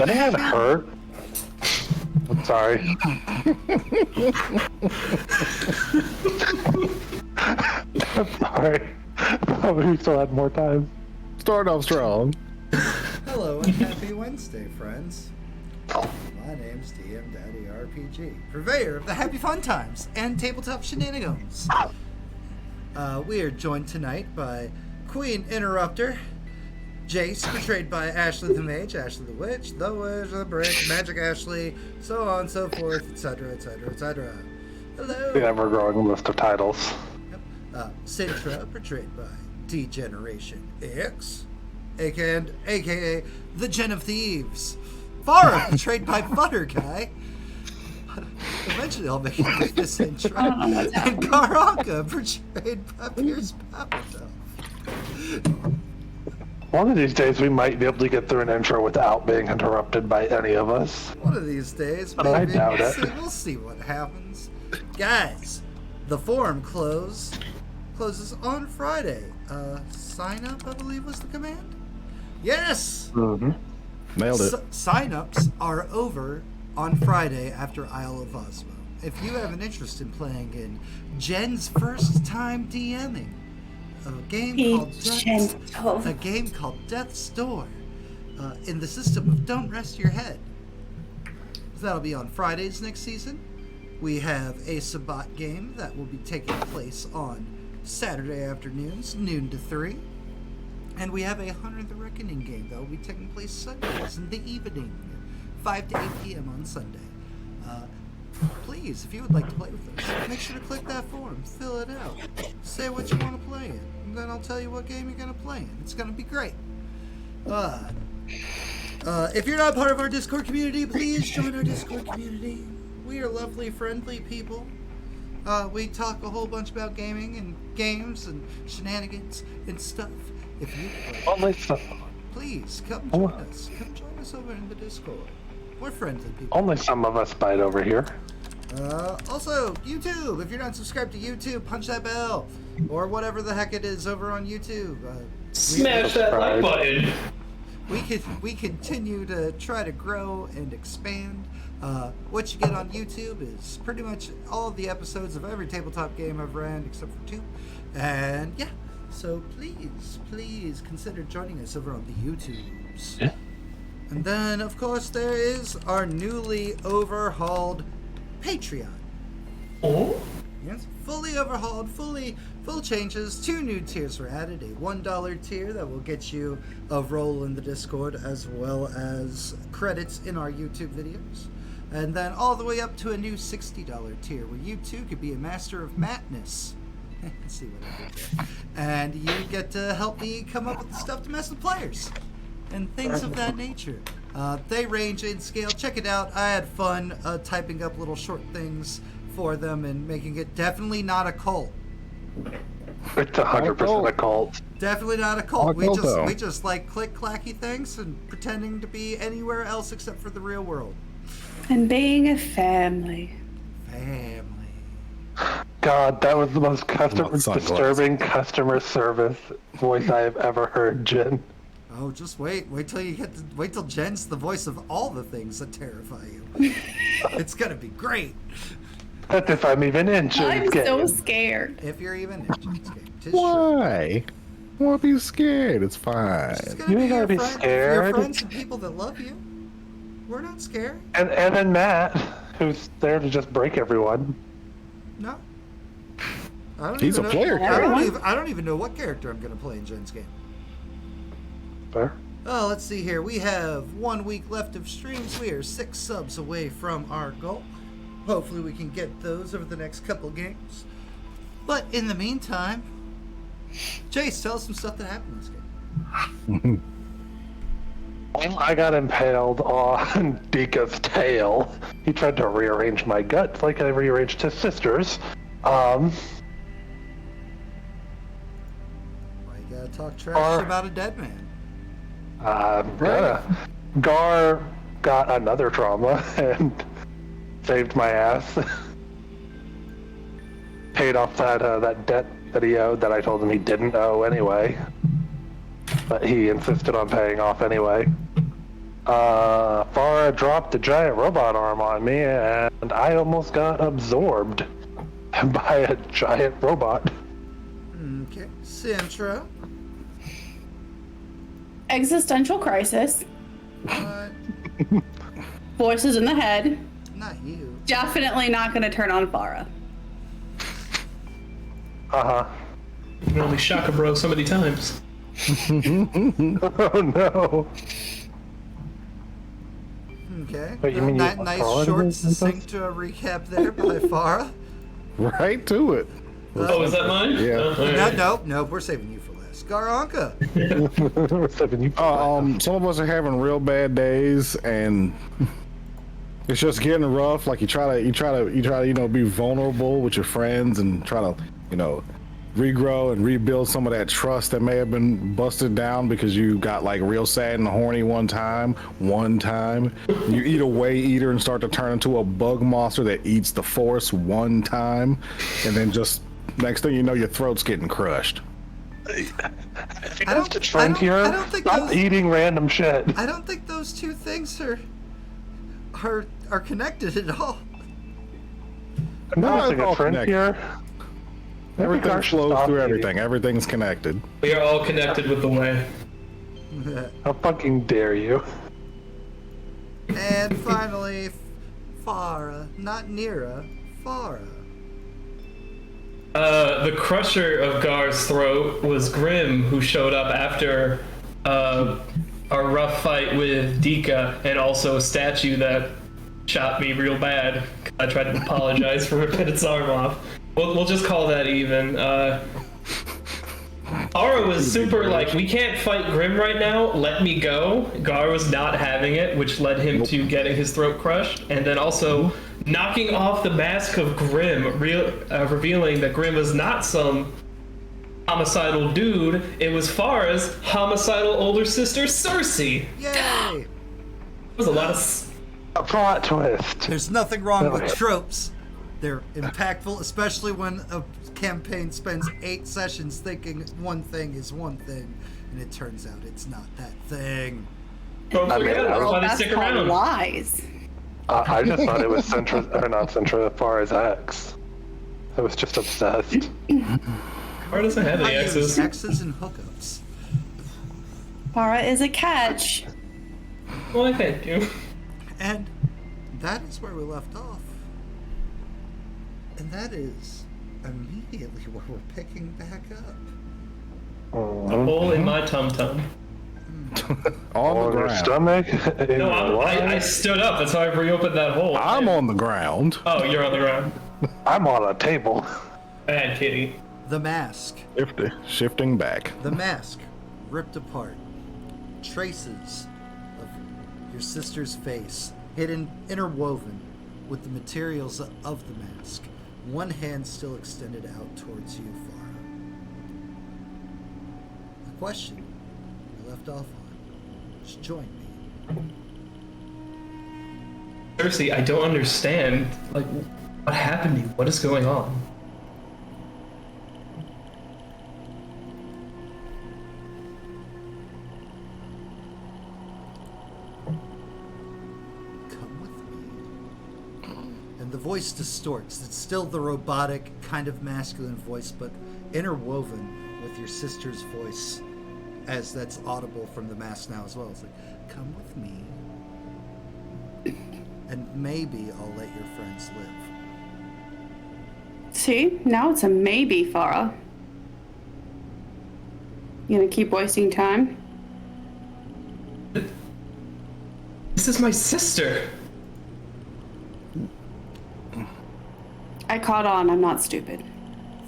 Has anyone heard? I'm sorry. I'm sorry. Probably still had more time. Start off strong. Hello and happy Wednesday, friends. My name's DM Daddy RPG, purveyor of the happy fun times and tabletop shenanigans. We are joined tonight by Queen Interrupter, Jace, portrayed by Ashley the Mage, Ashley the Witch, the Witch, the Brick, Magic Ashley, so on and so forth, etc., etc., etc. Hello. The ever-growing list of titles. Yep. Sintra, portrayed by D-Generation X, aka the JenOfThieves. Farrah, portrayed by Butter Guy. Eventually I'll make it this intro. And Karanka, portrayed by Pierce Pappadell. One of these days we might be able to get through an intro without being interrupted by any of us. One of these days, But maybe. I doubt it. We'll see what happens. Guys, the forum closes on Friday. Sign up, I believe, was the command? Yes! Mm-hmm. Nailed it. Sign-ups are over on Friday after Isle of Osmo. If you have an interest in playing in Jen's first time DMing, a game called Death's Door, in the system of Don't Rest Your Head. That'll be on Fridays next season. We have a Sabbat game that will be taking place on Saturday afternoons, noon to 3. And we have a Hunter the Reckoning game that will be taking place Sundays in the evening, 5 to 8 p.m. on Sunday. Please, if you would like to play with us, make sure to click that form, fill it out, say what you want to play in, and then I'll tell you what game you're going to play in. It's going to be great. If you're not part of our Discord community, please join our Discord community. We are lovely, friendly people. We talk a whole bunch about gaming and games and shenanigans and stuff. If you Only some. please come join us. Come join us over in the Discord. We're friendly people. Only some of us bite over here. Also, YouTube. If you're not subscribed to YouTube, punch that bell. Or whatever the heck it is over on YouTube. Smash that like button. We continue to try to grow and expand. What you get on YouTube is pretty much all of the episodes of every tabletop game I've ran except for 2. And yeah, so please consider joining us over on the YouTubes. Yeah. And then, of course, there is our newly overhauled Patreon. Oh? Yes, fully overhauled, full changes. 2 new tiers were added. A $1 tier that will get you a role in the Discord as well as credits in our YouTube videos. And then all the way up to a new $60 tier where you too could be a master of madness. Let's see what I did there. And you get to help me come up with the stuff to mess with players and things of that nature. They range in scale. Check it out. I had fun typing up little short things for them and making it definitely not a cult. It's 100% a cult. Definitely not a cult. Not a cult, though. We just like click clacky things and pretending to be anywhere else except for the real world. And being a family. Family. God, that was the most Sunglasses. disturbing customer service voice I have ever heard, Jen. Oh, just wait till you wait till Jen's the voice of all the things that terrify you. It's gonna be great. That's if I'm even in I'm Jen's so game. scared. If you're even in Jen's game. 'Tis true. Why? Won't be scared. It's fine. It's gonna You ain't be gotta your be friend, scared. your friends and people that love you. We're not scared. And then Matt, who's there to just break everyone. No. I don't He's even a know- player I don't even know what character I'm gonna play in Jen's game. Fair. Oh, let's see here. We have 1 week left of streams. We are 6 subs away from our goal. Hopefully we can get those over the next couple games. But in the meantime, Jace, tell us some stuff that happened in this game. Well, I got impaled on Dika's tail. He tried to rearrange my guts like I rearranged his sister's. Why you gotta talk trash about a dead man? Gar got another trauma and saved my ass. Paid off that debt that he owed that I told him he didn't owe anyway. But he insisted on paying off anyway. Farrah dropped a giant robot arm on me, and I almost got absorbed by a giant robot. Okay. Sintra. Existential crisis. What? Voices in the head. Not you. Definitely not going to turn on Farrah. Uh-huh. You can only shock a bro so many times. Oh, no. Okay. Wait, you mean you Nice, want short, Farrah? succinct recap there by Farrah. Right to it. Oh, is that mine? Yeah. Oh, alright. No, we're saving you for last. Garanka. We're saving you. Some of us are having real bad days, and it's just getting rough. Like you try to, be vulnerable with your friends and try to, regrow and rebuild some of that trust that may have been busted down because you got like real sad and horny one time. You eat a way eater and start to turn into a bug monster that eats the forest one time, and then just next thing you know, your throat's getting crushed. That's the trend here. I don't think Stop those- eating random shit. I don't think those two things are connected at all. I'm No, noticing it's all a trend connected. here. Everything Gosh, flows stop through eating. everything. Everything's connected. We are all connected with the way. How fucking dare you? And finally, Farrah, not Nira, Farrah. The crusher of Gar's throat was Grimm, who showed up after our rough fight with Dika, and also a statue that shot me real bad. I tried to apologize for ripping its arm off. We'll just call that even. Farrah was super like, we can't fight Grimm right now, let me go. Gar was not having it, which led him to getting his throat crushed, and then also knocking off the mask of Grimm, revealing that Grimm was not some homicidal dude, it was Farrah's homicidal older sister, Cersei. Yay! It was a lot of... A plot twist. There's nothing wrong with tropes. They're impactful, especially when a campaign spends 8 sessions thinking one thing is one thing, and it turns out it's not that thing. Don't forget, I that's was- why they That's stick called around. lies. I just thought it was Centra, or not Centra, as far as X. I was just obsessed. Where doesn't have any I use X's? X's and hookups. Farrah is a catch. Well, thank you. And that is where we left off. And that is immediately where we're picking back up. Mm-hmm. Hole in my tum-tum. On the On your ground. stomach? No, I stood up. That's how I reopened that hole. I'm on the ground. Oh, you're on the ground. I'm on a table. Bad kitty. The mask. Shifting back. The mask ripped apart. Traces of your sister's face, hidden, interwoven with the materials of the mask. One hand still extended out towards you, Farrah. The question we left off on. Just join me. Cersei, I don't understand. Like, what happened to you? What is going on? Come with me. And the voice distorts. It's still the robotic, kind of masculine voice, but interwoven with your sister's voice, as that's audible from the mask now as well. It's like, come with me. And maybe I'll let your friends live. See, now it's a maybe, Farrah. You gonna keep wasting time? This is my sister. I caught on. I'm not stupid.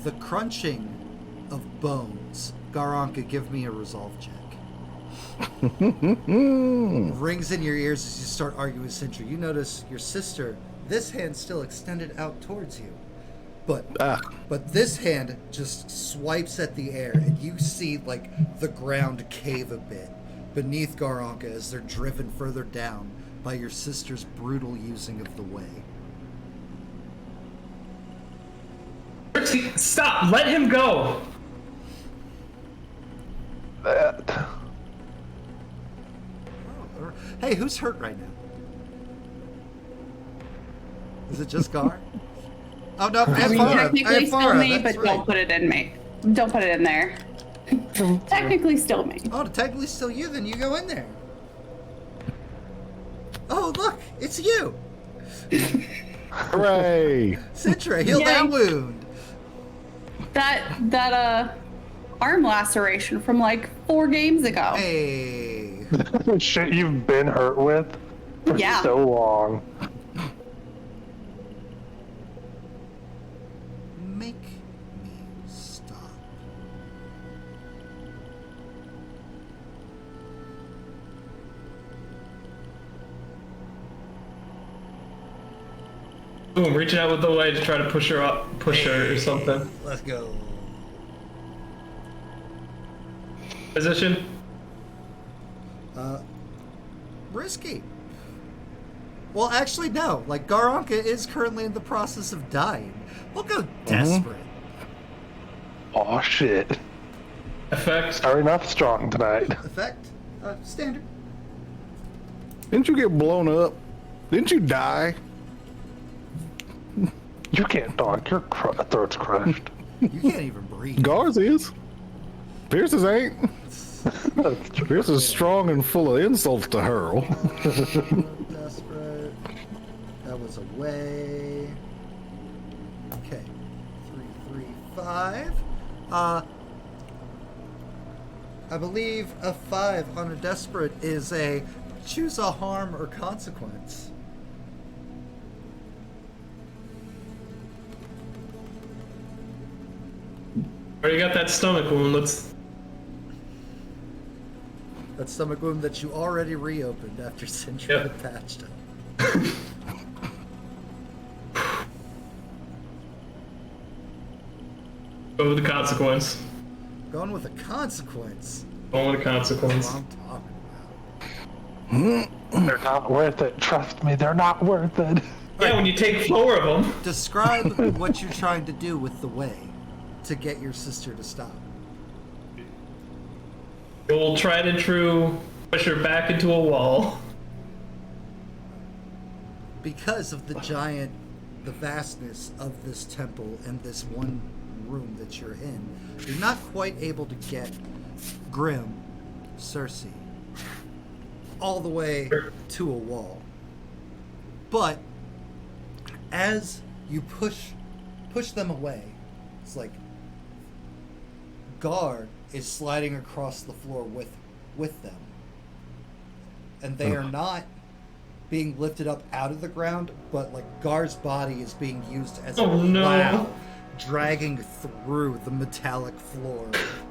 The crunching of bones. Garanka, give me a resolve check. Rings in your ears as you start arguing with Sindri. You notice your sister, this hand still extended out towards you. But this hand just swipes at the air, and you see like the ground cave a bit beneath Garanka as they're driven further down by your sister's brutal using of the way. Cersei, stop! Let him go! All more. Hey, who's hurt right now? Is it just Gar? Oh no, and Farrah. Technically And still Farrah, me, that's but right. don't put it in me. Don't put it in there. Technically still me. Oh, technically still you, then you go in there. Oh, look, it's you. Hooray! Citra, heal Yay. that wound. That arm laceration from like 4 games ago. Hey. Shit you've been hurt with for Yeah. so long. Make me stop. Boom, reaching out with the way to try to push her up, or something. Let's go. Position. Risky. Well, actually, no. Like, Garanka is currently in the process of dying. We'll go desperate. Oh shit. Effect. Sorry, not strong tonight. Effect? Standard. Didn't you get blown up? Didn't you die? You can't talk. Your throat's crushed. You can't even breathe. Gar's is. Pierce's ain't. That's true. Pierce is strong and full of insults to hurl. Desperate. That was away. Okay. 3, 3, 5. I believe a 5 on a desperate is a choose a harm or consequence. Already got that stomach wound. Let's. That stomach wound that you already reopened after Sintra Yep. patched it. Go with the consequence. Going with a consequence. Go with the That's consequence. what I'm talking about. They're not worth it. Trust me, they're not worth it. Yeah, when you take 4 of them. Describe what you're trying to do with the way to get your sister to stop. You'll tried and true push her back into a wall. Because of the vastness of this temple and this one room that you're in, you're not quite able to get Grimm, Cersei, all the way to a wall. But as you push them away, it's like Gar is sliding across the floor with them. And they are not being lifted up out of the ground, but like Gar's body is being used as a plow, dragging through the metallic floor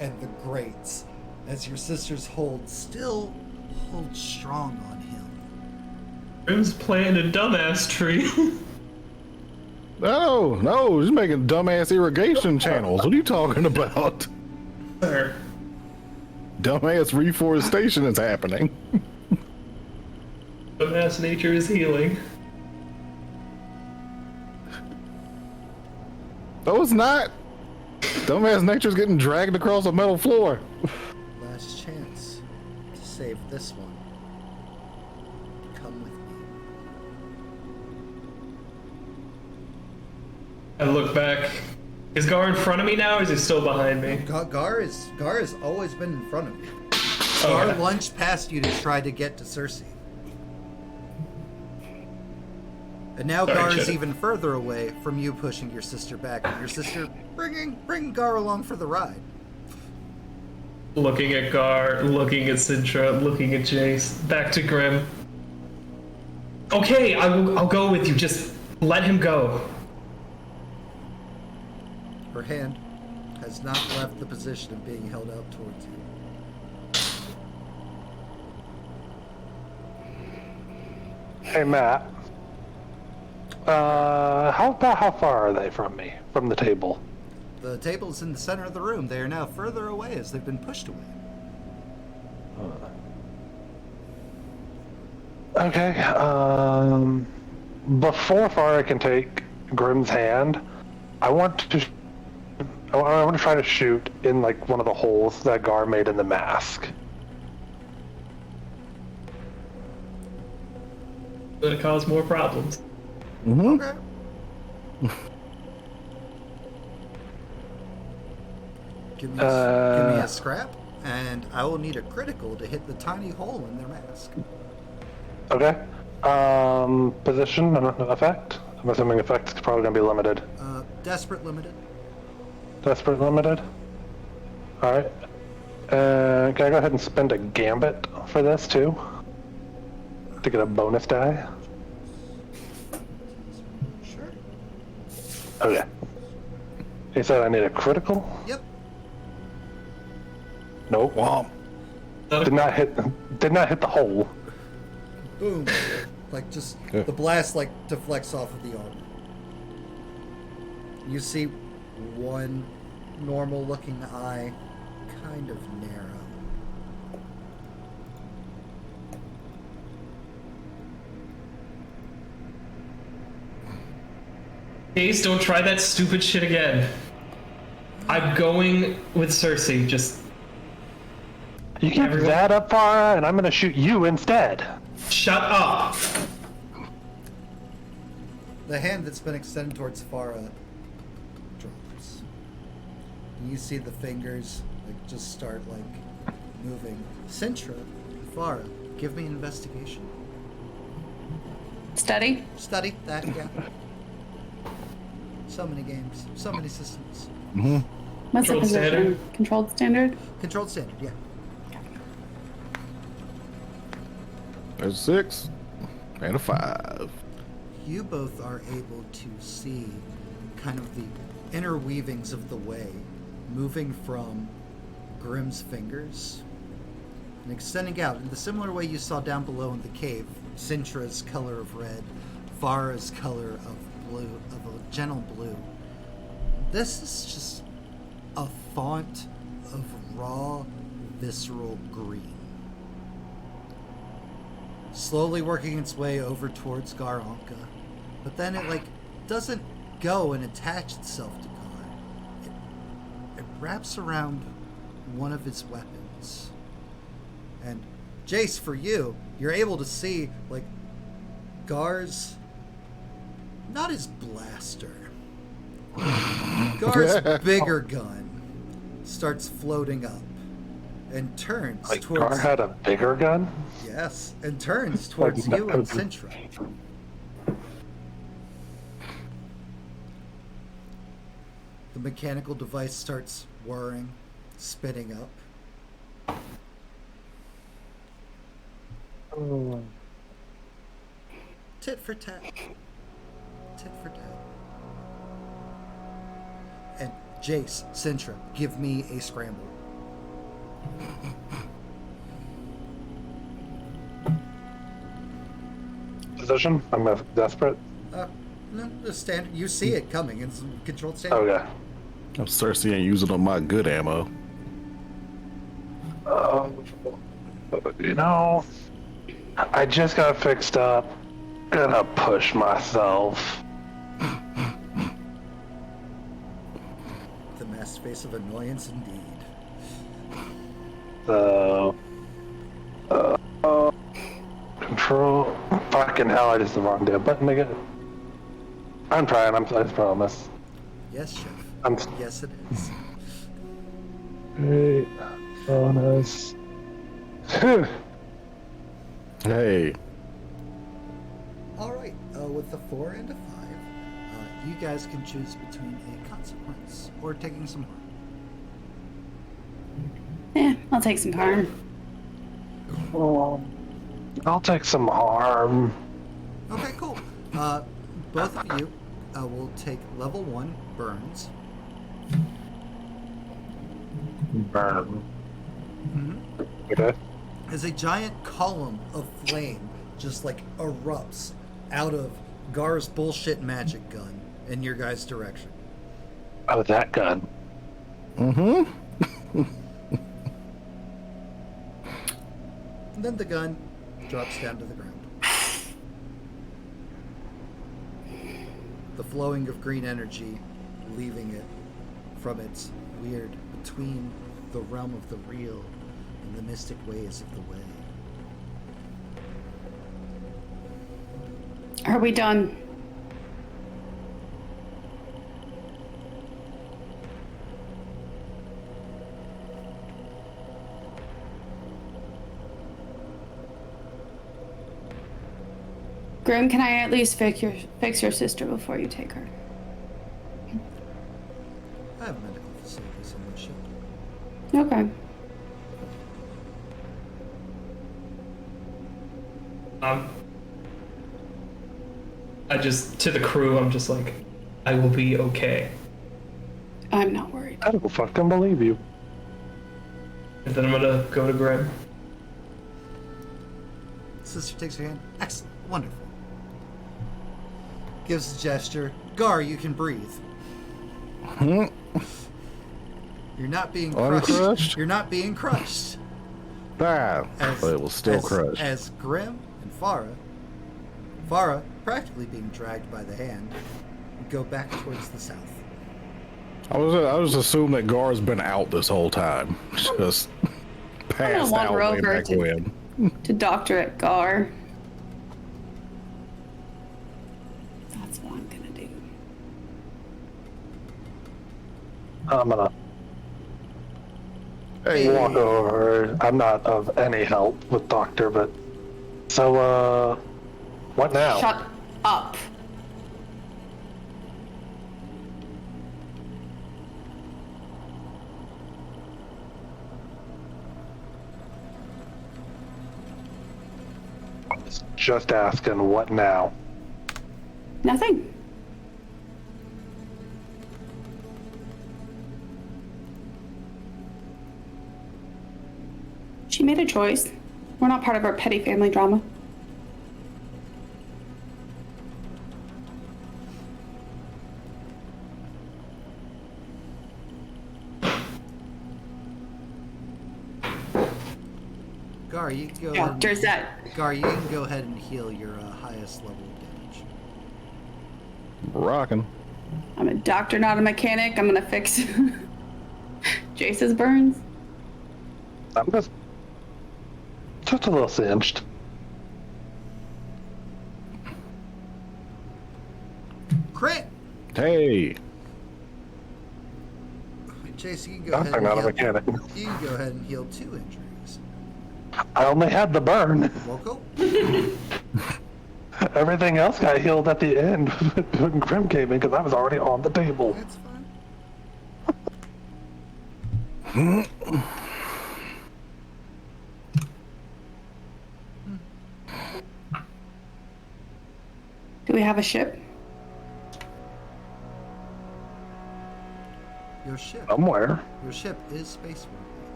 and the grates as your sister's hold still holds strong on him. Grimm's planting a dumbass tree. No, he's making dumbass irrigation channels. What are you talking about? Sir. Dumbass reforestation is happening. Dumbass nature is healing. No, it's not. Dumbass nature's getting dragged across a metal floor. Last chance to save this one. Come with me. I look back. Is Gar in front of me now, or is he still behind me? Gar has always been in front of you. Oh, Gar yeah. lunged past you to try to get to Cersei. And now Sorry, Gar is should've. even further away from you pushing your sister back, and your sister bringing Gar along for the ride. Looking at Gar, looking at Sintra, looking at Jace. Back to Grimm. Okay, I'll go with you. Just let him go. Her hand has not left the position of being held out towards you. Hey, Matt. How far are they from me? From the table? The table is in the center of the room. They are now further away as they've been pushed away. Okay, before Farrah can take Grimm's hand, I want to try to shoot in like one of the holes that Gar made in the mask. Gonna cause more problems. Okay. Give me a scrap, and I will need a critical to hit the tiny hole in their mask. Okay. Position and effect. I'm assuming effect's probably gonna be limited. Desperate limited. Desperate limited. All right. Can I go ahead and spend a gambit for this too? To get a bonus die. Sure. Okay. He said I need a critical. Yep. Nope. Womp. Did not hit the hole. Boom. Like just Yeah. the blast like deflects off of the armor. You see one normal looking eye, kind of narrow. Ace, don't try that stupid shit again. I'm going with Cersei, just You keep Everyone- that up, Farrah, and I'm gonna shoot you instead. shut up. The hand that's been extended towards Farrah drops. And you see the fingers like just start like moving. Sintra, Farrah, give me an investigation. Study. Study that, yeah. So many games, so many systems. What's the Controlled position? standard? Controlled standard? Controlled standard, yeah. There's a 6 and a 5. You both are able to see kind of the interweavings of the way, moving from Grimm's fingers and extending out in the similar way you saw down below in the cave. Sintra's color of red, Farah's color of blue, of a gentle blue. This is just a font of raw, visceral green. Slowly working its way over towards Garanka, but then it like doesn't go and attach itself to Gar. It wraps around one of his weapons. And Jace, for you, you're able to see like Gar's not his blaster. Gar's bigger gun starts floating up and turns Like towards Gar had a bigger gun. yes, and turns towards you and Sintra. The mechanical device starts whirring, spinning up. Tit for tat. Tit for tat. And Jace, Sintra, give me a scramble. Position. I'm desperate. No, the standard. You see it coming. It's controlled standard. Okay. Oh, Cersei ain't using all my good ammo. You know, I just got fixed up. Gonna push myself. The masked face of annoyance indeed. So, control. Fucking hell! I just the wrong damn button again. I'm trying. I promise. Yes, Chef. I'm Yes, it is. great. Bonus. Hey. All right. With a 4 and a 5, you guys can choose between a consequence or taking some harm. I'll take some harm. I'll take some harm. Okay, cool. Both of you will take level 1 burns. Burn. Okay. As a giant column of flame just like erupts out of Gar's bullshit magic gun in your guys' direction. Oh, that gun. And then the gun drops down to the ground. The flowing of green energy leaving it from its weird between the realm of the real and the mystic ways of the way. Are we done? Grimm, can I at least fix your sister before you take her? I have medical facilities on my ship. Okay. I just, to the crew, I'm just like, I will be okay. I'm not worried. I don't fucking believe you. And then I'm gonna go to Grimm. Sister takes her hand. Excellent. Wonderful. Gives a gesture. Gar, you can breathe. You're not being crushed. Uncrushed? You're not being crushed. But it was still crushed. As Grimm and Farrah practically being dragged by the hand, go back towards the south. I was assuming that Gar's been out this whole time. Just passed out way wander back over when. To Doctorate Gar. That's what I'm gonna do. I'm gonna Hey, walk over. I'm not of any help with Doctor, but so what now? Shut up. Just asking, what now? Nothing. She made a choice. We're not part of her petty family drama. Gar, you can go. Doctor Zet. Gar, you can go ahead and heal your highest level of damage. rocking. I'm a doctor, not a mechanic. I'm gonna fix Jace's burns. I'm just a little singed. Crit! Hey, Chase, you can go ahead I'm and not a heal. mechanic. You can go ahead and heal 2 injuries. I only had the burn. Local? Everything else got healed at the end when Grimm came in because I was already on the table. That's fine. Do we have a ship? Your ship. Somewhere. Your ship is spaceworthy.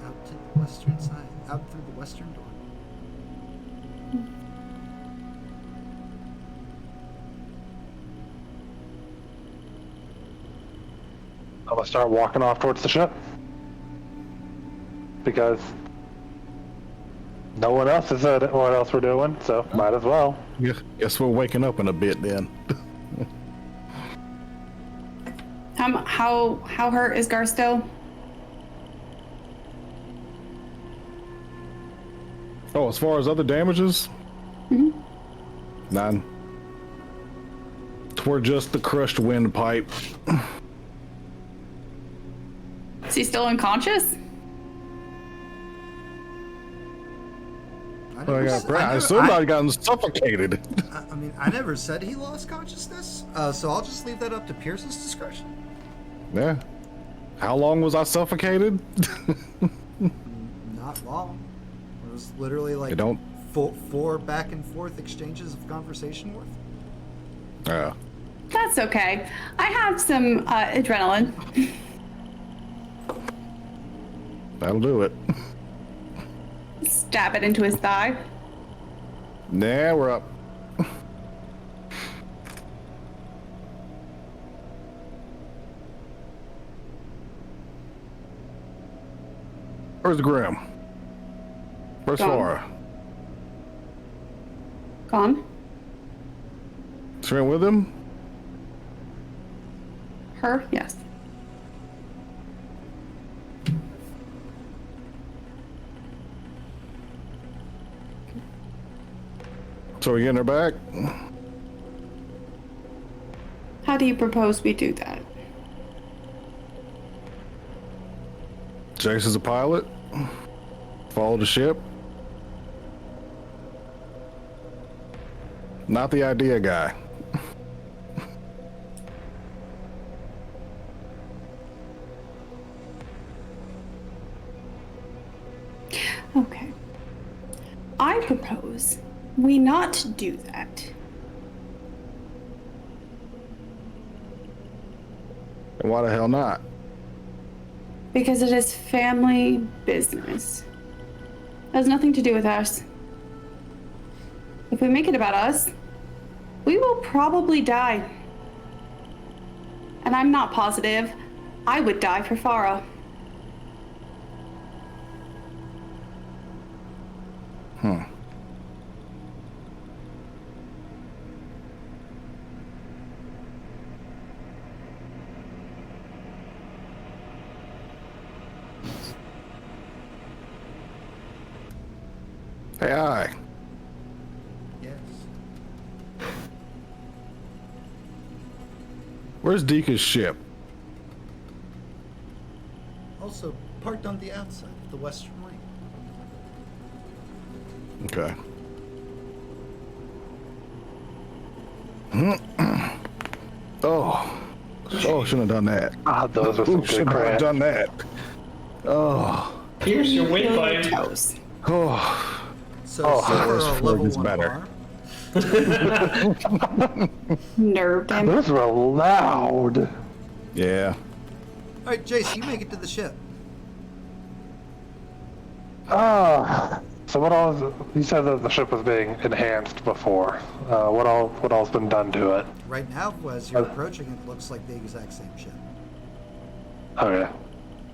Out to the western side. Out through the western door. I'm gonna start walking off towards the ship. Because no one else has said what else we're doing, so might as well. yeah, guess we're waking up in a bit then. How hurt is Gar still? Oh, as far as other damages? None. We're just the crushed windpipe. Is he still unconscious? I assumed I'd gotten suffocated. I mean, I never said he lost consciousness, so I'll just leave that up to Pierce's discretion. Yeah. How long was I suffocated? Not long. It was literally like I don't. four back and forth exchanges of conversation worth. Yeah. That's okay. I have some adrenaline. That'll do it. Stab it into his thigh. Nah, we're up. Where's Grimm? Where's Gone. Farrah? Gone. She went with him? Her? Yes. So we getting her back? How do you propose we do that? Jace is a pilot. Follow the ship. Not the idea guy. Okay. I propose we not do that. And why the hell not? Because it is family business. It has nothing to do with us. If we make it about us, we will probably die. And I'm not positive I would die for Farrah. Hey, aye. Yes. Where's Deka's ship? Also parked on the outside of the western wing. Okay. Oh. Oh, shouldn't have done that. Ah, those are some good Shouldn't have crap. done that. Oh. Here's your windpipe. Toes. Oh. So, Oh, for this a floor level gets 1 better. bar. Nerved him. Those were loud. Yeah. Alright, Jace, you make it to the ship. Ah. So what all? You said that the ship was being enhanced before. What all's been done to it? Right now, as you're approaching, it looks like the exact same ship. Okay.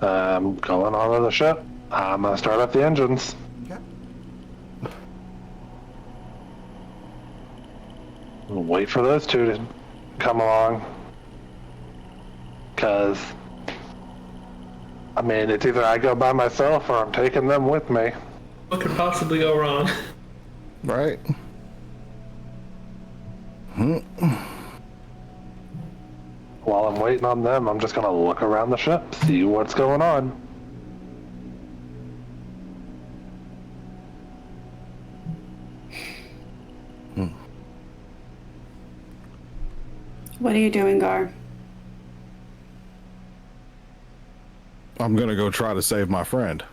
I'm going onto the ship. I'm gonna start up the engines. Okay. Wait for those two to come along. Cause I mean, it's either I go by myself or I'm taking them with me. What could possibly go wrong? Right. While I'm waiting on them, I'm just gonna look around the ship, see what's going on. What are you doing, Gar? I'm gonna go try to save my friend.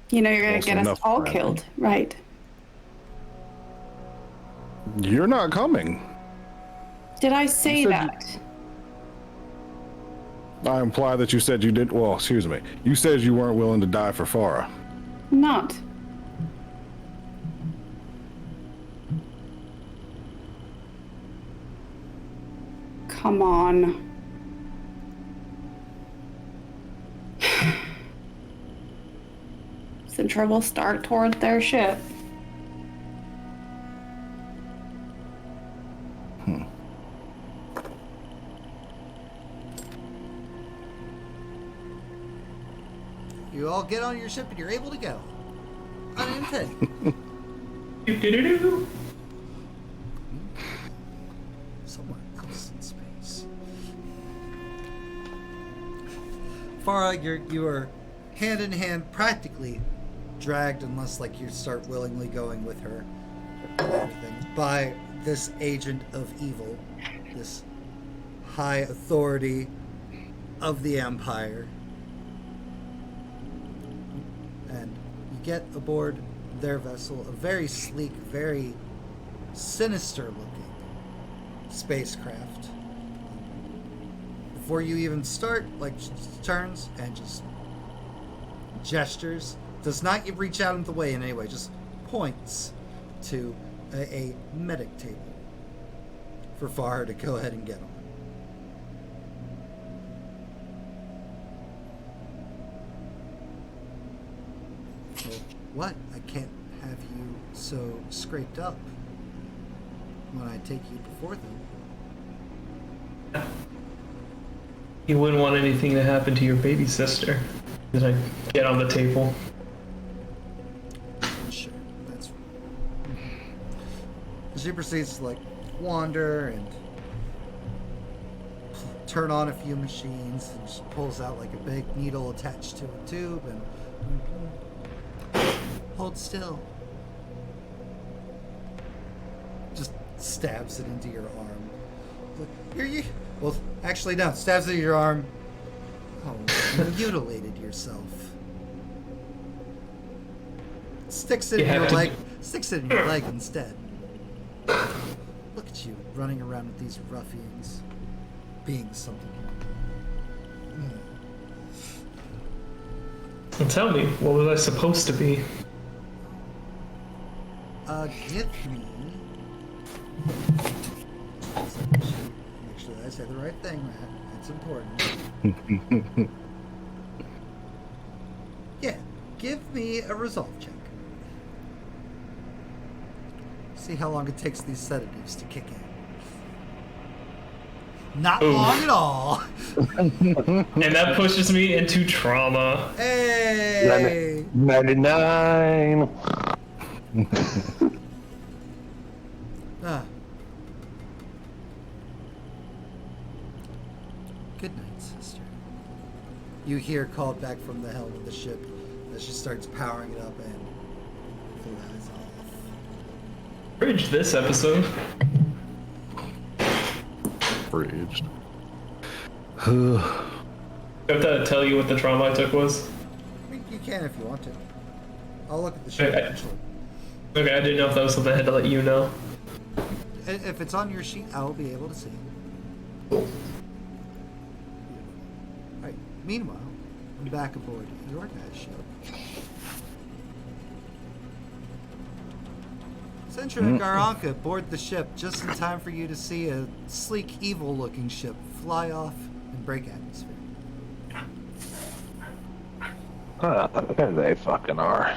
You know you're gonna Close get us enough, all friend. killed, right? You're not coming. Did I say said that? I imply that you said you did. Well, excuse me. You said you weren't willing to die for Farrah. Not. Come on. Central will start toward their ship. You all get on your ship and you're able to go. Unimpeded. Do-do-do-do. Somewhere else in space. Farrah, you are hand in hand, practically dragged, unless like you start willingly going with her, and everything, by this agent of evil, this high authority of the Empire. And you get aboard their vessel, a very sleek, very sinister looking spacecraft. Before you even start, like, just turns and just gestures, does not reach out in the way in any way, just points to a medic table for Farrah to go ahead and get on. Well, what? I can't have you so scraped up when I take you before them. You wouldn't want anything to happen to your baby sister. Did I get on the table? Sure, that's She proceeds to like wander and turn on a few machines, and she pulls out like a big needle attached to a tube and hold still. Just stabs it into your arm. Like, here you. Well, actually, no. Stabs it in your arm. Oh, you mutilated yourself. Sticks it in your leg. Sticks it in your leg instead. Look at you running around with these ruffians, being something. Well, tell me, what was I supposed to be? Give me. Make sure that I say the right thing, Matt. It's important. Yeah, give me a resolve check. See how long it takes these sedatives to kick in. Not long at all. And that pushes me into trauma. Hey! 99. Ah. Good night, sister. You hear called back from the helm of the ship as she starts powering it up and flies off. Bridge this episode. Bridged. Do I have to tell you what the trauma I took was? I mean, you can if you want to. I'll look at the ship Okay. eventually. Okay, I didn't know if that was something I had to let you know. If it's on your sheet, I'll be able to see it. Cool. Alright, meanwhile, I'm back aboard your guys' ship. Sentra and Garanka board the ship just in time for you to see a sleek, evil-looking ship fly off and break atmosphere. There they fucking are.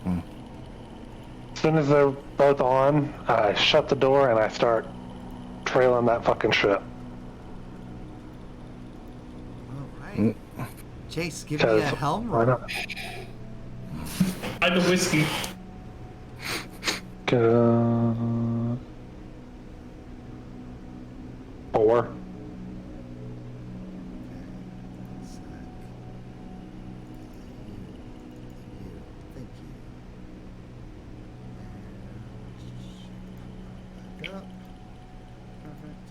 As soon as they're both on, I shut the door and I start trailing that fucking ship. Alright. Jace, give me a helm Why roll. not? I'm the whiskey. Get a 4. Thank you. Back up. Perfect.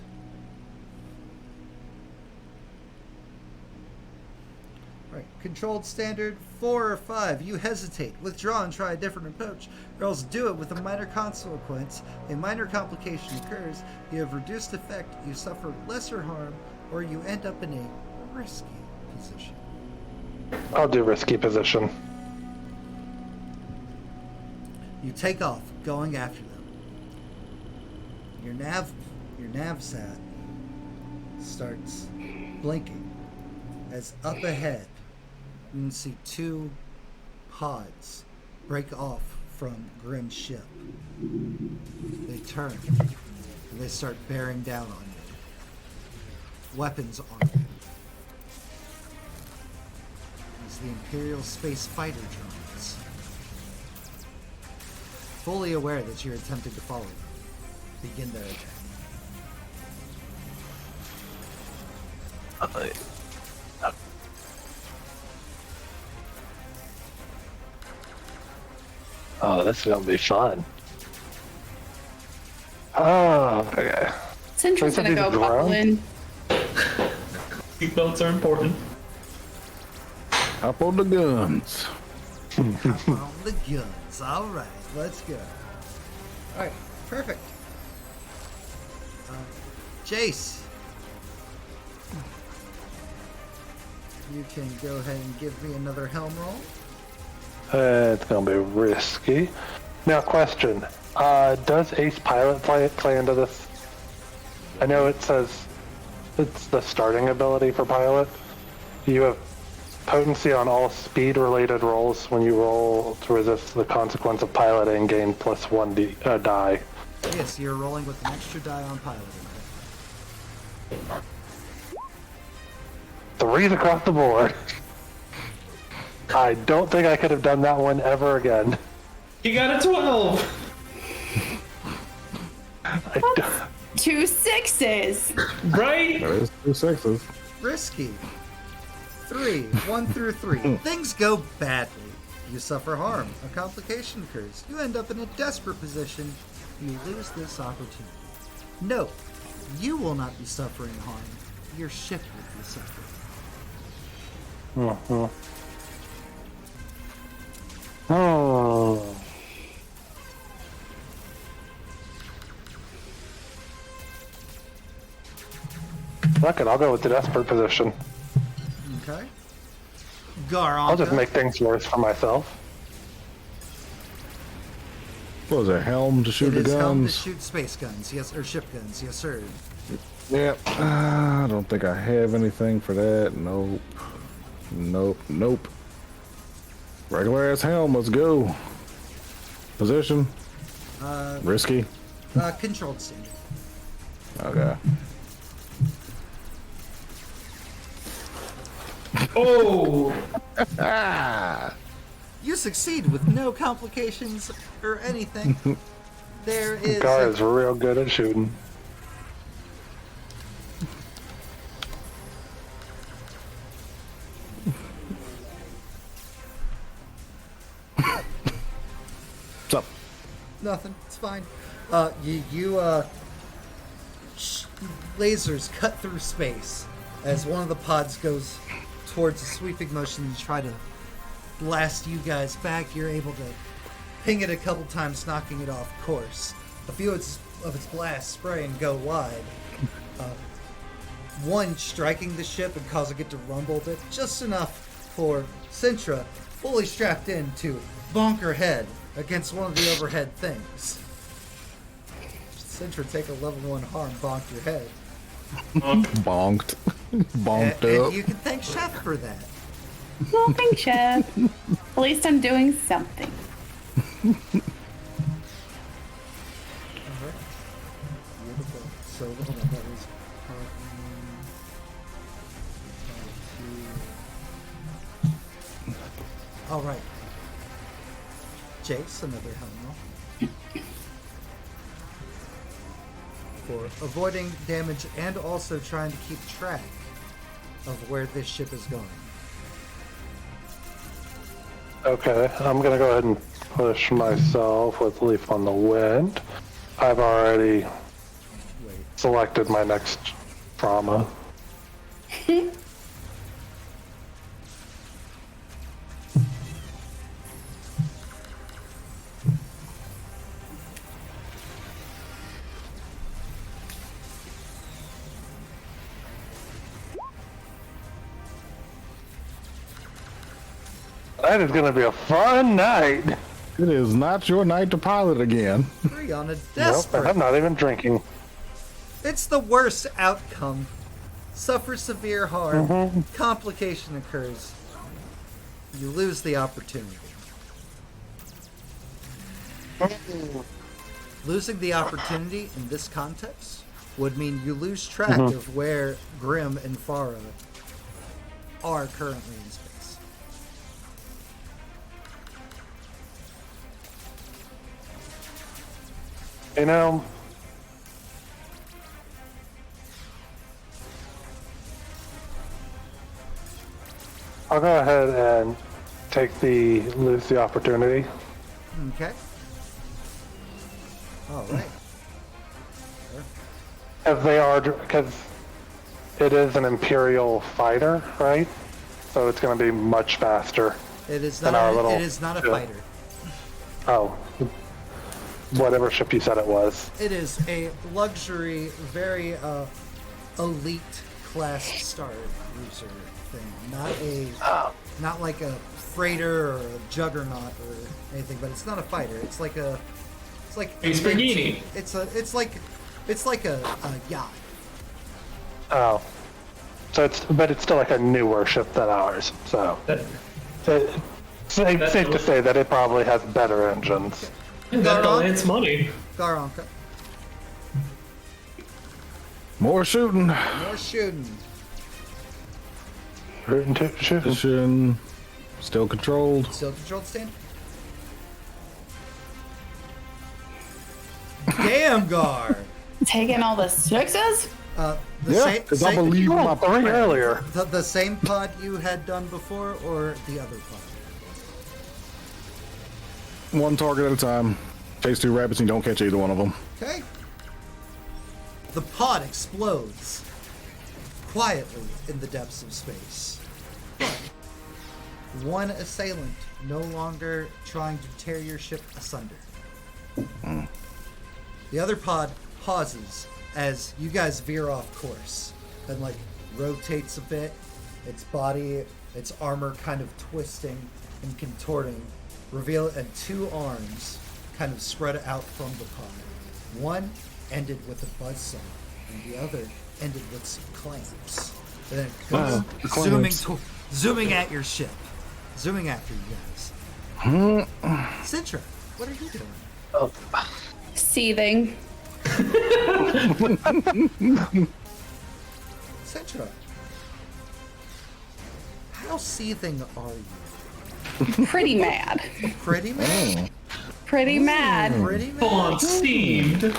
Alright, controlled standard 4 or 5. You hesitate, withdraw, and try a different approach, or else do it with a minor consequence. A minor complication occurs, you have reduced effect, you suffer lesser harm, or you end up in a risky position. I'll do risky position. You take off, going after them. Your nav sat starts blinking as up ahead you can see 2 pods break off from Grimm's ship. They turn and they start bearing down on you. Weapons on you. It's the Imperial Space Fighter drones. Fully aware that you're attempting to follow them, begin their attack. Oh, this is gonna be fun. Oh, okay. Central's gonna These go are buckle in. Seatbelts are important. Up on the guns. On the guns. All right, let's go. All right, perfect. Jace, you can go ahead and give me another helm roll. It's gonna be risky. Now, question: does Ace Pilot play into this? I know it says it's the starting ability for Pilot. You have potency on all speed-related rolls. When you roll to resist the consequence of piloting, gain +1 die. Yes, you're rolling with an extra die on piloting. 3 across the board. I don't think I could have done that one ever again. You got a 12! 2 6s. Right? There is 2 6s. Risky. 3, 1 through 3. Things go badly. You suffer harm. A complication occurs. You end up in a desperate position. You lose this opportunity. Note, you will not be suffering harm. Your ship will be suffering. Oh. Fuck it, I'll go with the desperate position. Okay. Garanka. I'll just make things worse for myself. What was it? Helm to shoot It the is helm to guns? shoot space guns, yes, or ship guns, yes, sir. Yep. I don't think I have anything for that. Nope. Nope. Nope. Regular ass helm. Let's go. Position. Risky. Controlled standard. Okay. Oh, You succeed with no complications or anything. There is. Gar is real good at shooting. What's up? Nothing. It's fine. Lasers cut through space as one of the pods goes towards a sweeping motion to try to blast you guys back. You're able to ping it a couple times, knocking it off course. A few of its blasts spray and go wide. One striking the ship and causing it to rumble a bit, just enough for Sintra, fully strapped in, to bonk her head against one of the overhead things. Sintra, take a level 1 harm, bonk your head. Bonked. Bonked And up. you can thank Chef for that. Well, thanks, Chef. At least I'm doing something. Alright. Beautiful. So, hold on, that was part 1, part 2. Alright. Jace, another helm roll. For avoiding damage and also trying to keep track of where this ship is going. Okay, I'm gonna go ahead and push myself with Leaf on the Wind. I've already Wait. selected my next trauma. That is gonna be a fun night. It is not your night to pilot again. 3 on a Nope, desperate. and I'm not even drinking. It's the worst outcome. Suffer severe harm. Complication occurs. You lose the opportunity. Losing the opportunity in this context would mean you lose track of where Grimm and Farrah are currently in space. You know, I'll go ahead and lose the opportunity. Okay. All right. If they are, because it is an Imperial fighter, right? So it's going to be much faster. It is Than not. our little It is not a ship. fighter. Oh, whatever ship you said it was. It is a luxury, very elite class star cruiser thing. Not like a freighter or a juggernaut or anything. But it's not a fighter. It's like a. It's like. It's Bergini. It's like a yacht. Oh, so it's still like a newer ship than ours. So it's safe to say that it probably has better engines. It's money. Garanka. More shooting. More shooting. Shooting. Position. Still controlled. Still controlled stand. Damn, Gar! Taking all the sixes? Yeah, because I believe You my rolled 3 earlier. The same pod you had done before, or the other pod? one target at a time. Chase 2 rabbits and you don't catch either one of them. Okay. The pod explodes quietly in the depths of space. But one assailant no longer trying to tear your ship asunder. The other pod pauses as you guys veer off course and like rotates a bit, its body, its armor kind of twisting and contorting, and 2 arms kind of spread out from the pod. One ended with a buzzsaw, and the other ended with some clamps. And then it goes zooming at your ship, zooming after you guys. Citra, what are you doing? Oh, Seething. Citra, how seething are you? Pretty mad. Pretty mad. Pretty mad. Pretty Full mad. on steamed.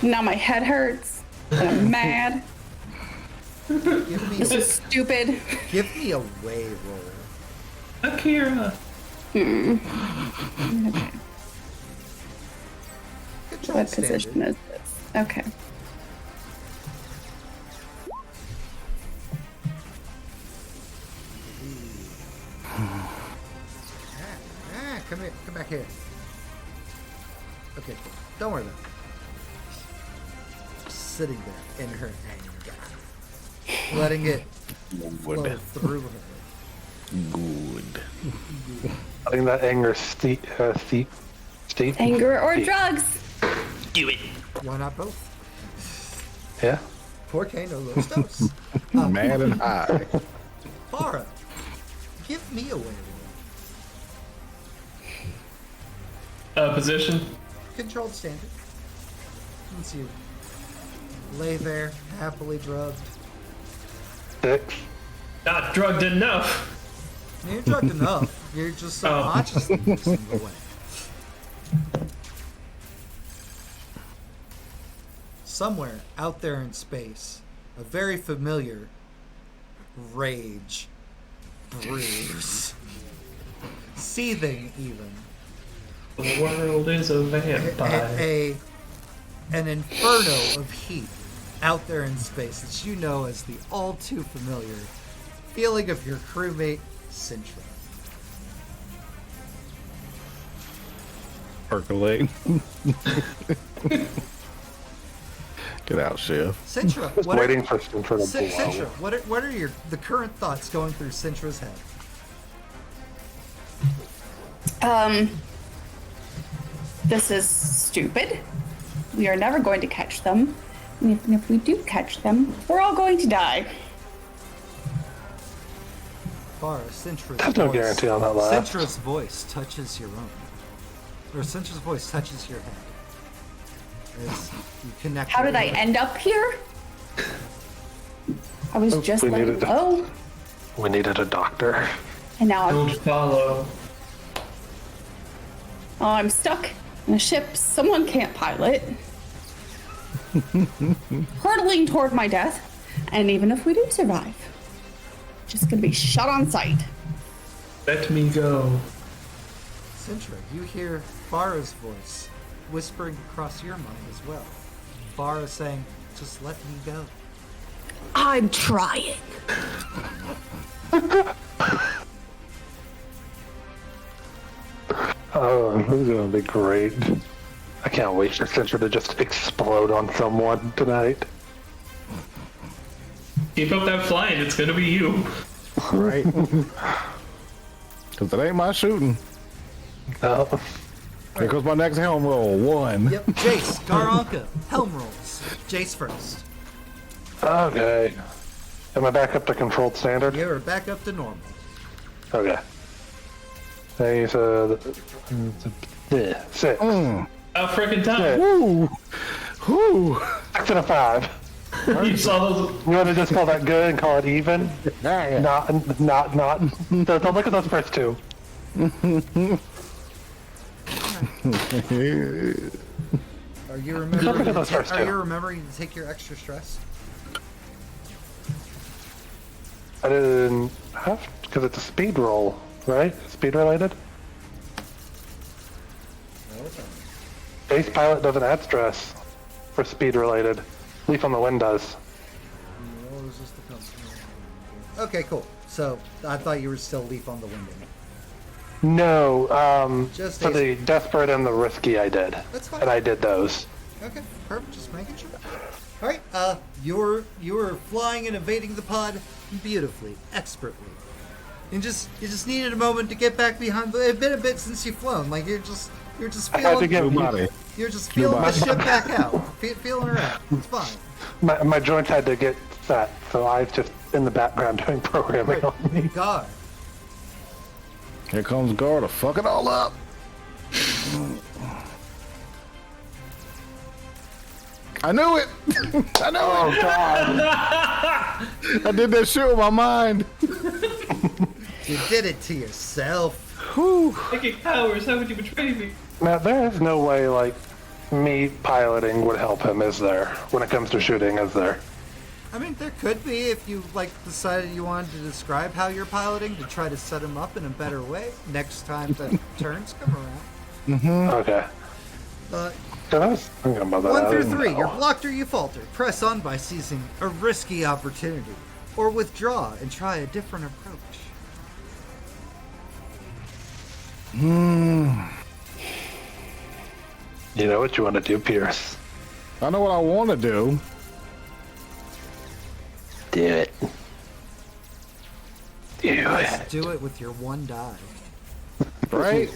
Now my head hurts. And I'm mad. Give me, This is stupid. give me a way roll. Akira. Control What standard. position is this? Okay. Come here. Come back here. Okay, cool. Don't worry about it. Just sitting there in her anger, letting it flow through her. Good. letting that anger steep. Anger or steep. drugs? Why not both? Yeah. Porque no los dos. Mad and high. Farrah, give me a way roll. Position. Controlled standard. Once you lay there, happily drugged. 6. Not drugged enough. You're drugged enough. You're just subconsciously losing the way. Somewhere out there in space, a very familiar rage brews. Seething even. The world is a vampire. An inferno of heat out there in space that you know as the all too familiar feeling of your crewmate, Sintra. Percolate. Get out, Chef. Sintra, Just waiting for Sintra to blow. Sintra, what are the current thoughts going through Sintra's head? This is stupid. We are never going to catch them. And even if we do catch them, we're all going to die. Farrah, Sintra's There's no guarantee on that last. Sintra's voice touches your own. Or Sintra's voice touches your head. As you connect. How did I with- end up here? I was just we laying needed- low, We needed a doctor. and now Don't follow. I'm stuck in a ship someone can't pilot. Hurtling toward my death, and even if we do survive, just gonna be shot on sight. Let me go. Sintra, you hear Farrah's voice whispering across your mind as well. Farrah saying, just let me go. I'm trying. Oh, this is gonna be great. I can't wait for Sintra to just explode on someone tonight. Keep up that flying. It's gonna be you. Right? Because it ain't my shooting. Oh, Here goes my next helm roll. 1. Yep, Jace, Garanka, helm rolls. Jace first. okay. Am I back up to controlled standard? You are back up to normal. Okay. He's 6. About frickin' time. Woo! Woo! 6 and a 5. You saw those. You want to just call that good and call it even? Not. Don't look at those first 2. Are you remembering? those first Are two. you remembering to take your extra stress? I didn't have because it's a speed roll, right? Speed related. Ace pilot doesn't add stress for speed related. Leaf on the Wind does. Okay, cool. So I thought you were still Leaf on the Wind. No, Just for Ace. the desperate and the risky, I did. That's fine. And I did those. Okay, perfect. Just making sure. All right. You're flying and evading the pod beautifully, expertly. You just needed a moment to get back behind. It's been a bit since you've flown. Like you're just I had to feeling. get New body. You're just feeling the ship back out. Feeling her out. It's fine. my joints had to get set, so I was just in the background doing programming on me. God. Here comes Gar to fuck it all up. I knew it. I knew Oh it. God! I did that shit with my mind. You did it to yourself. Whew. Psychic powers, how would you betray me? Now there is no way like me piloting would help him, is there? When it comes to shooting, is there? I mean, there could be if you decided you wanted to describe how you're piloting to try to set him up in a better way next time the turns come around. Okay. Uh, So I was thinking about that. 1 I through didn't 3, know. you're blocked or you falter. Press on by seizing a risky opportunity, or withdraw and try a different approach. You know what you want to do, Pierce? I know what I want to do. Do it. Do it. Let's do it with your 1 die. Right?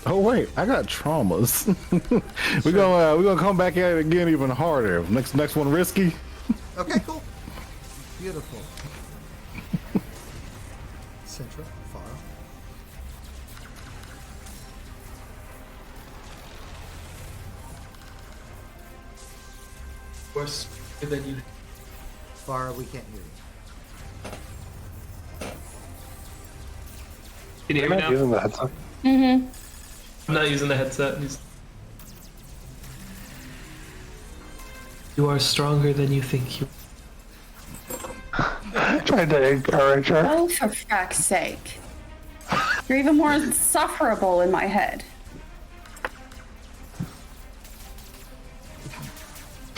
Oh wait, I got traumas. we're gonna come back at it again even harder. Next one risky. Okay, cool. Beautiful. Central, Farrah. Worse than you. Farrah, we can't hear you. Can you hear I'm me not now? using the headset. I'm not using the headset. You are stronger than you think you. Trying to encourage her. Oh, for frack's sake. You're even more insufferable in my head.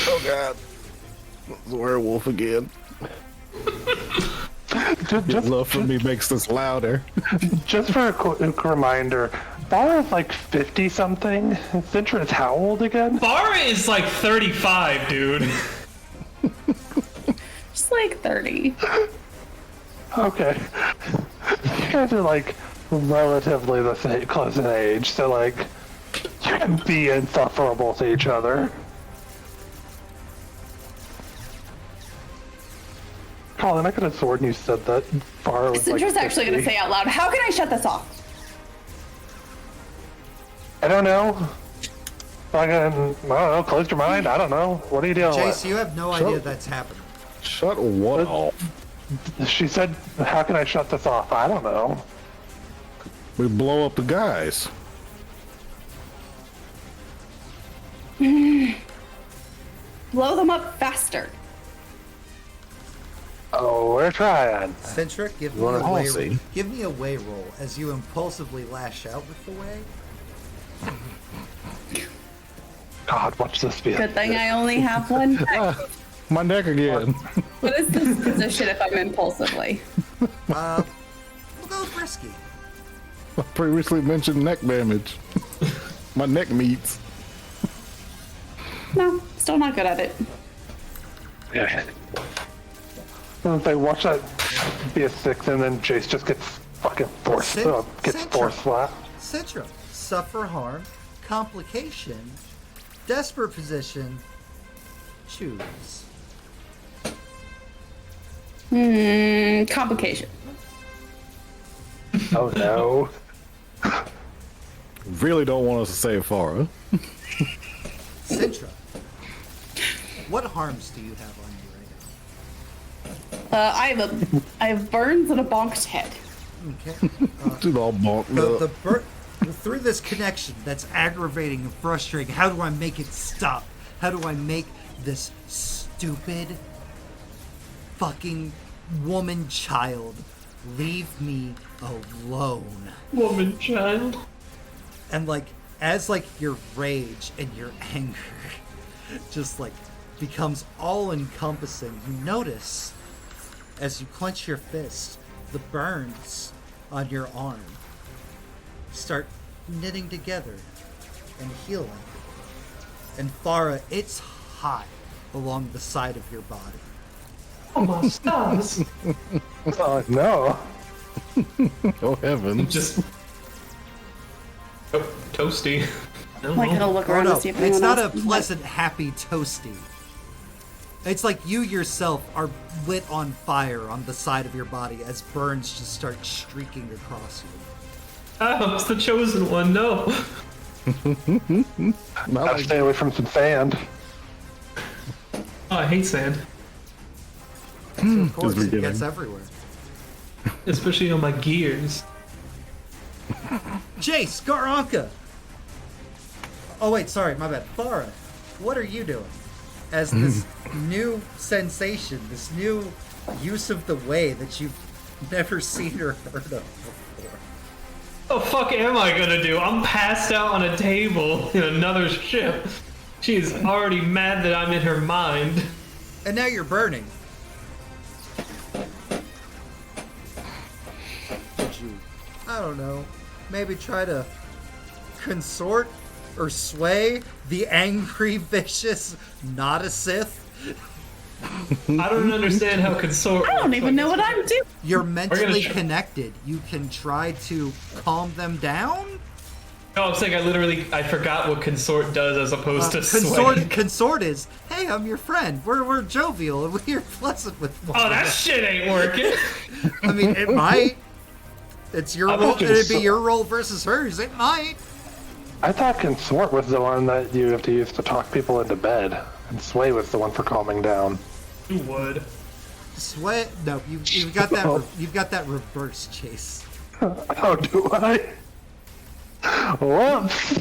Oh god. The werewolf again. Just, Love for me makes this louder. just for a quick reminder, Farrah's like 50 something. Cintra is how old again? Farrah is like 35, dude. Just like 30. Okay. You guys are like relatively the same, close in age, so like you can be insufferable to each other. Colin, I could have sworn you said that Farrah was like Cintra's actually going to 50. say out loud, how can I shut this off? I don't know. Fucking, I don't know, close your mind, I don't know. What are you dealing Jace, you have no Sure. idea that's happening. Shut what off? with? She said, how can I shut this off? I don't know. We blow up the guys. Blow them up faster. Oh, we're trying. Centric, give me want a a way. policy? Give me a way roll as you impulsively lash out with the way. God, watch this be. Good thing I only have one neck. Ah, my neck again. What is this position if I'm impulsively? We'll go with risky. I previously mentioned neck damage. My neck meets. No, still not good at it. Yeah. If they watch that be a 6 and then Jace just gets fucking forced, gets Central. forced flat. Citra, suffer harm, complication, desperate position, choose. Complication. Oh no. Really don't want us to save Farrah. Citra, what harms do you have on you right I have burns and a bonked head. Okay. Dude, all bonk. Through this connection that's aggravating and frustrating, how do I make it stop? How do I make this stupid fucking woman child leave me alone? Woman child. And like, as like your rage and your anger just like becomes all encompassing, you notice as you clench your fist, the burns on your arm start knitting together and healing. And Farrah, it's hot along the side of your body. Oh my stars. Oh no. Oh heaven. Just toasty. I'm like gonna look Oh around no, to see if it's anyone not a else- pleasant, happy toasty. It's like you yourself are lit on fire on the side of your body as burns just start streaking across you. Oh, it's the chosen one. No. Gotta stay away from some sand. Oh, I hate sand, So of course it beginning. gets everywhere. especially on my gears. Jace, Garanka! Oh wait, sorry, my bad. Farrah, what are you doing? As this new sensation, this new use of the way that you've never seen or heard of before. What the fuck am I gonna do? I'm passed out on a table in another ship. She's already mad that I'm in her mind. And now you're burning. Did you, I don't know, maybe try to consort or sway the angry, vicious, not a Sith? I don't understand how consort. I don't even know what I'm doing. You're mentally try- connected. You can try to calm them down? No, I'm saying I forgot what consort does as opposed to Consort, sway. consort is, hey, I'm your friend. We're jovial and we're pleasant with one Oh, that another." shit ain't working. I mean, it might. It's your I role. thought It'd be consort- your role versus hers. It might. I thought consort was the one that you have to use to talk people into bed, and sway was the one for calming down. You would. Sweat. No, you've got that. You've got that reverse, Chase. Oh, do I? Whoops.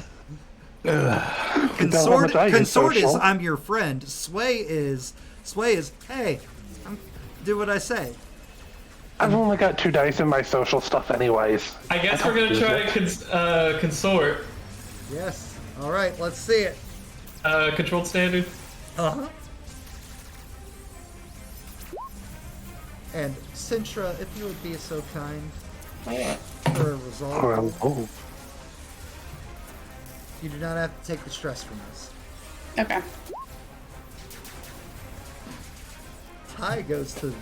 Consort. I use Consort is social. I'm your friend. Sway is hey, do what I say. I've only got 2 dice in my social stuff anyways. I guess we're gonna try to consort. Yes. All right. Let's see it. Controlled standard. Uh huh. And Sintra, if you would be so kind, for a resolve, Oh, you do not have to take the stress from us. Okay. Tie goes to the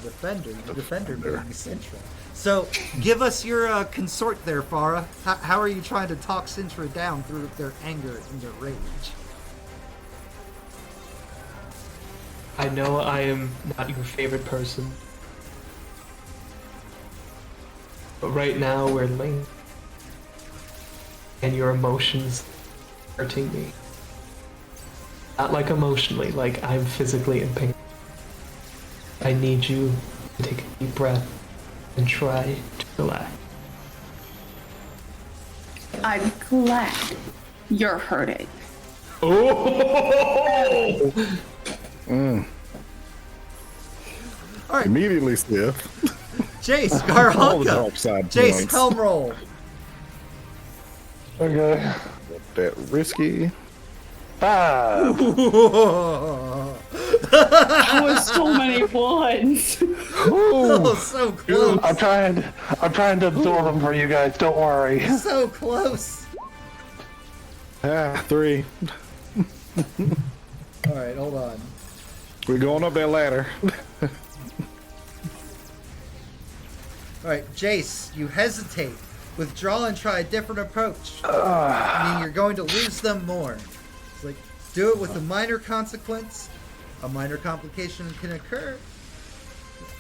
defender being Sintra. So, give us your consort there, Farrah. How are you trying to talk Sintra down through their anger and their rage? I know I am not your favorite person, but right now we're linked, and your emotions are hurting me. Not like emotionally, like I'm physically in pain. I need you to take a deep breath and try to relax. I'm glad you're hurting. Oh! All right, Immediately stiff. Jace, All the Garanka. dark side Jace, points. helm roll. okay. That risky. 5. That was so many ones. Oh, so close. I'm trying to absorb them for you guys. Don't worry. So close. 3. All right, hold on. We're going up that ladder. All right, Jace, you hesitate. Withdraw and try a different approach. I mean, you're going to lose them more. It's like, do it with a minor consequence. A minor complication can occur.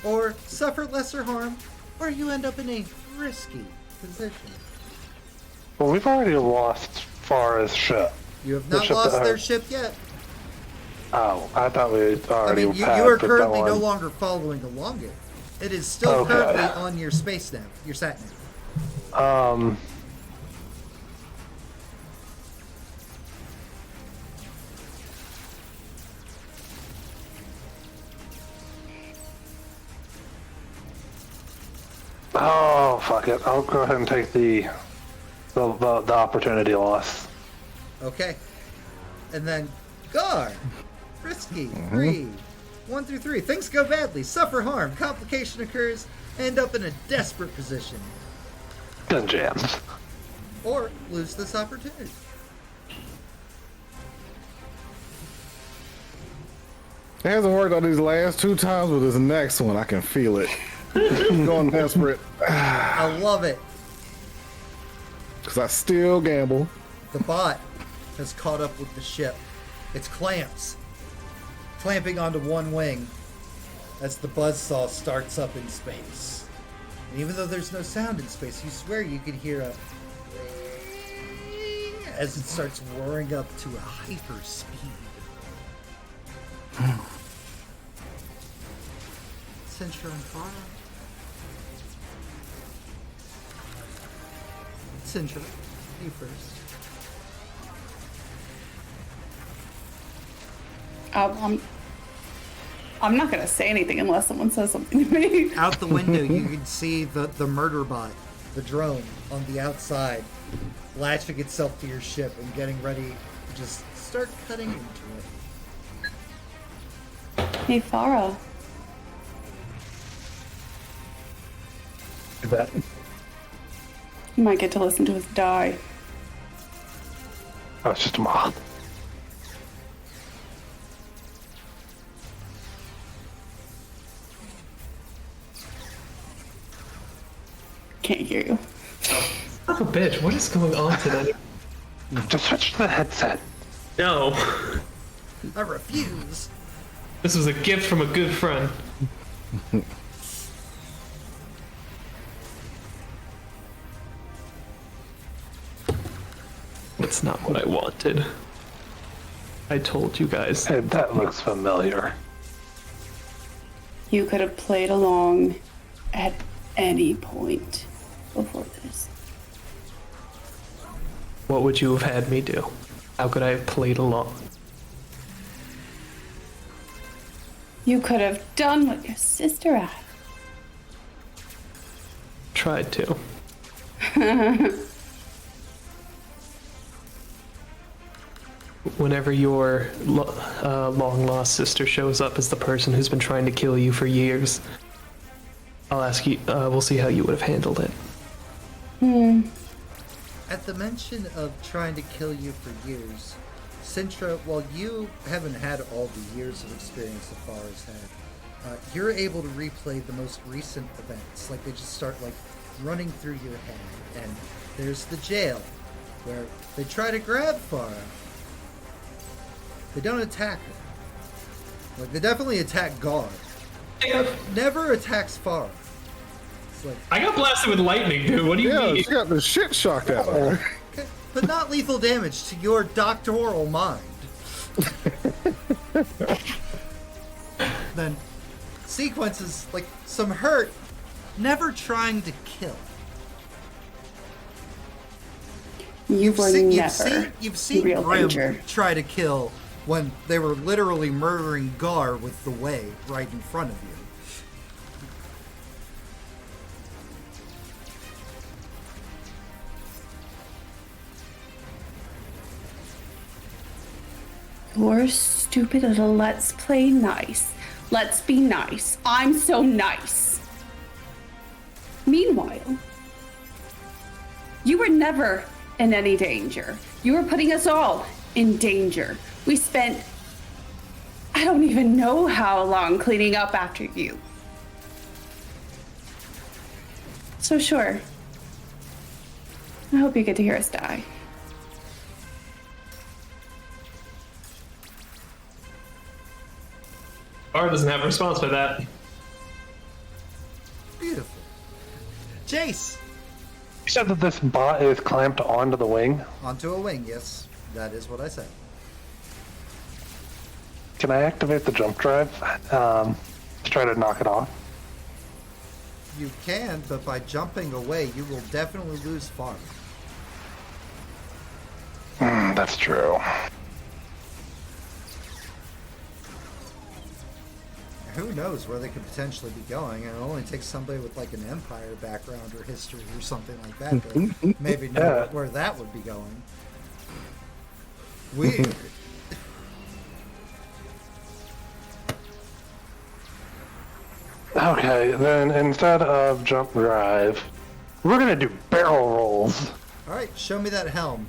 Or suffer lesser harm. Or you end up in a risky position. Well, we've already lost Farrah's ship. You have The not ship lost that- their ship yet. Oh, I thought we I already mean, you had are put currently that no one. longer following along it. It is still Okay. currently on your space nav, your sat nav. Oh, fuck it. I'll go ahead and take the opportunity loss. Okay. And then Gar. Risky. 3. 1 through 3. Things go badly. Suffer harm. Complication occurs. End up in a desperate position. Gun jams. Or lose this opportunity. It hasn't worked on these last 2 times, but this next one, I can feel it. I'm going desperate. I love it. Because I still gamble. The bot has caught up with the ship. Its clamps. Clamping onto one wing as the buzzsaw starts up in space. And even though there's no sound in space, you swear you could hear a as it starts whirring up to a hyper speed. Centra and Farrah. Centra, you first. I'm not gonna say anything unless someone says something to me. Out the window, you can see the murder bot, the drone, on the outside, latching itself to your ship and getting ready to just start cutting into it. Hey, Farrah. That. You might get to listen to us die. Oh, it's just a moth. Can't hear you. Oh, bitch, what is going on today? Just switch to the headset. No. I refuse. This was a gift from a good friend. It's not what I wanted. I told you guys. Hey, that looks familiar. You could have played along at any point before this. What would you have had me do? How could I have played along? You could have done what your sister asked. Tried to. Whenever your long-lost sister shows up as the person who's been trying to kill you for years, I'll ask you, we'll see how you would have handled it. At the mention of trying to kill you for years, Sintra, while you haven't had all the years of experience that Farrah's had, you're able to replay the most recent events. Like, they just start, like, running through your head. And there's the jail, where they try to grab Farrah. They don't attack her. Like, they definitely attack Gar. Never attacks Farrah. It's like, I got blasted with lightning, dude. What do you mean? She got the shit shocked out of her. okay, but not lethal damage to your doctoral mind. Then sequences like some hurt, never trying to kill. You were never you've seen real Grimm danger. try to kill when they were literally murdering Gar with the way right in front of you. You're stupid at a let's play nice. Let's be nice. I'm so nice. Meanwhile, you were never in any danger. You were putting us all in danger. We spent, I don't even know how long cleaning up after you. So sure, I hope you get to hear us die. Farrah doesn't have a response for that. Beautiful. Jace! You said that this bot is clamped onto the wing. Onto a wing, yes. That is what I said. Can I activate the jump drive to try to knock it off? You can, but by jumping away, you will definitely lose Farrah. That's true. Who knows where they could potentially be going? And it only takes somebody with like an Empire background or history or something like that to maybe know where that would be going. Weird. Okay, then instead of jump drive, we're gonna do barrel rolls. All right, show me that helm.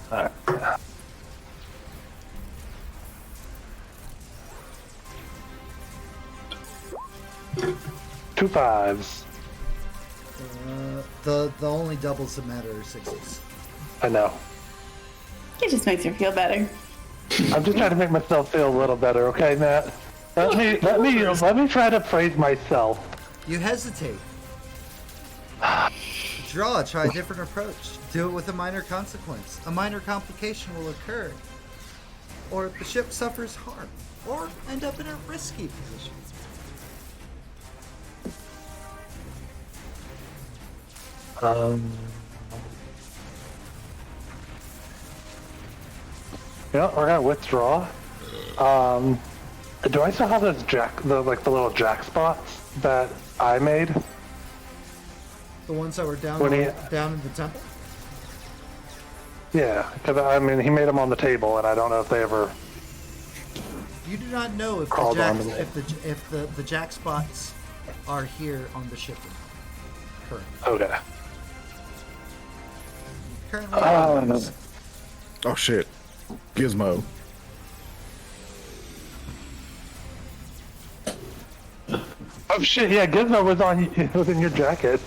Alright. Two fives. The only doubles that matter are sixes. I know. It just makes you feel better. I'm just trying to make myself feel a little better, okay, Matt? Let me try to praise myself. You hesitate. Draw, try a different approach. Do it with a minor consequence. A minor complication will occur. Or the ship suffers harm. Or end up in a risky position. Yeah, we're gonna withdraw. Do I still have those the little jack spots that I made? The ones that were down When down in the temple? Yeah, because I mean he made them on the table, and I don't know if they ever. You do not know if Crawled the jack, onto me. if the jack spots are here on the ship. Currently. Okay. Currently. No. Oh shit. Gizmo. Oh shit! Yeah, Gizmo was in your jacket.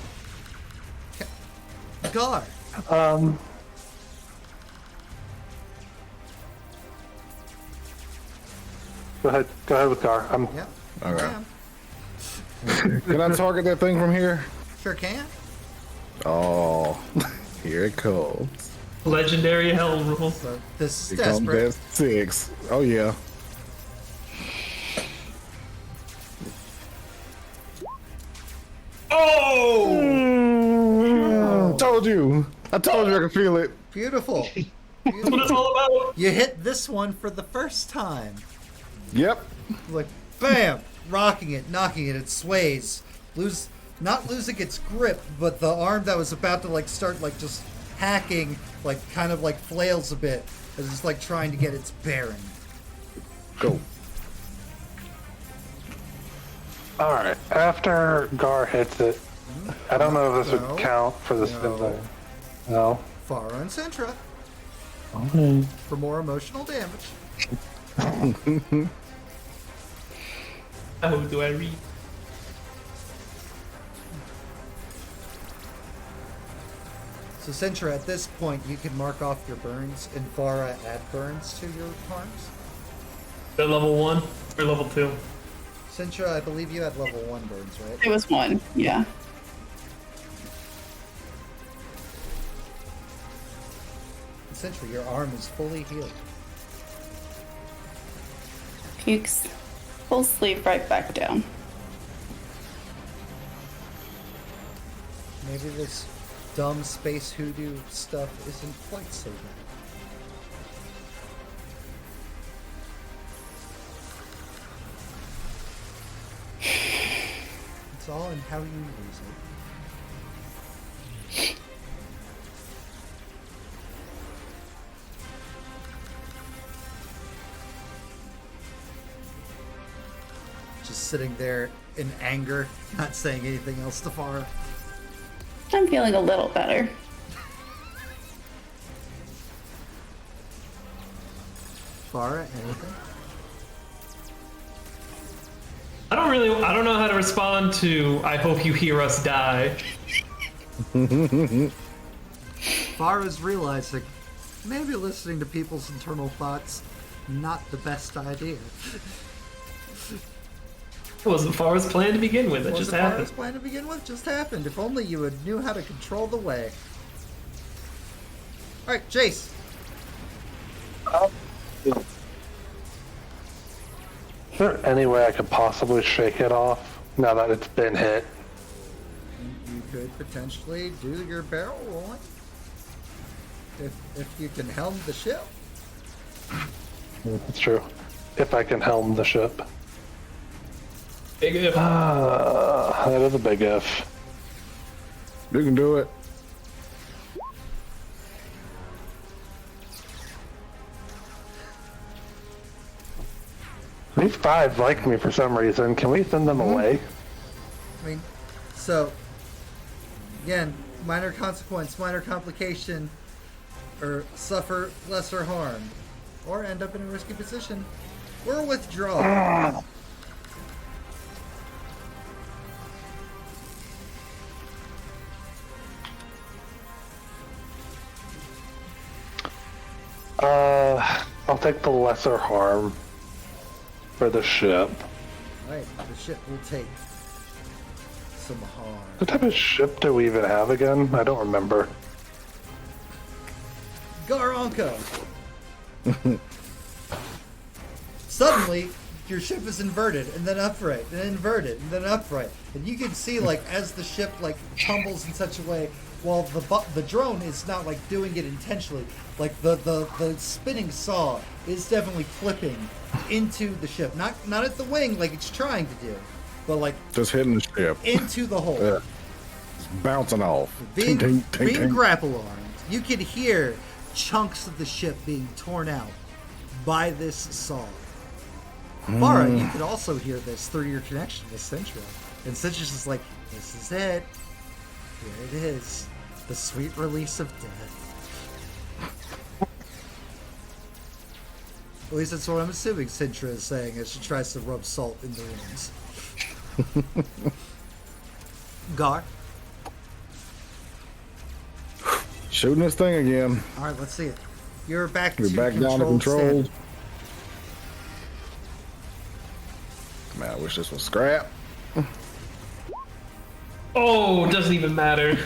Gar. Go ahead with Gar. Yeah. All right. Can. Can I target that thing from here? Sure can. Oh, here it comes. Legendary hell rule. So this is Here comes desperate. that 6. Oh yeah. Oh! Told you. I told you I could feel it. Beautiful. That's what it's all about. You hit this one for the first time. Yep. Like, bam! Rocking it, knocking it, it sways. Not losing its grip, but the arm that was about to like start like just hacking, like kind of like flails a bit as it's like trying to get its bearing. Go. All right. After Gar hits it, I don't know if this No. would count for the spin No. thing. No. Farrah and Centra Okay. for more emotional damage. How do I read? So Centra, at this point, you can mark off your burns, and Farrah add burns to your harms. At level 1 or level 2? Centra, I believe you had level 1 burns, right? It was 1, yeah. Centra, your arm is fully healed. Pukes. Full sleeve right back down. Maybe this dumb space hoodoo stuff isn't quite so bad. It's all in how you use it. Just sitting there in anger, not saying anything else to Farrah. I'm feeling a little better. Farrah, anything? I don't know how to respond to I hope you hear us die. Farrah's realizing maybe listening to people's internal thoughts not the best idea. It wasn't Farrah's plan to begin with, it just Wasn't happened. Farrah's plan to begin with, just happened. If only you had knew how to control the way. Alright, Jace. there any way I could possibly shake it off now that it's been hit? You could potentially do your barrel rolling. If you can helm the ship. It's true. If I can helm the ship. Big if. That is a big if. You can do it. These five like me for some reason. Can we send them away? I mean, so again, minor consequence, minor complication, or suffer lesser harm, or end up in a risky position, or withdraw. I'll take the lesser harm for the ship. Alright, the ship will take some harm. What type of ship do we even have again? I don't remember. Garanka! Suddenly, your ship is inverted, and then upright, and inverted, and then upright. And you can see, like, as the ship, like, tumbles in such a way, while the drone is not, like, doing it intentionally. Like, the spinning saw is definitely flipping into the ship. Not at the wing, like it's trying to do, but, like, Just hitting the ship. into the hole. Yeah. Just bouncing off. Being, Ting, ting, ting, being ting. grapple armed, you could hear chunks of the ship being torn out by this saw. Farrah, you could also hear this through your connection with Sintra. And Sintra's just like, this is it. Here it is. The sweet release of death. At least that's what I'm assuming Sintra is saying as she tries to rub salt in the wounds. Gar. Shooting this thing again. Alright, let's see it. You're back We're to back down to control. standing. Man, I wish this was scrap. Oh, doesn't even matter.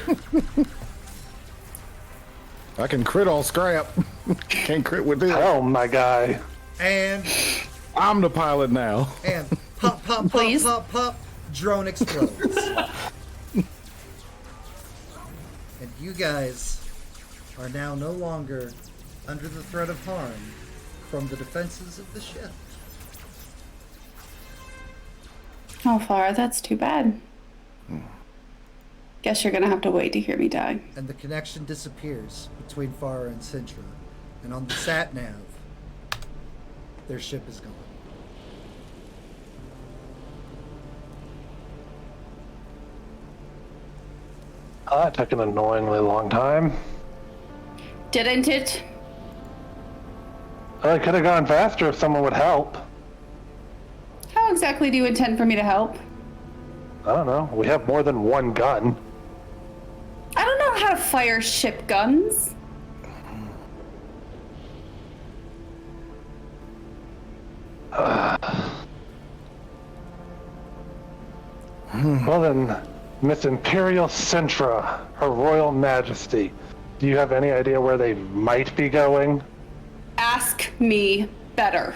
I can crit on scrap. Can't crit with this. Oh my guy. And I'm the pilot now. pop, pop, pop, Please? pop, pop, drone explodes. And you guys are now no longer under the threat of harm from the defenses of the ship. Oh, Farrah, that's too bad. Guess you're gonna have to wait to hear me die. And the connection disappears between Farrah and Sintra. And on the sat-nav, their ship is gone. That took an annoyingly long time. Didn't it? Well, it could have gone faster if someone would help. How exactly do you intend for me to help? I don't know. We have more than one gun. I don't know how to fire ship guns. Well then, Miss Imperial Sintra, Her Royal Majesty, do you have any idea where they might be going? Ask me better.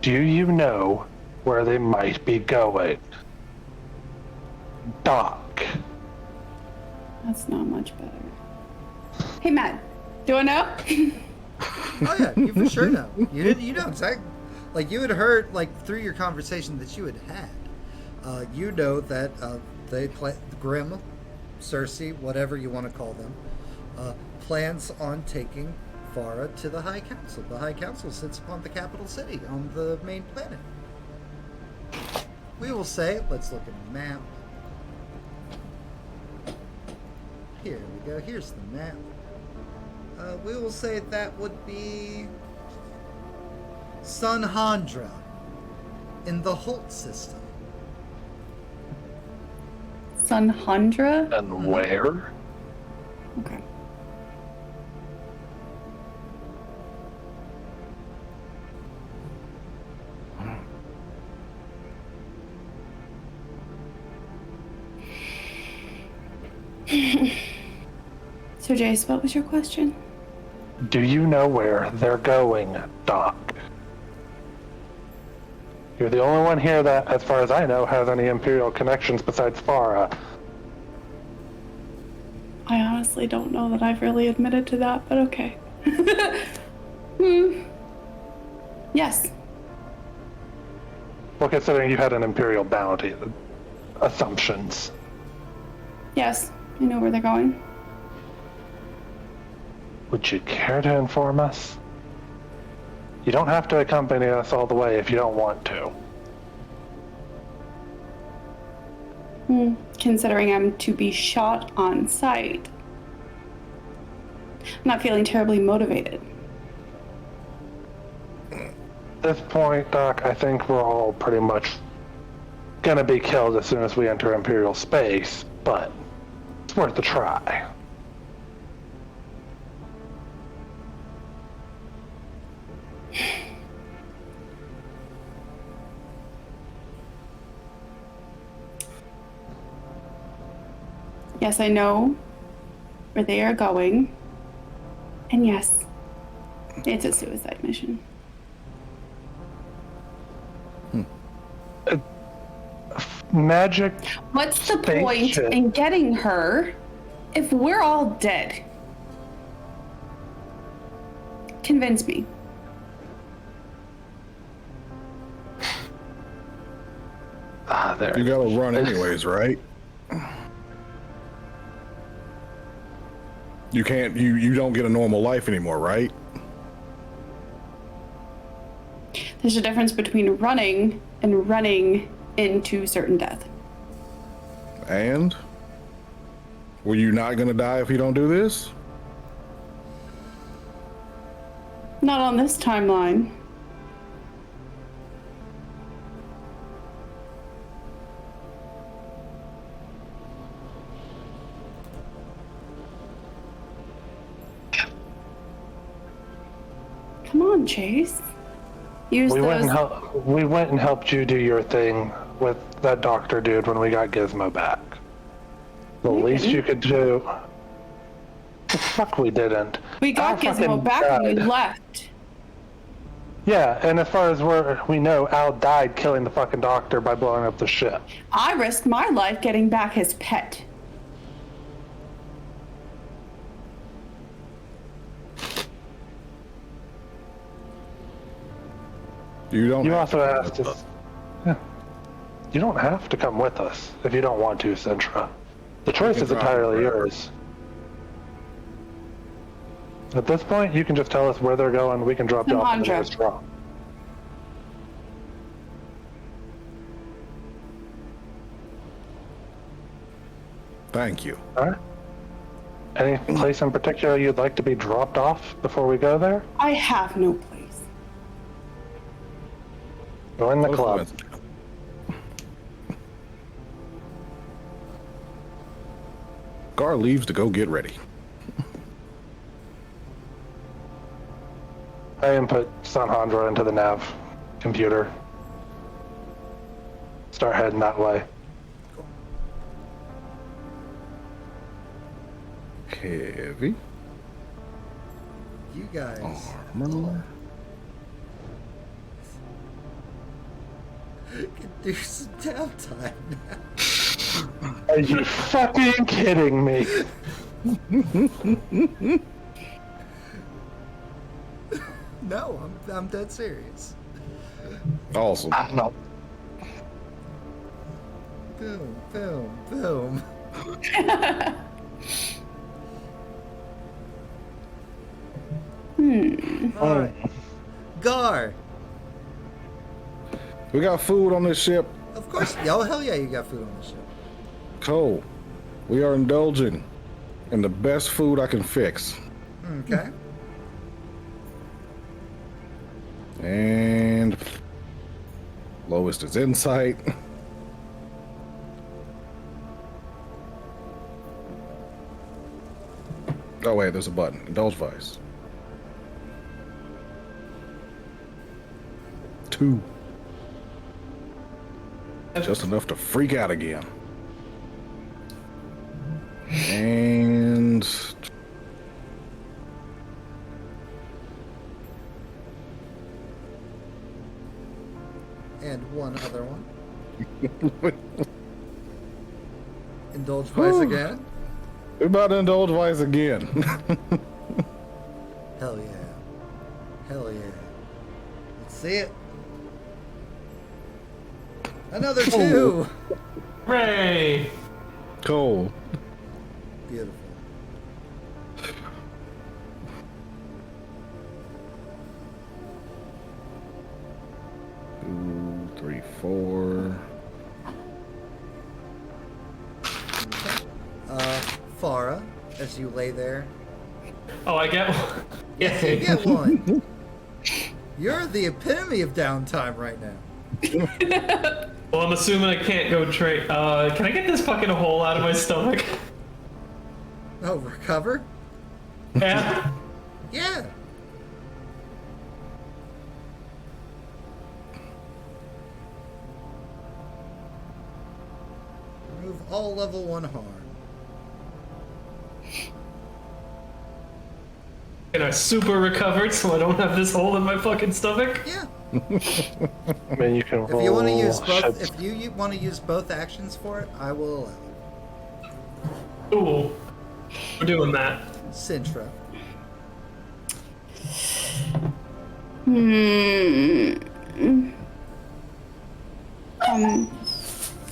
Do you know where they might be going? Doc. That's not much better. Hey, Matt, do I know? Oh yeah, you for sure know. You know exactly. Like, you had heard, like, through your conversation that you had had. You know that they Grimm, Cersei, whatever you want to call them, plans on taking Farrah to the High Council. The High Council sits upon the capital city on the main planet. We will say, let's look at the map. Here we go. Here's the map. We will say that would be Sunhandra in the Holt system. Sunhandra? And where? Okay. So, Jace, what was your question? Do you know where they're going, Doc? You're the only one here that, as far as I know, has any Imperial connections besides Farrah. I honestly don't know that I've really admitted to that, but okay. Yes. Well, considering you had an Imperial bounty, assumptions. Yes. I know where they're going. Would you care to inform us? You don't have to accompany us all the way if you don't want to. Considering I'm to be shot on sight. I'm not feeling terribly motivated. At this point, Doc, I think we're all pretty much gonna be killed as soon as we enter Imperial space, but it's worth a try. Yes, I know where they are going. And yes, it's a suicide mission. Magic. What's the point Spaceship. in getting her if we're all dead? Convince me. There. You gotta run anyways, right? You can't. You don't get a normal life anymore, right? There's a difference between running and running into certain death. And were you not gonna die if you don't do this? Not on this timeline. Come on, Chase. Use We went, those. we went and helped you do your thing with that doctor dude when we got Gizmo back. The least you could do. The fuck we didn't. We got Al Gizmo fucking back when we died. left. Yeah, and as far as we know, Al died killing the fucking doctor by blowing up the ship. I risked my life getting back his pet. You don't. You also asked us. Yeah. You don't have to come with us if you don't want to, Sintra. The choice is drop entirely wherever. yours. At this point, you can just tell us where they're going. We can drop you off in the Alejandro. nearest drop. Thank you. All right. Any place in particular you'd like to be dropped off before we go there? I have no place. Join the club. Gar leaves to go get ready. I input Sanhandra into the nav computer. Start heading that way. Heavy. You guys Armor. could do some downtime now. Are you fucking kidding me? No, I'm dead serious. Awesome. No. Boom, boom, boom. All right. Gar, We got food on this ship. of course. Oh, hell yeah, you got food on the ship. Cole, we are indulging in the best food I can fix. Okay. And lowest is insight. Oh wait, there's a button. Indulge vice. 2. Just enough to freak out again. And And one other one. Indulge vice again. We're about to indulge vice again. Hell yeah. Hell yeah. Let's see it. Another 2! Hooray! Cool. Beautiful. 2, 3, 4. Farrah, as you lay there. Oh, I get one. Yes, you get one. You're the epitome of downtime right now. Well, I'm assuming I can't go trade. Can I get this fucking hole out of my stomach? Oh, recover? Yeah. Yeah. Remove all level 1 harm. And I super recovered, so I don't have this hole in my fucking stomach. Yeah. I mean, you can If you want to roll use both, sheds. if you want to use both actions for it, I will allow it. Cool. We're doing that. Sintra.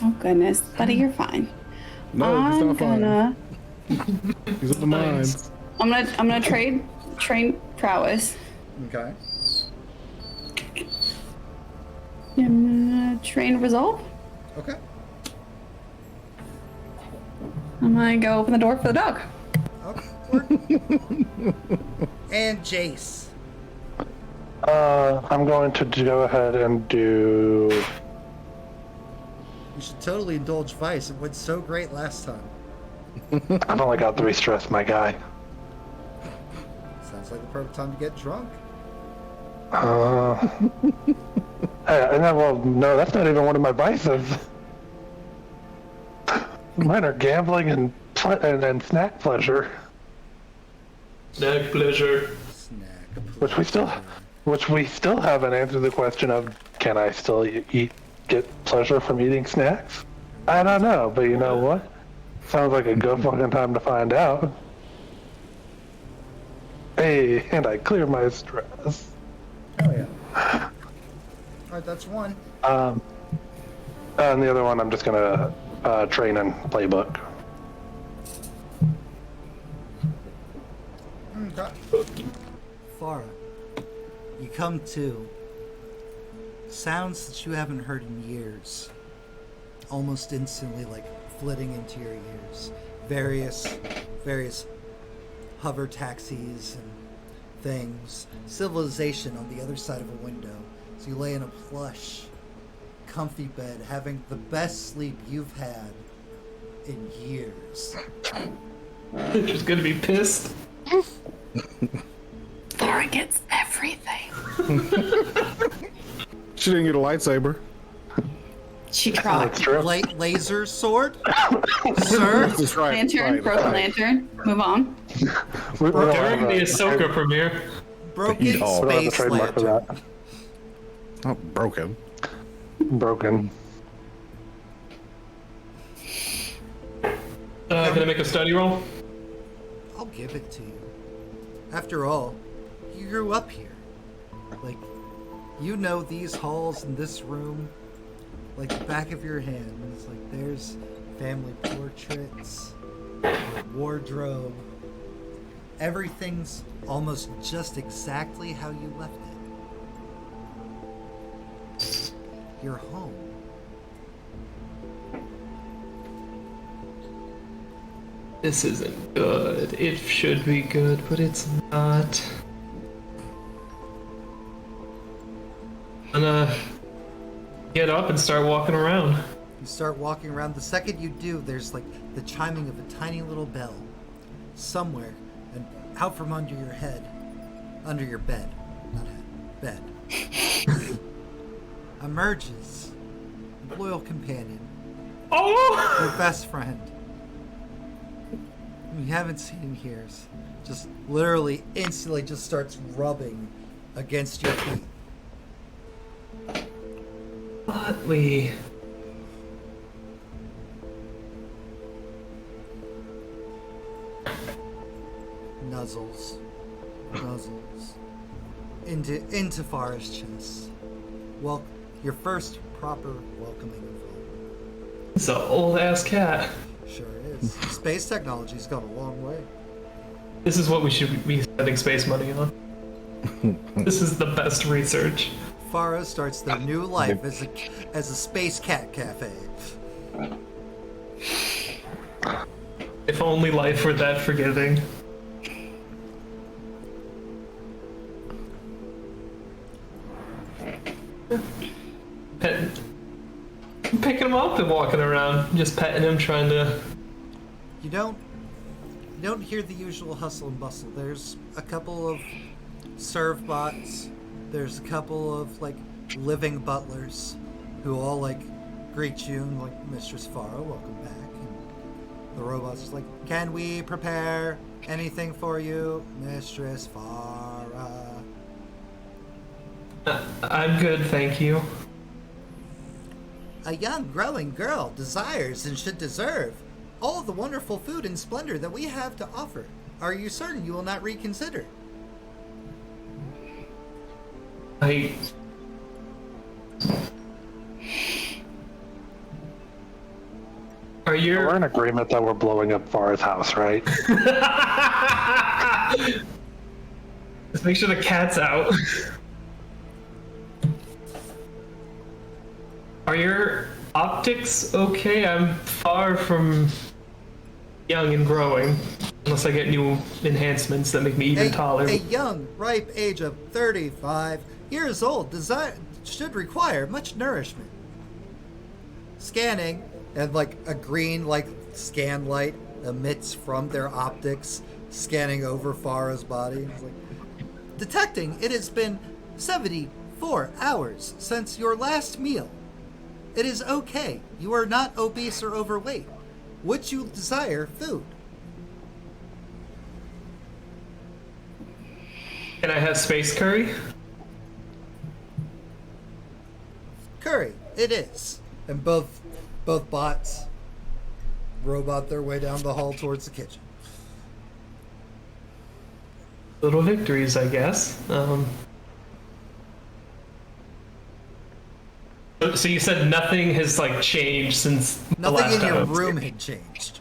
Oh goodness, buddy, you're fine. No, he's I'm not fine. gonna, He's up the mines. I'm gonna train prowess. Okay. I'm gonna train resolve. Okay. I'm gonna go open the door for the dog. Okay. Work. And Jace. I'm going to go ahead and do. You should totally indulge vice. It went so great last time. I've only got 3 stress, my guy. Sounds like the perfect time to get drunk. Hey, well, no, that's not even one of my vices. Mine are gambling and snack pleasure, Snack pleasure. Snack. which we still haven't answered the question of, can I still get pleasure from eating snacks? I don't know, but you know what? Sounds like a good fucking time to find out. Hey, and I clear my stress. Oh yeah. Alright, that's one. And the other one, I'm just gonna train in playbook. Okay. Farrah, you come to sounds that you haven't heard in years. Almost instantly, like flitting into your ears. Various hover taxis and things. Civilization on the other side of a window. So you lay in a plush, comfy bed, having the best sleep you've had in years. She's gonna be pissed. Farrah gets everything. She didn't get a lightsaber. She tried. That's true. Laser sword? Sir? That's right. Lantern, broken lantern. Move on. We don't During have the a- Ahsoka premiere. Broken Oh, we don't have a space trademark for lantern. that. Not broken. Broken. Can I make a study roll? I'll give it to you. After all, you grew up here. Like, you know these halls and this room like the back of your hand. It's like there's family portraits, wardrobe. Everything's almost just exactly how you left it. Your home. This isn't good. It should be good, but it's not. I'm gonna get up and start walking around. You start walking around. The second you do, there's like the chiming of a tiny little bell somewhere, and out from under your head, under your bed, not head, bed, emerges a loyal companion, Oh! your best friend. You haven't seen in years. Just literally instantly just starts rubbing against your feet. Utley. Nuzzles. Into Farrah's chest. Well, your first proper welcoming of all. It's an old ass cat. Sure is. Space technology's gone a long way. This is what we should be spending space money on. This is the best research. Farrah starts their new life as a space cat cafe. If only life were that forgiving. Picking him up and walking around, just petting him, trying to. You don't hear the usual hustle and bustle. There's a couple of serve bots. There's a couple of like living butlers who all like greet you and like, Mistress Farrah, welcome back. And the robot's just like, can we prepare anything for you, Mistress Farrah? I'm good, thank you. A young, growing girl desires and should deserve all the wonderful food and splendor that we have to offer. Are you certain you will not reconsider? We're in agreement that we're blowing up Farrah's house, right? Let's make sure the cat's out. Are your optics okay? I'm far from young and growing, unless I get new enhancements that make me even taller. A young, ripe age of 35 years old should require much nourishment. Scanning, and like a green scan light emits from their optics, scanning over Farrah's body. It's like, detecting it has been 74 hours since your last meal. It is okay. You are not obese or overweight. Would you desire food? Can I have space curry? Curry, it is. And both bots robot their way down the hall towards the kitchen. Little victories, I guess. So you said nothing has changed since the last Nothing in your time. room had changed.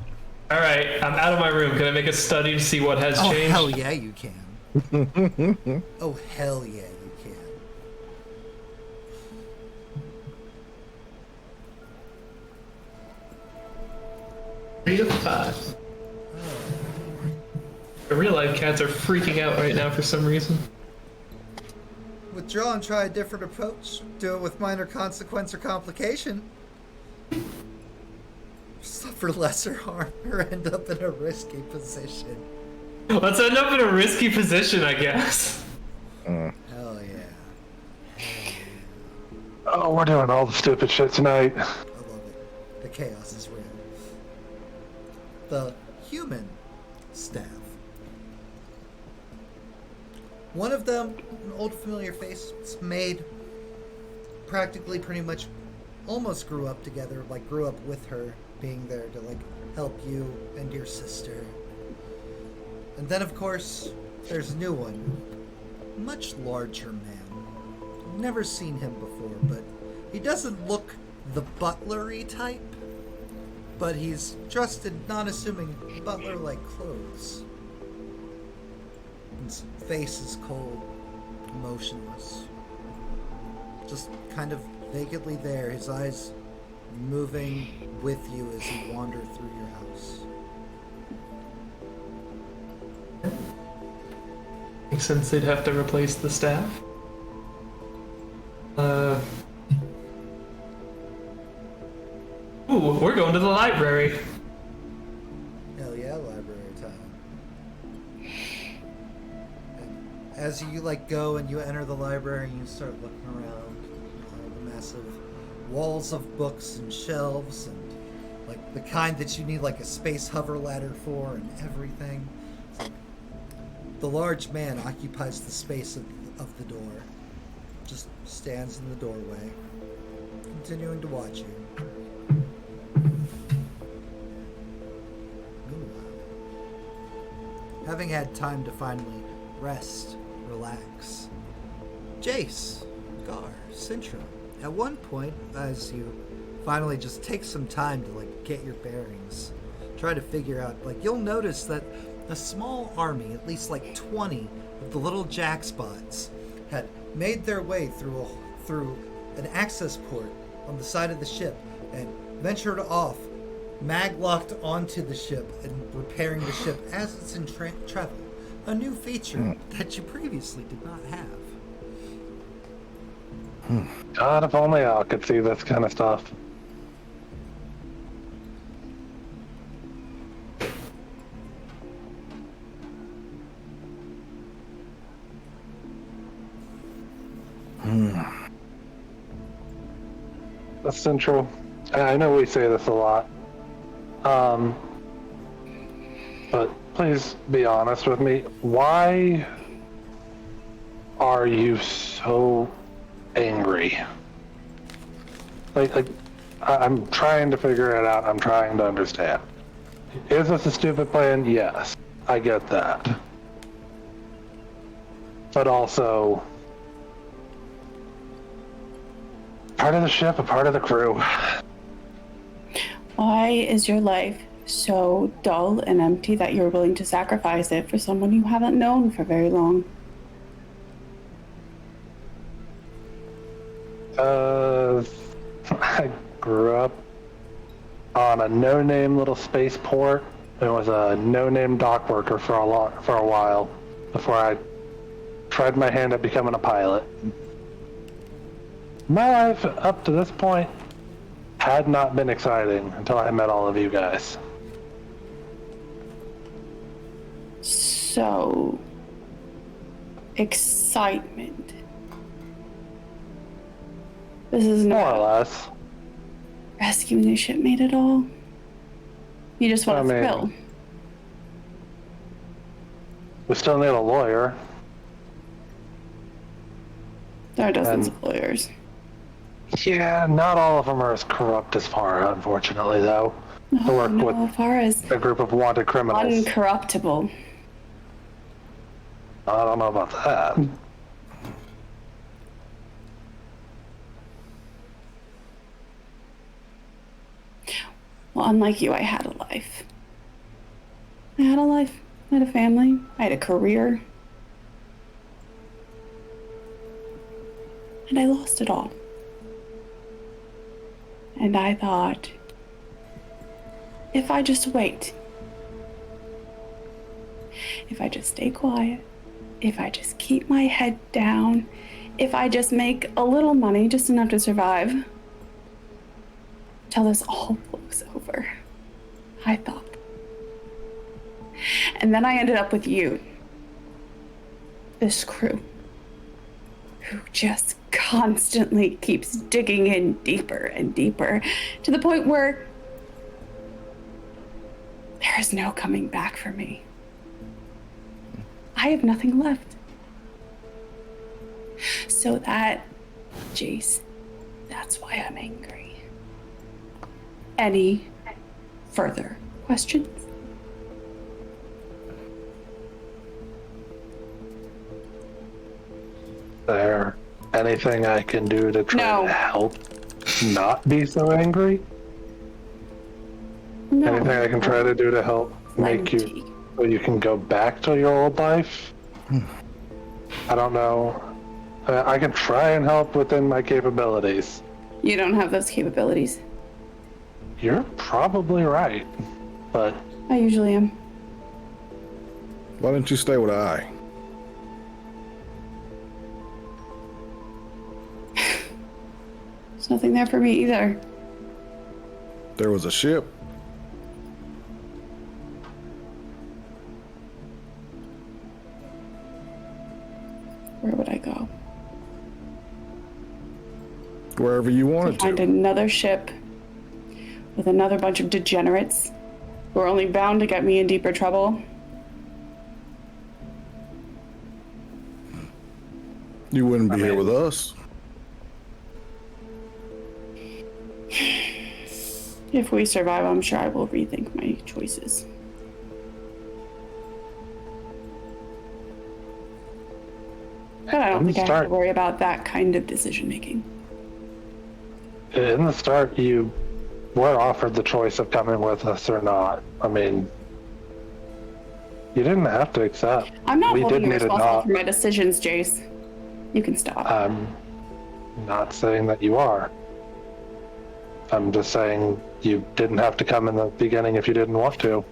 All right, I'm out of my room. Can I make a study to see what has Oh, changed? hell yeah, you can. Oh, hell yeah, you can. 3 to 5. The real life cats are freaking out right now for some reason. Withdraw and try a different approach. Do it with minor consequence or complication. Suffer lesser harm or end up in a risky position. Let's end up in a risky position, I guess. Hell yeah. Oh, we're doing all the stupid shit tonight. I love it. The chaos is real. The human staff. One of them, an old familiar face, it's made practically pretty much almost grew up together, grew up with her being there to help you and your sister. And then of course, there's a new one. Much larger man. Never seen him before, but he doesn't look the butlery type, but he's dressed in non-assuming butler-like clothes. His face is cold, motionless. Just kind of vacantly there, his eyes moving with you as you wander through your house. Makes sense they'd have to replace the staff. Ooh, we're going to the library. Hell yeah, library time. And as you go and you enter the library and you start looking around, the massive walls of books and shelves and the kind that you need a space hover ladder for and everything. The large man occupies the space of the door. Just stands in the doorway. continuing to watch you. Meanwhile, having had time to finally rest, relax, Jace, Gar, Sintra, at one point, as you finally just take some time to like get your bearings, try to figure out, like you'll notice that a small army, at least like 20 of the little jackspots, had made their way through an access port on the side of the ship and ventured off, mag-locked onto the ship and repairing the ship as it's in travel. A new feature that you previously did not have. God, if only I could see this kind of stuff. That's central. I know we say this a lot. But please be honest with me. Why are you so angry? Like, I'm trying to figure it out. I'm trying to understand. Is this a stupid plan? Yes, I get that. But also, part of the ship, a part of the crew. Why is your life so dull and empty that you're willing to sacrifice it for someone you haven't known for very long? I grew up on a no-name little spaceport and was a no-name dock worker for a while before I tried my hand at becoming a pilot. My life up to this point had not been exciting until I met all of you guys. So, excitement. This is More not or less. rescuing a shipmate at all. You just want a thrill. We still need a lawyer. There are dozens of lawyers. Yeah, not all of them are as corrupt as Farrah, unfortunately, though. I work with Farrah is a group of wanted criminals. uncorruptible. I don't know about that. Well, unlike you, I had a life. I had a family, I had a career. And I lost it all. And I thought, if I just wait, if I just stay quiet, if I just keep my head down, if I just make a little money, just enough to survive, till this all blows over, I thought. And then I ended up with you, this crew, who just constantly keeps digging in deeper and deeper to the point where there is no coming back for me. I have nothing left. So that, Jace, that's why I'm angry. Any further questions? There anything I can do to try No. to help not be so angry? No. Anything I can try to do to help make Plenty. you so you can go back to your old life? I don't know. I can try and help within my capabilities. You don't have those capabilities. You're probably right, but I usually am. Why don't you stay with I? There's nothing there for me either. There was a ship. Where would I go? Wherever you wanted Find to. another ship with another bunch of degenerates who are only bound to get me in deeper trouble. You wouldn't be here with us. If we survive, I'm sure I will rethink my choices. But I don't think I have to worry about that kind of decision making. In the start, you were offered the choice of coming with us or not. I mean, you didn't have to accept. I'm not We holding did you need a responsible knock. for my decisions, Jace. You can stop. I'm not saying that you are. I'm just saying you didn't have to come in the beginning if you didn't want to.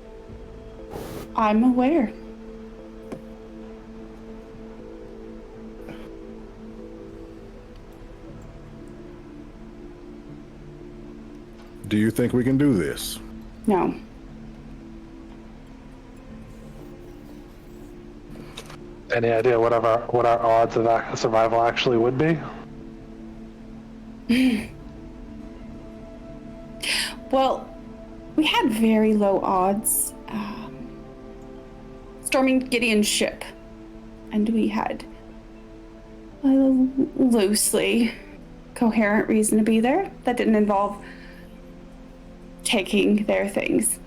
I'm aware. Do you think we can do this? No. Any idea what our odds of survival actually would be? Well, we had very low odds storming Gideon's ship, and we had a loosely coherent reason to be there that didn't involve taking their things.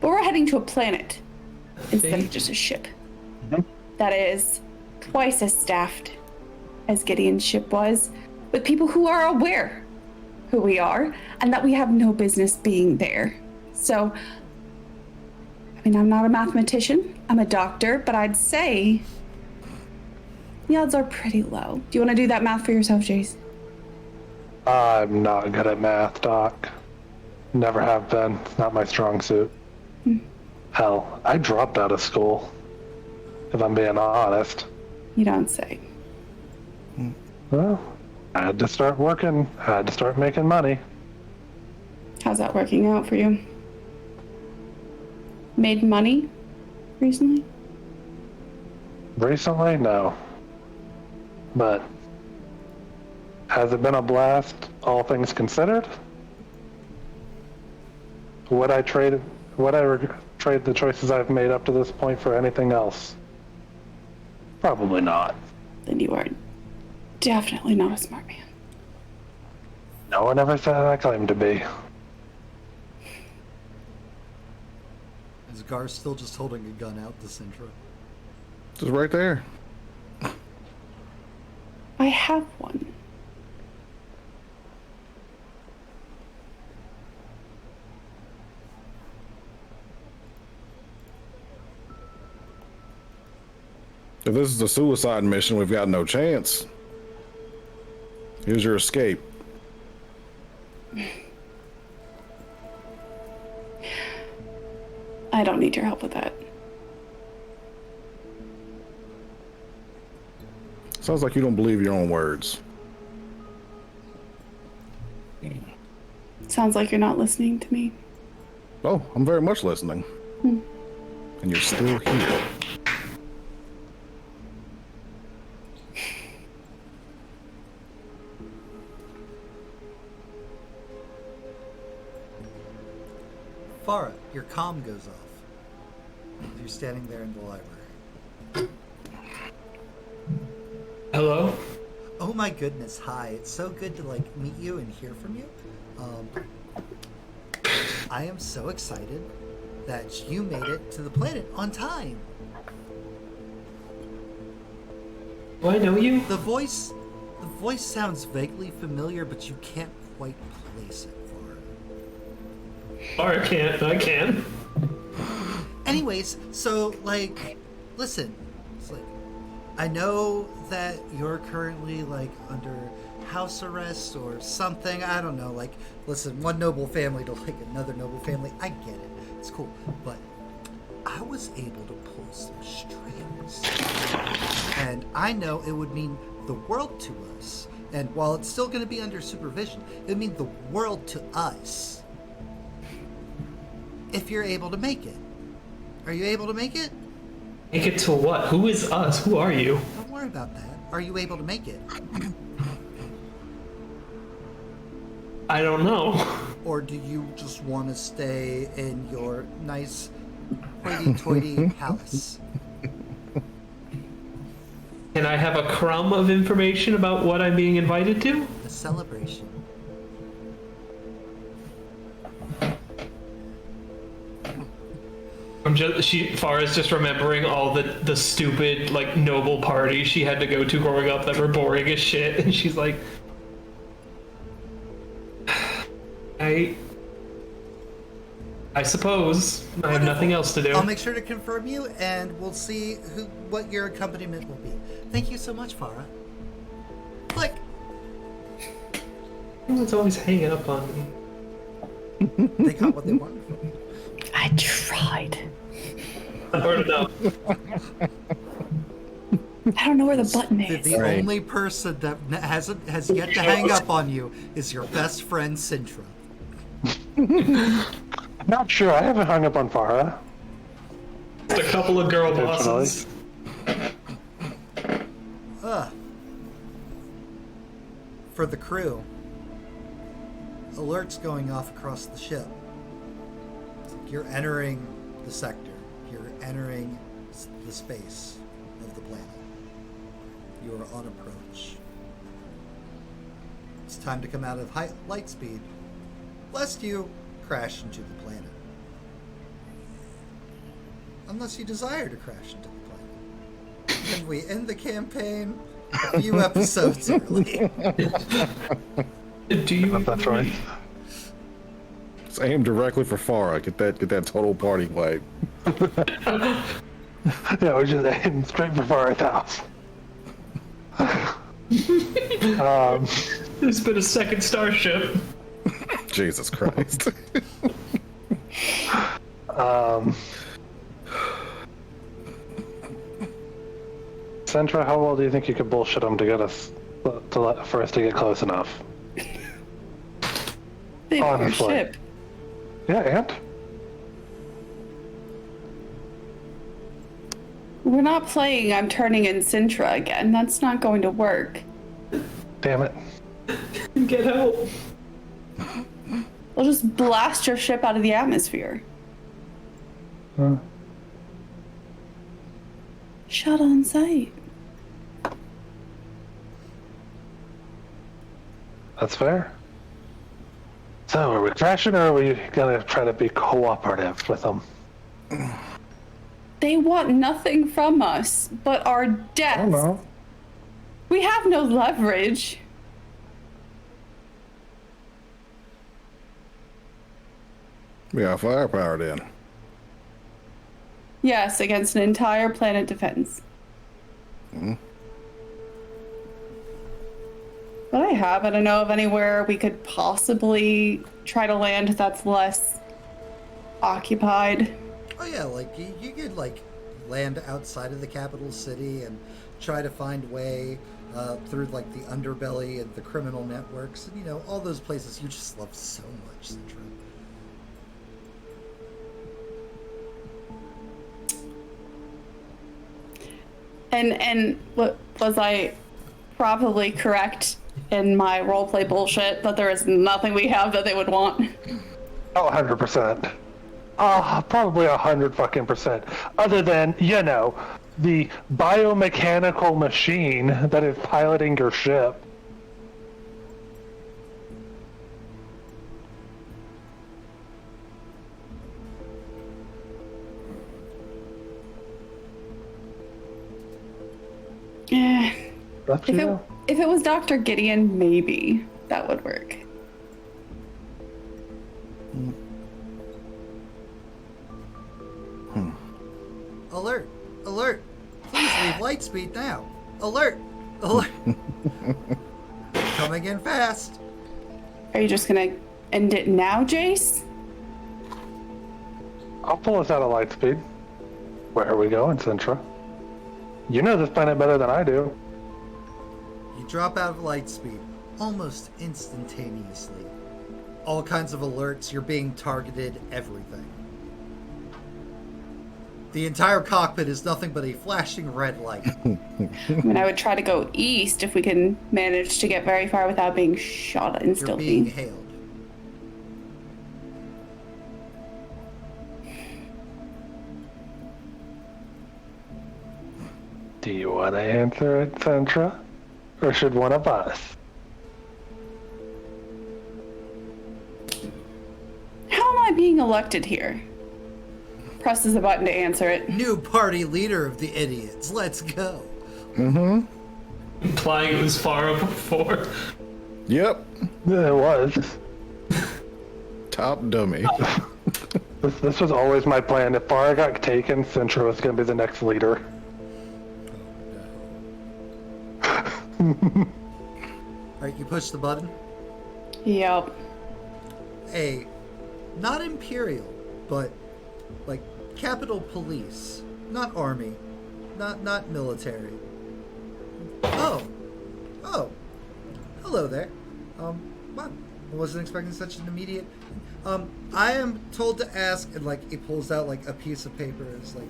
But we're heading to a planet instead of just a ship. That is twice as staffed as Gideon's ship was, with people who are aware who we are and that we have no business being there. So, I mean, I'm not a mathematician, I'm a doctor, but I'd say the odds are pretty low. Do you want to do that math for yourself, Jace? I'm not good at math, Doc. Never have been. It's not my strong suit. Hell, I dropped out of school, if I'm being honest. You don't say. Well, I had to start working. I had to start making money. How's that working out for you? Made money recently? Recently, no. But has it been a blast, all things considered? Would I trade the choices I've made up to this point for anything else? Probably not. Then you are definitely not a smart man. No one ever said I claimed to be. Is Gar still just holding a gun out to Sintra? Just right there. I have one. If this is a suicide mission, we've got no chance. Here's your escape. I don't need your help with that. Sounds like you don't believe your own words. Sounds like you're not listening to me. Oh, I'm very much listening. And you're still here. Farrah, your comm goes off. You're standing there in the library. Hello? Oh my goodness, hi. It's so good to meet you and hear from you. I am so excited that you made it to the planet on time. Do I know you? The voice sounds vaguely familiar, but you can't quite place it for her. Or I can. Anyways, so listen, it's I know that you're currently under house arrest or something. I don't know. Listen, one noble family to another noble family. I get it. It's cool, but I was able to pull some strings, and I know it would mean the world to us. And while it's still going to be under supervision, it would mean the world to us if you're able to make it. Are you able to make it? Make it to what? Who is us? Who are you? Don't worry about that. Are you able to make it? I don't know. Or do you just want to stay in your nice hoity-toity palace? Can I have a crumb of information about what I'm being invited to? A celebration. Farrah's just remembering all the stupid, like, noble parties she had to go to growing up that were boring as shit, and she's like, I suppose I have nothing else to do. I'll make sure to confirm you, and we'll see what your accompaniment will be. Thank you so much, Farrah. Click. Everyone's always hanging up on me. They got what they wanted. I tried. Or no. I don't know where the button is. The only person that has yet to hang up on you is your best friend, Sintra. Not sure. I haven't hung up on Farrah. Just a couple of girl bosses. For the crew, alerts going off across the ship. You're entering the sector. You're entering the space of the planet. You are on approach. It's time to come out of light speed, lest you crash into the planet. Unless you desire to crash into the planet. And we end the campaign a few episodes early. Do you? That's right. It's aimed directly for Farrah. Get that total party wipe. Yeah, we're just aiming straight for Farrah's house. There's been a second starship. Jesus Christ. Sentra, how well do you think you could bullshit them to get us for us to get close enough? They have our Honestly. ship. Yeah, and We're not playing I'm turning in Sintra again. That's not going to work. damn it. Get help. We'll just blast your ship out of the atmosphere. Shot on sight. That's fair. So, are we crashing, or are we gonna try to be cooperative with them? They want nothing from us but our I don't death. know. We have no leverage. We got firepower then. Yes, against an entire planet defense. But I don't know of anywhere we could possibly try to land that's less occupied. Oh yeah, like you could like land outside of the capital city and try to find way through like the underbelly and the criminal networks, and all those places you just love so much, Central. And was I probably correct in my roleplay bullshit that there is nothing we have that they would want? Oh, 100%. Probably 100%. Other than, the biomechanical machine that is piloting your ship. Yeah. That's If it was Dr. Gideon, maybe that would work. Alert! Alert! Please leave lightspeed now! Alert! Alert! Coming in fast! Are you just gonna end it now, Jace? I'll pull us out of lightspeed. Where are we going, Centra? You know this planet better than I do. You drop out of lightspeed almost instantaneously. All kinds of alerts, you're being targeted, everything. The entire cockpit is nothing but a flashing red light. I mean, I would try to go east if we can manage to get very far without being shot You're being instantly. hailed. Do you want to answer it, Centra? Or should one of us? How am I being elected here? presses the button to answer it. New party leader of the idiots. Let's go. Implying it was Farrah before. Yep. Yeah, it was. Top dummy. This was always my plan. If Farrah got taken, Centra was going to be the next leader. Alright, you push the button. Yep. A, not Imperial, but like Capitol Police. Not Army. Not military. Oh. Hello there. Wow. I wasn't expecting such an immediate. I am told to ask, and like he pulls out like a piece of paper. It's like,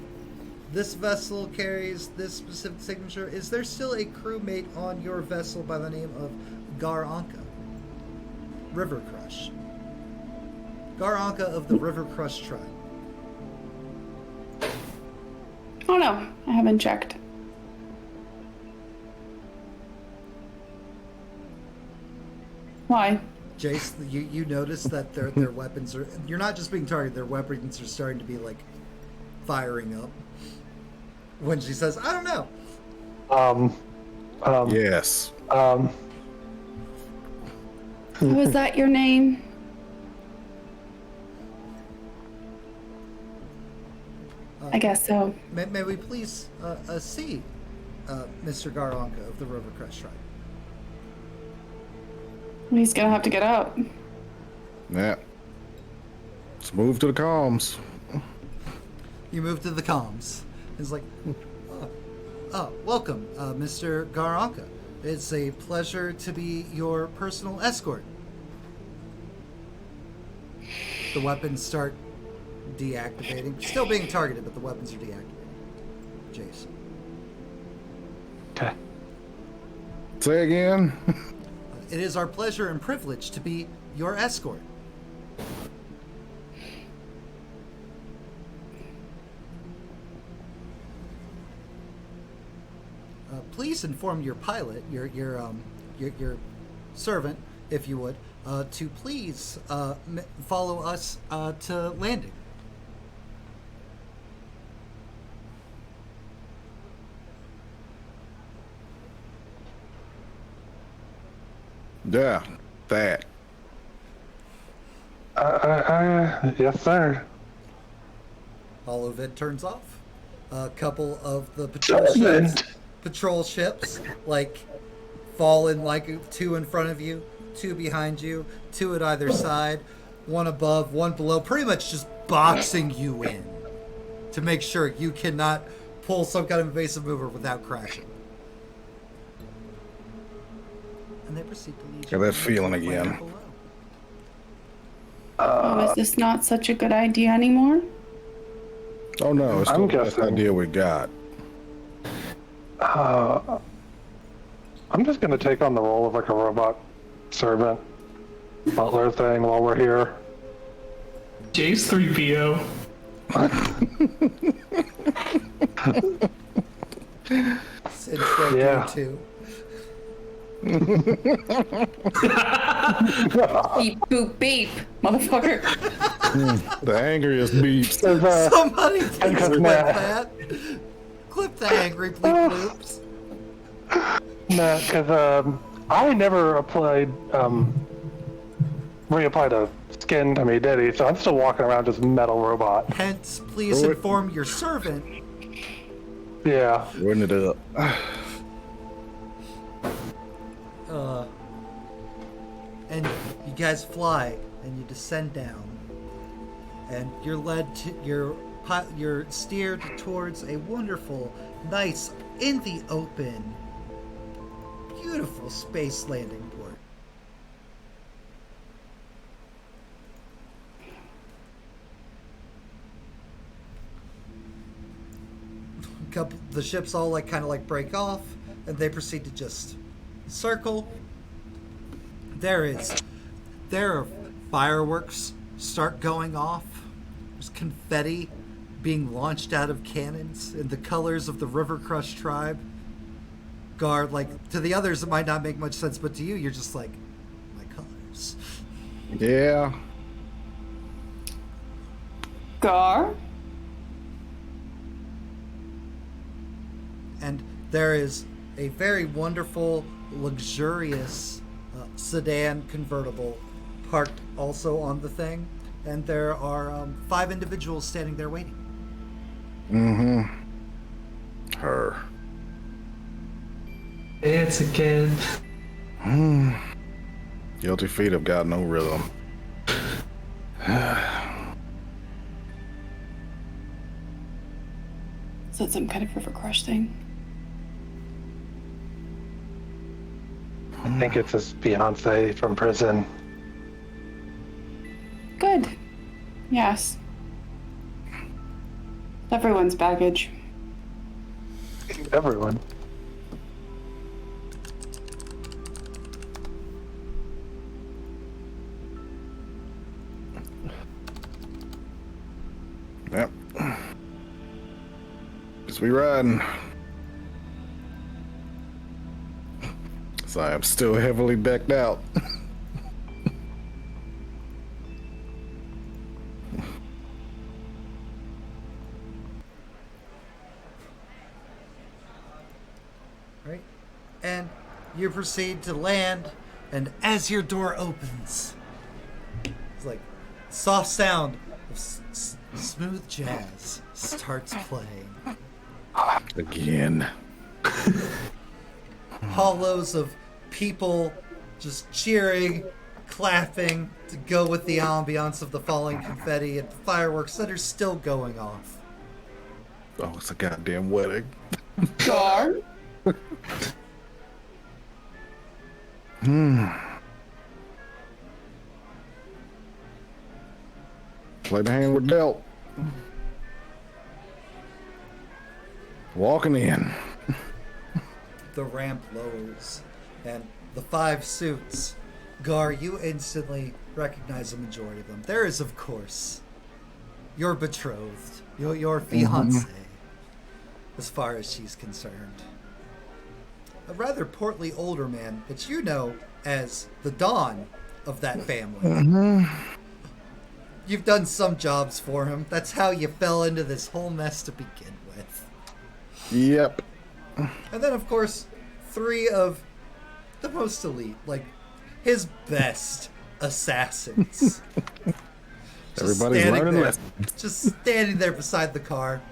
this vessel carries this specific signature. Is there still a crewmate on your vessel by the name of Gar Anka? River Crush. Gar Anka of the River Crush tribe. Oh no, I haven't checked. Why? Jace, you notice that their weapons are. You're not just being targeted. Their weapons are starting to be like firing up. When she says, "I don't know." Yes. Was that your name? I guess so. May we please see Mr. Gar Anka of the River Crush tribe? He's gonna have to get up. Yeah. Let's move to the comms. You move to the comms. It's like, welcome, Mr. Gar Anka. It's a pleasure to be your personal escort. The weapons start deactivating. Still being targeted, but the weapons are deactivated. Jace. Okay. Say again. It is our pleasure and privilege to be your escort. Please inform your pilot, your servant, if you would, to please follow us to landing. Yeah, that. Yes, sir. Holovid turns off. A couple of the Judgment. patrol ships like fall in, like two in front of you, two behind you, two at either side, one above, one below, pretty much just boxing you in to make sure you cannot pull some kind of evasive maneuver without crashing. And they proceed to lead you. Got that to the feeling planet again. below. Oh, is this not such a good idea anymore? Oh no, it's I'm the best guessing. idea we got. I'm just gonna take on the role of like a robot servant, butler thing while we're here. Jace 3PO. Inspector Yeah. 2. Beep, boop, beep, motherfucker. The angriest beeps. There's, Somebody please Because clip Matt- that. Clip the angry bleep bloops. no, because I never applied reapplied a skin to me, did he? So I'm still walking around just metal robot. Hence, please Do it. inform your servant. Yeah. Run it up. And you guys fly and you descend down, and you're led to you're steered towards a wonderful, nice, in the open, beautiful space landing port. The ships all kind of break off, and they proceed to just circle. There are fireworks start going off. There's confetti being launched out of cannons in the colors of the River Crush tribe. Guard, to the others it might not make much sense, but to you, you're just like, my colors. Yeah. Gar, there is a very wonderful, luxurious sedan convertible parked also on the thing, and there are 5 individuals standing there waiting. Her. It's again. Guilty feet have got no rhythm. Is that some kind of river crush thing? I think it's his fiance from prison. Good. Yes. Everyone's baggage. Everyone. Yep. Guess we riding. So I am still heavily decked out. Right? And you proceed to land, and as your door opens, it's like soft sound of smooth jazz starts playing. Again. Hollows of people just cheering, clapping to go with the ambiance of the falling confetti and fireworks that are still going off. Oh, it's a goddamn wedding. Gar? Play the hand we're dealt. Walking in. The ramp lowers, and the 5 suits. Gar, you instantly recognize the majority of them. There is, of course, your betrothed, your fiancé, as far as she's concerned. A rather portly older man that you know as the Don of that family. You've done some jobs for him. That's how you fell into this whole mess to begin with. Yep. And then, of course, 3 of the most elite, like his best assassins. Everybody's learning there, lessons. just standing there beside the car,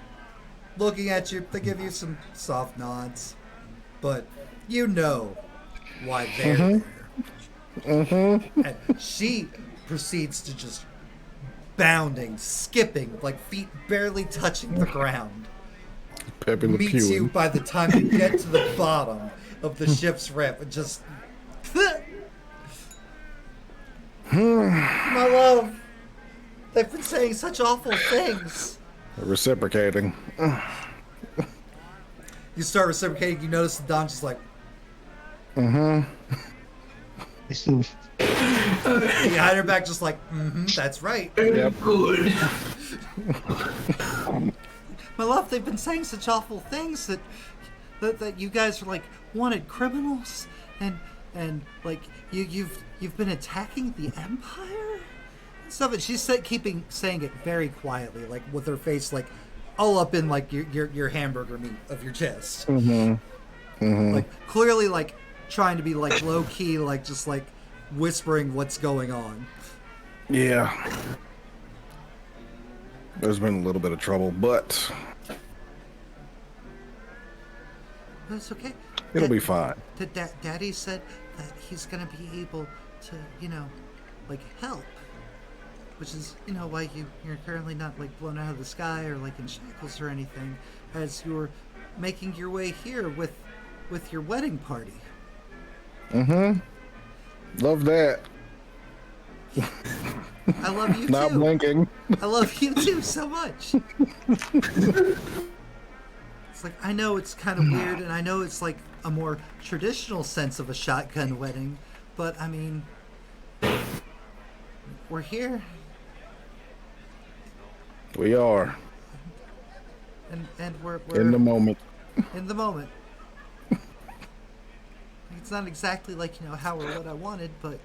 looking at you. They give you some soft nods, but you know why they're there. And she proceeds to just bounding, skipping, like feet barely touching the ground. Pepe Le Meets Pew. you by the time you get to the bottom of the ship's ramp and just... My love, they've been saying such awful things. Reciprocating. You start reciprocating, you notice the Don's just like... Behind her back just like, that's right. Yep. Good. My love, they've been saying such awful things that you guys are like wanted criminals and like you've been attacking the Empire and stuff. And she's keeping saying it very quietly, like with her face like all up in like your hamburger meat of your chest. Like clearly like trying to be like low key, like just like whispering what's going on. Yeah. There's been a little bit of trouble, but That's okay. it'll be fine. Daddy said that he's gonna be able to, like help, which is, why you're currently not like blown out of the sky or like in shackles or anything, as you're making your way here with your wedding party. Love that. I love you Not too. blinking. I love you too so much. It's like, I know it's kind of weird, and I know it's like a more traditional sense of a shotgun wedding, but I mean, we're here, We are and we're in the moment. in the moment. It's not exactly like, how or what I wanted, but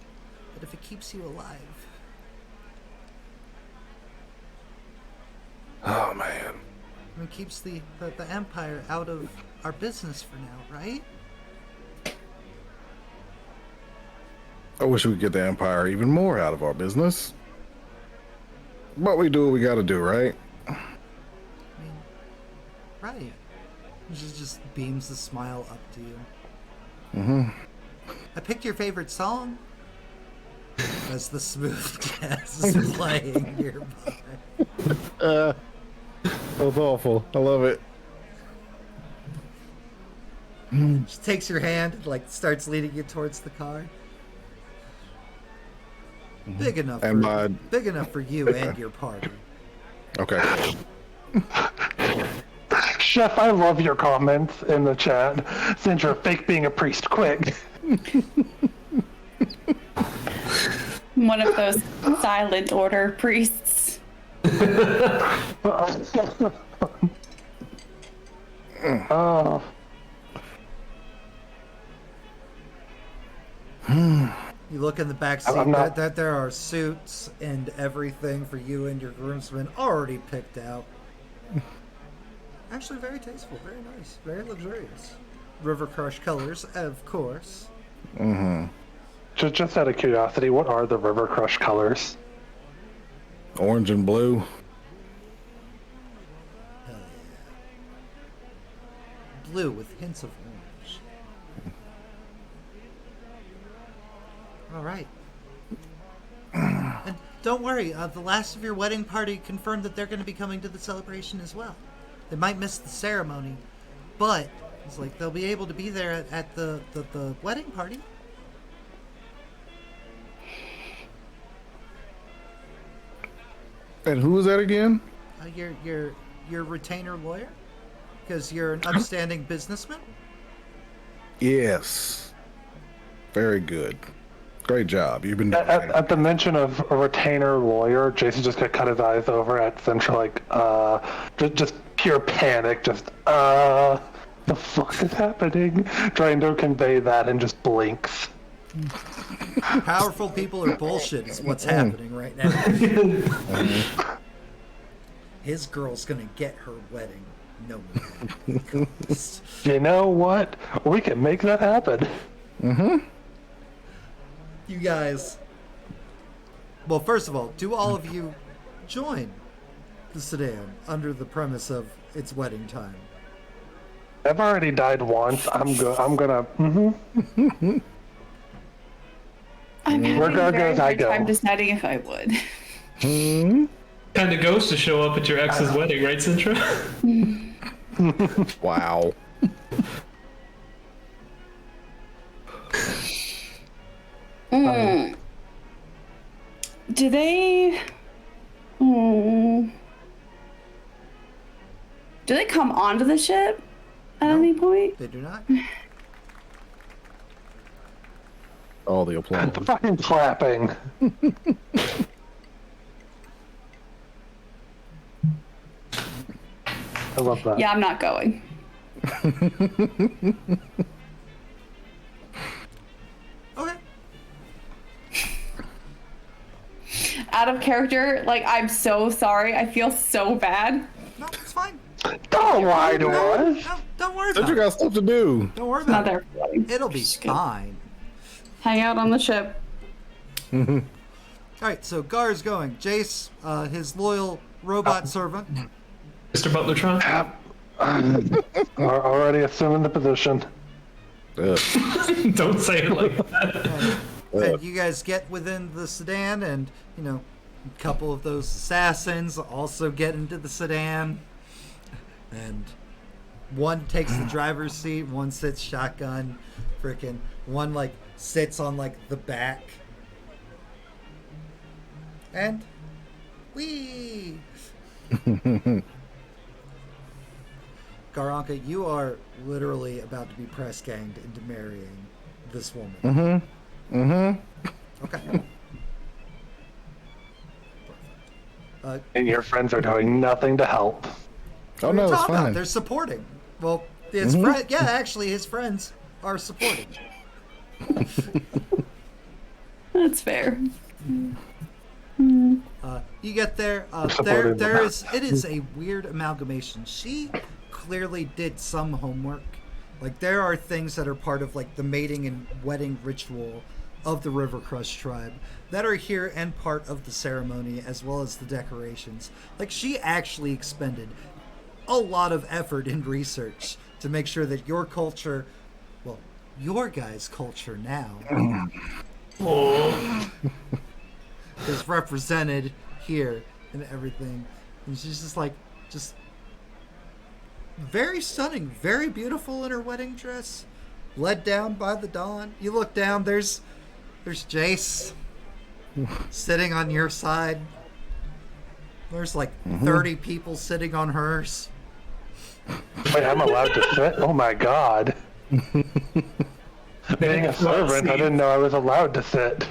if it keeps you alive. Oh man. I mean, keeps the Empire out of our business for now, right? I wish we could get the Empire even more out of our business. But we do what we gotta do, right? I mean, right. Just beams the smile up to you. Mm-hmm. I picked your favorite song. As the smooth jazz is playing nearby. That's awful. I love it. She takes your hand and like starts leading you towards the car. Big enough for you and your party. Okay. Chef, I love your comments in the chat. Since you're fake being a priest, quick. One of those silent order priests. Oh. You look in the back seat. That there are suits and everything for you and your groomsmen already picked out. Actually, very tasteful, very nice, very luxurious. River Crush colors, of course. Mm-hmm. Just out of curiosity, what are the River Crush colors? Orange and blue. Hell yeah. Blue with hints of orange. All right. And don't worry, the last of your wedding party confirmed that they're going to be coming to the celebration as well. They might miss the ceremony, but it's like they'll be able to be there at the wedding party. And who is that again? Your retainer lawyer, because you're an upstanding businessman. Yes. Very good. Great job. You've been doing At the mention of a retainer lawyer, Jason just cut his eyes over at Central, like, just pure panic, the fuck is happening? Trying to convey that and just blinks. Powerful people are bullshit is what's happening right now. His girl's gonna get her wedding. No matter. You know what? We can make that happen. Mm-hmm. You guys. Well, first of all, do all of you join the sedan under the premise of it's wedding time? I've already died once. I'm gonna. Mm-hmm. I'm having Where a God very goes, I hard go. time deciding if I would. Kind of goes to show up at your ex's wedding, right, Sintra? Wow. Do they? Do they come onto the ship at any point? They do not. All the applause. The fucking clapping. I love that. Yeah, I'm not going. Okay. Out of character, like, I'm so sorry. I feel so bad. No, it's fine. Don't lie to us. No, don't worry Don't about you it. got stuff to do? Don't worry It's not about their it. feeling. It'll be fine. Hang out on the ship. All right, so Gar's going. Jace, his loyal robot servant. Mr. Butlertron? Already assuming the position. Ugh. Don't say it like that. And you guys get within the sedan, and a couple of those assassins also get into the sedan, and one takes the driver's seat, one sits shotgun, freaking one like sits on like the back, and wee. Garanka, you are literally about to be press ganged into marrying this woman. Okay. And your friends are doing nothing to help. Oh What are no, you it's talking about? fine. They're supporting. Well, his yeah, actually, his friends are supporting. That's fair. You You get there. It is a weird amalgamation. She clearly did some homework. Like, there are things that are part of, like, the mating and wedding ritual of the River Crush tribe that are here and part of the ceremony, as well as the decorations. Like, she actually expended a lot of effort in research to make sure that your culture, well, your guys' culture now, is represented here and everything. And she's just like, very stunning, very beautiful in her wedding dress, led down by the dawn. You look down, there's Jace sitting on your side. There's like 30 people sitting on hers. Wait, I'm allowed to sit? Oh my god. Being a servant, I didn't know I was allowed to sit.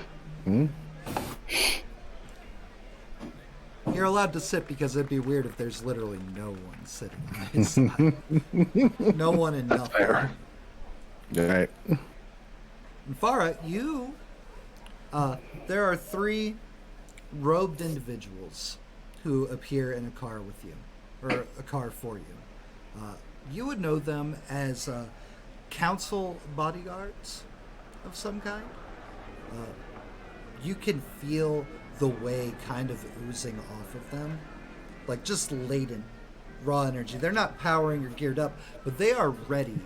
You're allowed to sit because it'd be weird if there's literally no one sitting on his side. No one and nothing. Fair. Right. And Farrah, you, there are 3 robed individuals who appear in a car with you, or a car for you. You would know them as council bodyguards of some kind. You can feel the way kind of oozing off of them, like just laden, raw energy. They're not powering or geared up, but they are ready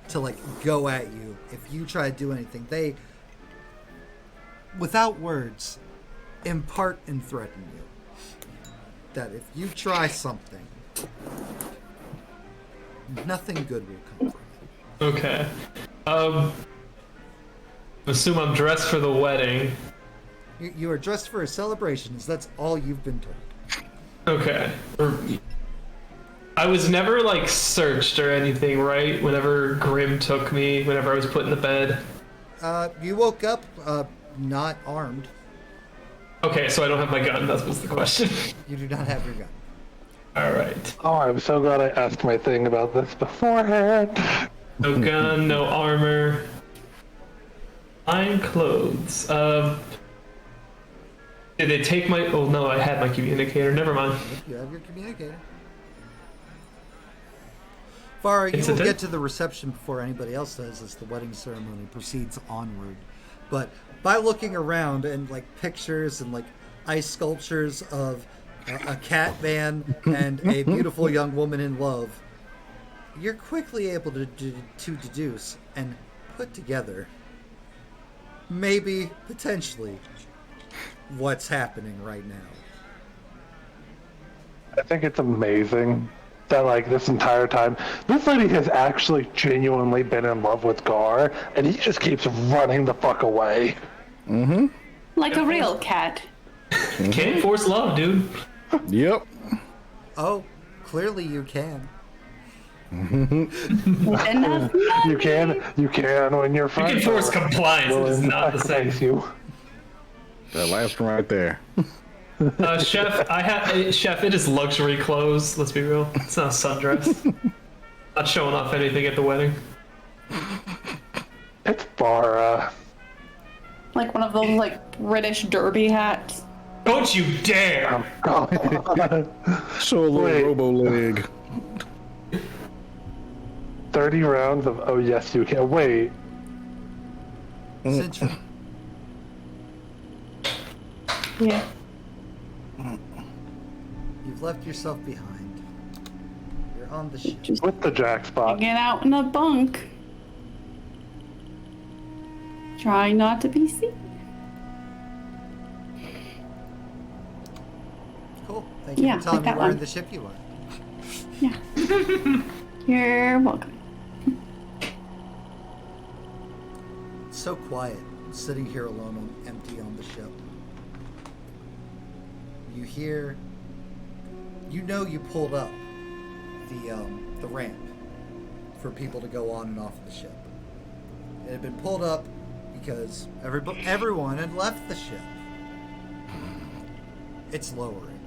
to like go at you if you try to do anything. They, without words, impart and threaten you that if you try something, nothing good will come from it. Okay. Assume I'm dressed for the wedding. You are dressed for a celebration, as that's all you've been told. Okay. I was never like searched or anything, right? Whenever Grimm took me, whenever I was put in the bed. You woke up not armed. Okay, so I don't have my gun. That was the question. You do not have your gun. All right. Oh, I'm so glad I asked my thing about this beforehand. No gun, no armor. Fine clothes. Did they take my... Oh, no, I had my communicator. Never mind. You have your communicator. Farrah, you will get to the reception before anybody else does as the wedding ceremony proceeds onward. But by looking around and like pictures and like ice sculptures of a cat man and a beautiful young woman in love, you're quickly able to deduce and put together, maybe, potentially, what's happening right now. I think it's amazing that like this entire time, this lady has actually genuinely been in love with Gar, and he just keeps running the fuck away. Like a real cat. Can't force love, dude. Yep. Oh, clearly you can. Enough money. You can when you're You friends. can force compliance. It is not the same. You. That last one right there. Chef, Chef, it is luxury clothes. Let's be real. It's not a sundress. Not showing off anything at the wedding. It's Farrah. Like one of those like British derby hats. Don't you dare! Show a little Wait. robo leg. 30 rounds of oh yes you can. Wait. Since Yeah. you've left yourself behind, you're on the ship. Just With the jackpot. hanging out in a bunk. Trying not to be seen. Cool. Thank you Yeah, for telling like me that where one. in the ship you are. Yeah. You're welcome. It's so quiet, sitting here alone, empty on the ship. You hear, you know, you pulled up the ramp for people to go on and off of the ship. It had been pulled up because everyone had left the ship. It's lowering.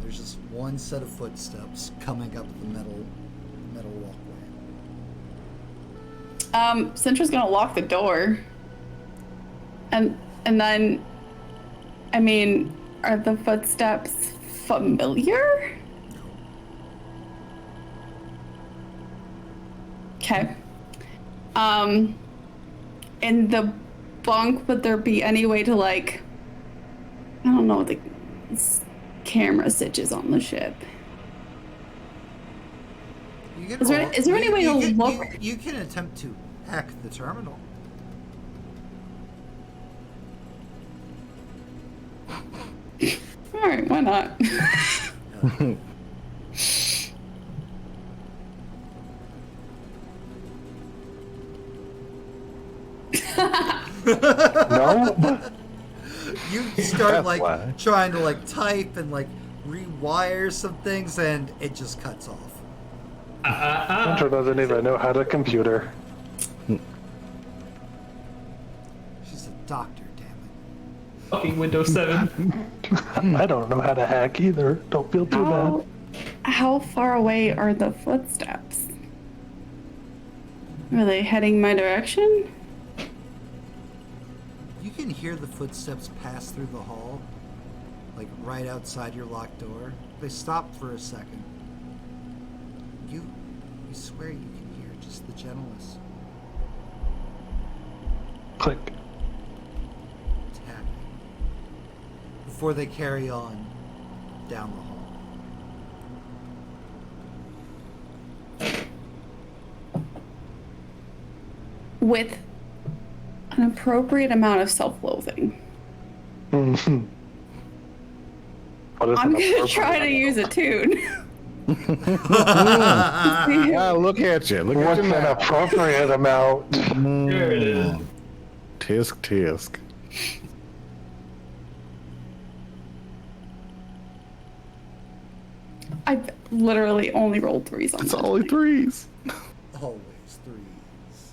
There's just one set of footsteps coming up the metal walkway. Cintra's gonna lock the door. And And then, I mean, are the footsteps familiar? Okay. In the bunk, would there be any way to, like, I don't know, the camera switches on the ship? You can Is there any way to look? You can attempt to hack the terminal. All right, why not? No? You start like why. trying to like type and like rewire some things, and it just cuts off. Hunter doesn't even know how to computer. She's a doctor, damn it. Fucking Windows 7. I don't know how to hack either. Don't feel too bad. How far away are the footsteps? Are they heading my direction? You can hear the footsteps pass through the hall, like right outside your locked door. They stop for a second. You swear you can hear just the gentlest Click. tapping before they carry on down the hall. With an appropriate amount of self-loathing. Mhm. What is I'm an gonna try to appropriate use a tune. Ah, look at you. Look What's at you an now. appropriate amount? There it is. Tisk, tisk. I've literally only rolled threes on It's that. only threes. Always threes.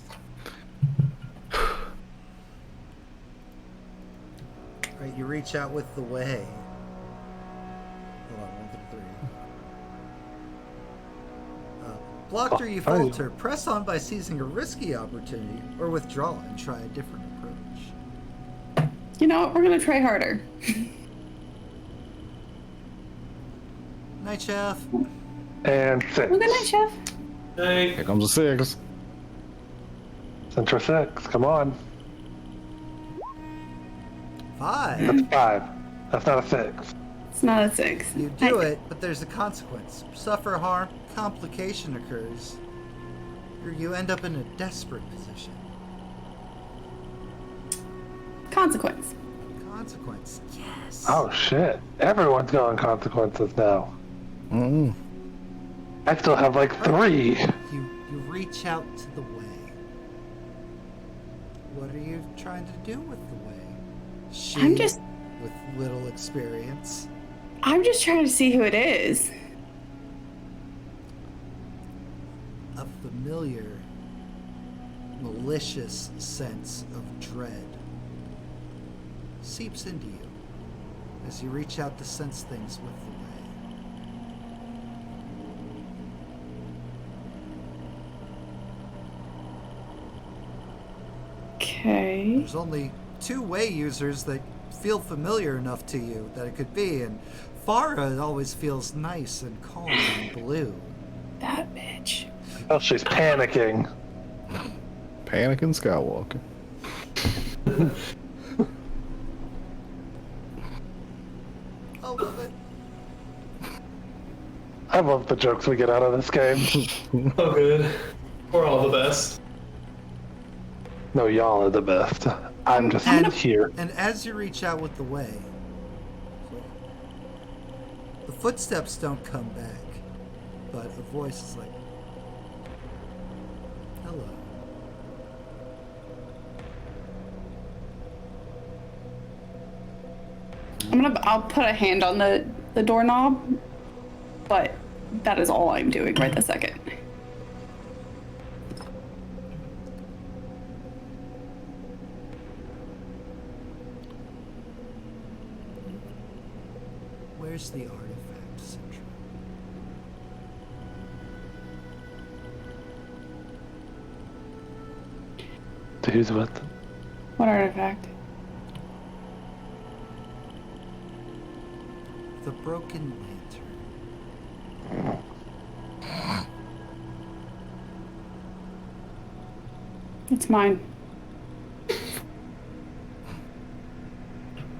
Alright, you reach out with the way. Hold on, 1 through 3. Blocked or you falter. Press on by seizing a risky opportunity, or withdraw and try a different approach. You know what? We're gonna try harder. Night, Chef. And 6. Well, good night, Chef. Hey, Here comes a 6. Center 6. Come on. 5. That's 5. That's not a 6. It's not a 6. You do it, but there's a consequence. Suffer harm, complication occurs, or you end up in a desperate position. Consequence. Consequence. Yes. Oh shit. Everyone's going consequences now. Mm-mm. I still have like 3. You reach out to the way. What are you trying to do with the way? She, I'm just with little experience. trying to see who it is. A familiar, malicious sense of dread seeps into you as you reach out to sense things with the way. Okay. There's only 2 way users that feel familiar enough to you that it could be, and Farrah always feels nice and calm and blue. That bitch. Oh, she's panicking. Panicking Skywalker. I love it. I love the jokes we get out of this game. oh good. We're all the best. No, y'all are the best. I'm just And- here. And as you reach out with the way, the footsteps don't come back, but a voice is like, hello. I'll put a hand on the doorknob, but that is all I'm doing right this second. Where's the artifact, Central? To who's with? What artifact? The broken lantern. It's mine. Do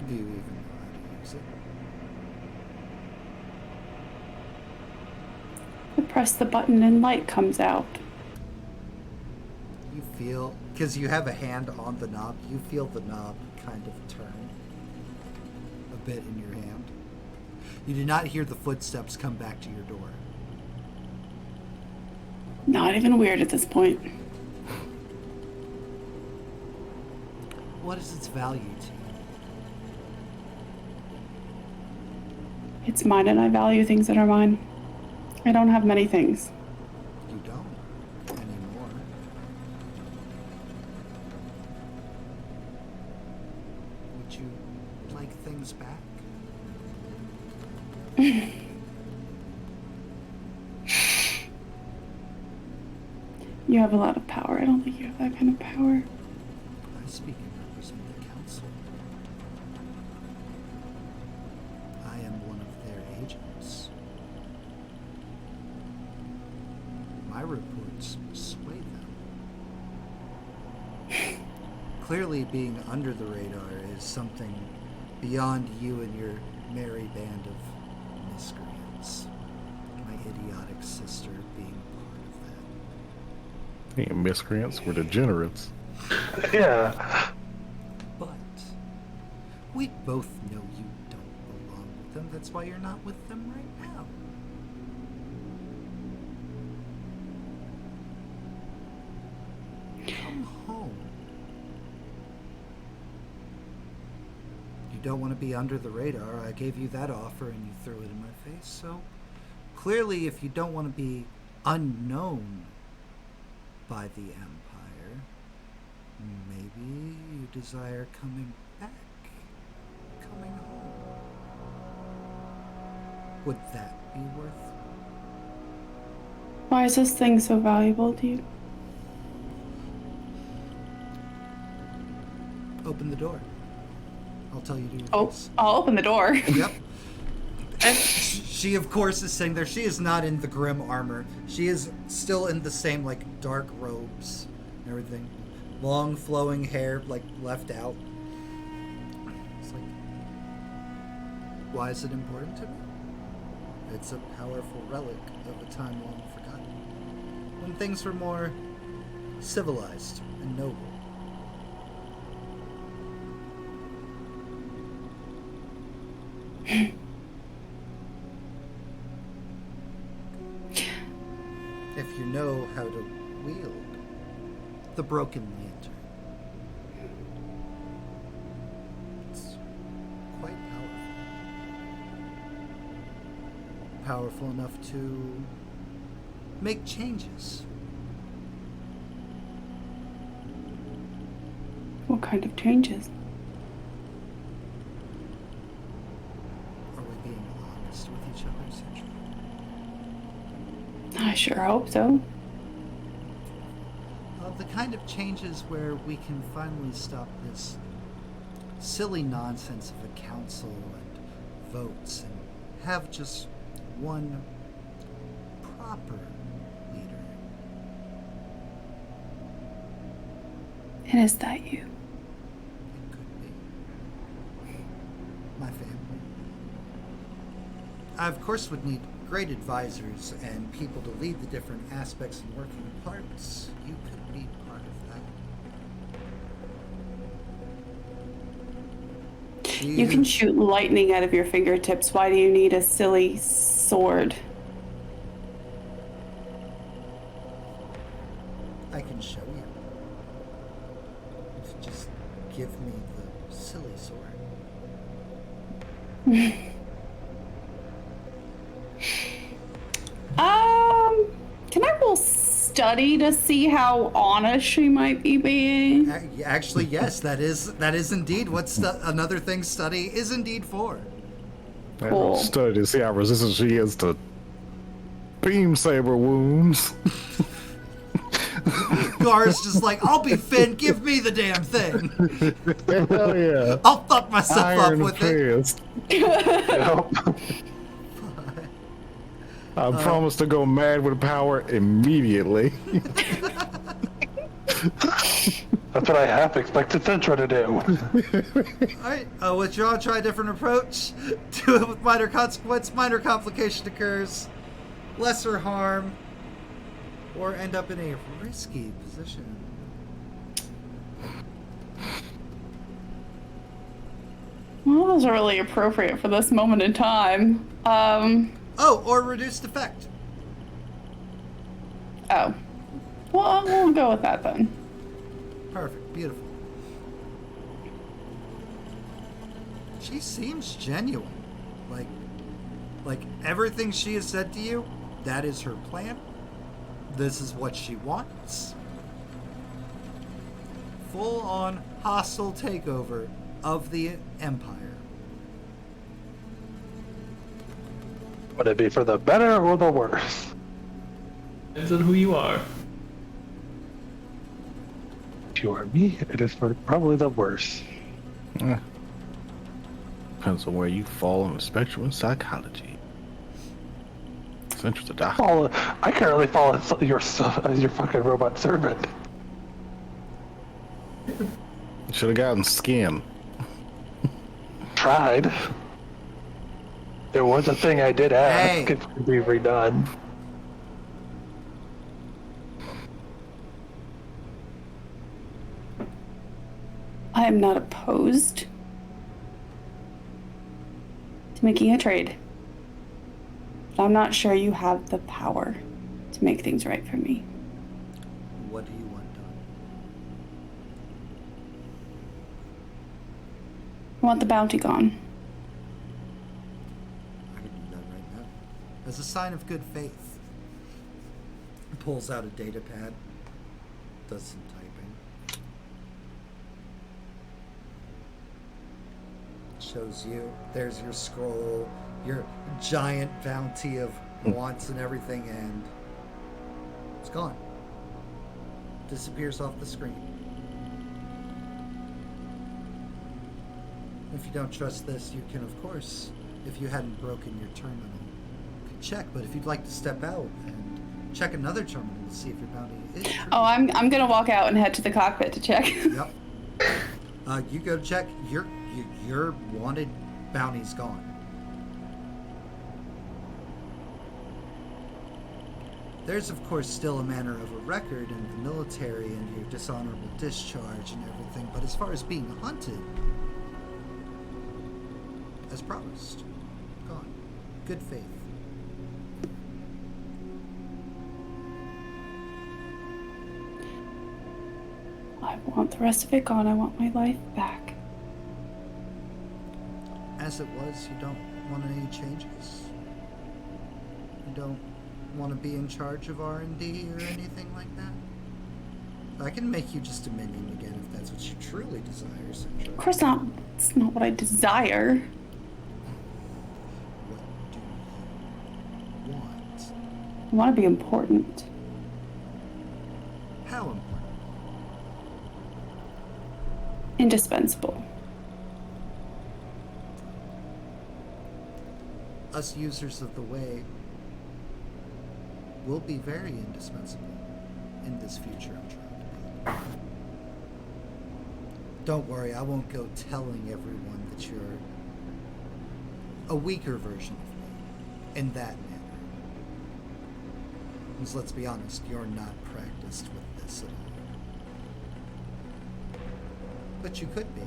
you even know how to use it? I press the button and light comes out. You feel, because you have a hand on the knob, you feel the knob kind of turn a bit in your hand. You do not hear the footsteps come back to your door. Not even weird at this point. What is its value to you? It's mine and I value things that are mine. I don't have many things. You don't anymore. Would you like things back? You have a lot of power. I don't think you have that kind of power. I speak and represent the council. I am one of their agents. My reports sway them. Clearly, being under the radar is something beyond you and your merry band of miscreants. My idiotic sister being part of that. Ain't miscreants, we're degenerates. Yeah. But we both know you don't belong with them. That's why you're not with them right now. Come home. You don't want to be under the radar. I gave you that offer and you threw it in my face. So clearly, if you don't want to be unknown by the Empire, maybe you desire coming back, coming home. Would that be worth it? Why is this thing so valuable to you? Open the door. I'll tell you to your Oh, face. I'll open the door. Yep. And she, of course, is sitting there. She is not in the Grimm armor. She is still in the same, like, dark robes and everything. Long, flowing hair, like, left out. It's like, why is it important to me? It's a powerful relic of a time long forgotten. When things were more civilized and noble. If you know how to wield the broken lantern, it's quite powerful. Powerful enough to make changes. What kind of changes? Are we being honest with each other, essentially? I sure hope so. The kind of changes where we can finally stop this silly nonsense of a council and votes and have just one proper leader. And is that you? It could be. My family. I, of course, would need great advisors and people to lead the different aspects and working parts. You could be part of that. You can shoot lightning out of your fingertips. Why do you need a silly sword? I can show you. If you just give me the silly sword. Can I roll study to see how honest she might be being? Actually, yes, that is indeed what another thing study is indeed for. Cool. Study to see how resistant she is to beam saber wounds. Gar's just like, I'll be Finn, give me the damn thing. Hell yeah. I'll fuck myself up Iron with fist. Yep. I promise to go mad with power immediately. That's what I half expected Centra to do. Alright, withdraw, try a different approach. Do it with minor consequence, minor complication occurs, lesser harm, or end up in a risky position. Well, those are really appropriate for this moment in time. Oh, or reduced effect. Oh. Well, we'll go with that then. Perfect, beautiful. She seems genuine. Like everything she has said to you, that is her plan. This is what she wants. Full on hostile takeover of the Empire. Would it be for the better or the worse? Depends on who you are. If you are me, it is for probably the worse. Depends on where you fall on the spectrum of psychology. Centra's a doctor. I currently fall as your fucking robot servant. Should have gotten Skim. Tried. There was a thing I did ask Hey. if it could be redone. I am not opposed to making a trade. But I'm not sure you have the power to make things right for me. What do you want done? I want the bounty gone. I can do that right now. As a sign of good faith. Pulls out a data pad. Does some typing. Shows you. There's your scroll. Your giant bounty of wants and everything, and it's gone. Disappears off the screen. If you don't trust this, you can, of course, if you hadn't broken your terminal, could check. But if you'd like to step out and check another terminal to see if your bounty is true. Oh, I'm gonna walk out and head to the cockpit to check. Yep. You go check. Your wanted bounty's gone. There's, of course, still a manner of a record in the military and your dishonorable discharge and everything, but as far as being hunted, as promised, gone. Good faith. I want the rest of it gone. I want my life back. As it was, you don't want any changes? You don't want to be in charge of R&D or anything like that? I can make you just a minion again if that's what you truly desire, Centra. Of course not. It's not what I desire. What do you want? I want to be important. How important? Indispensable. Us users of the way will be very indispensable in this future I'm trying to build. Don't worry, I won't go telling everyone that you're a weaker version of me in that manner. Because let's be honest, you're not practiced with this at all. But you could be.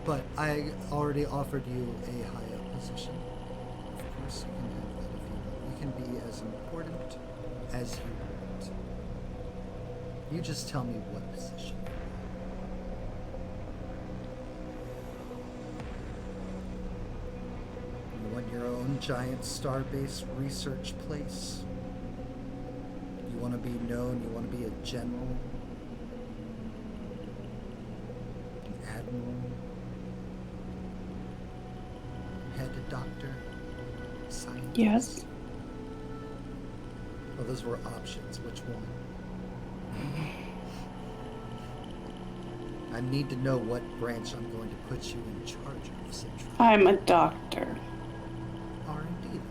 But I already offered you a high-up position. Of course, you can have that if you want. You can be as important as you want. You just tell me what position you want. You want your own giant star-based research place. You want to be known. You want to be a general, an admiral. Head doctor, scientist? Yes. Well, those were options. Which one? I need to know what branch I'm going to put you in charge of, Central. I'm a doctor. R&D, then.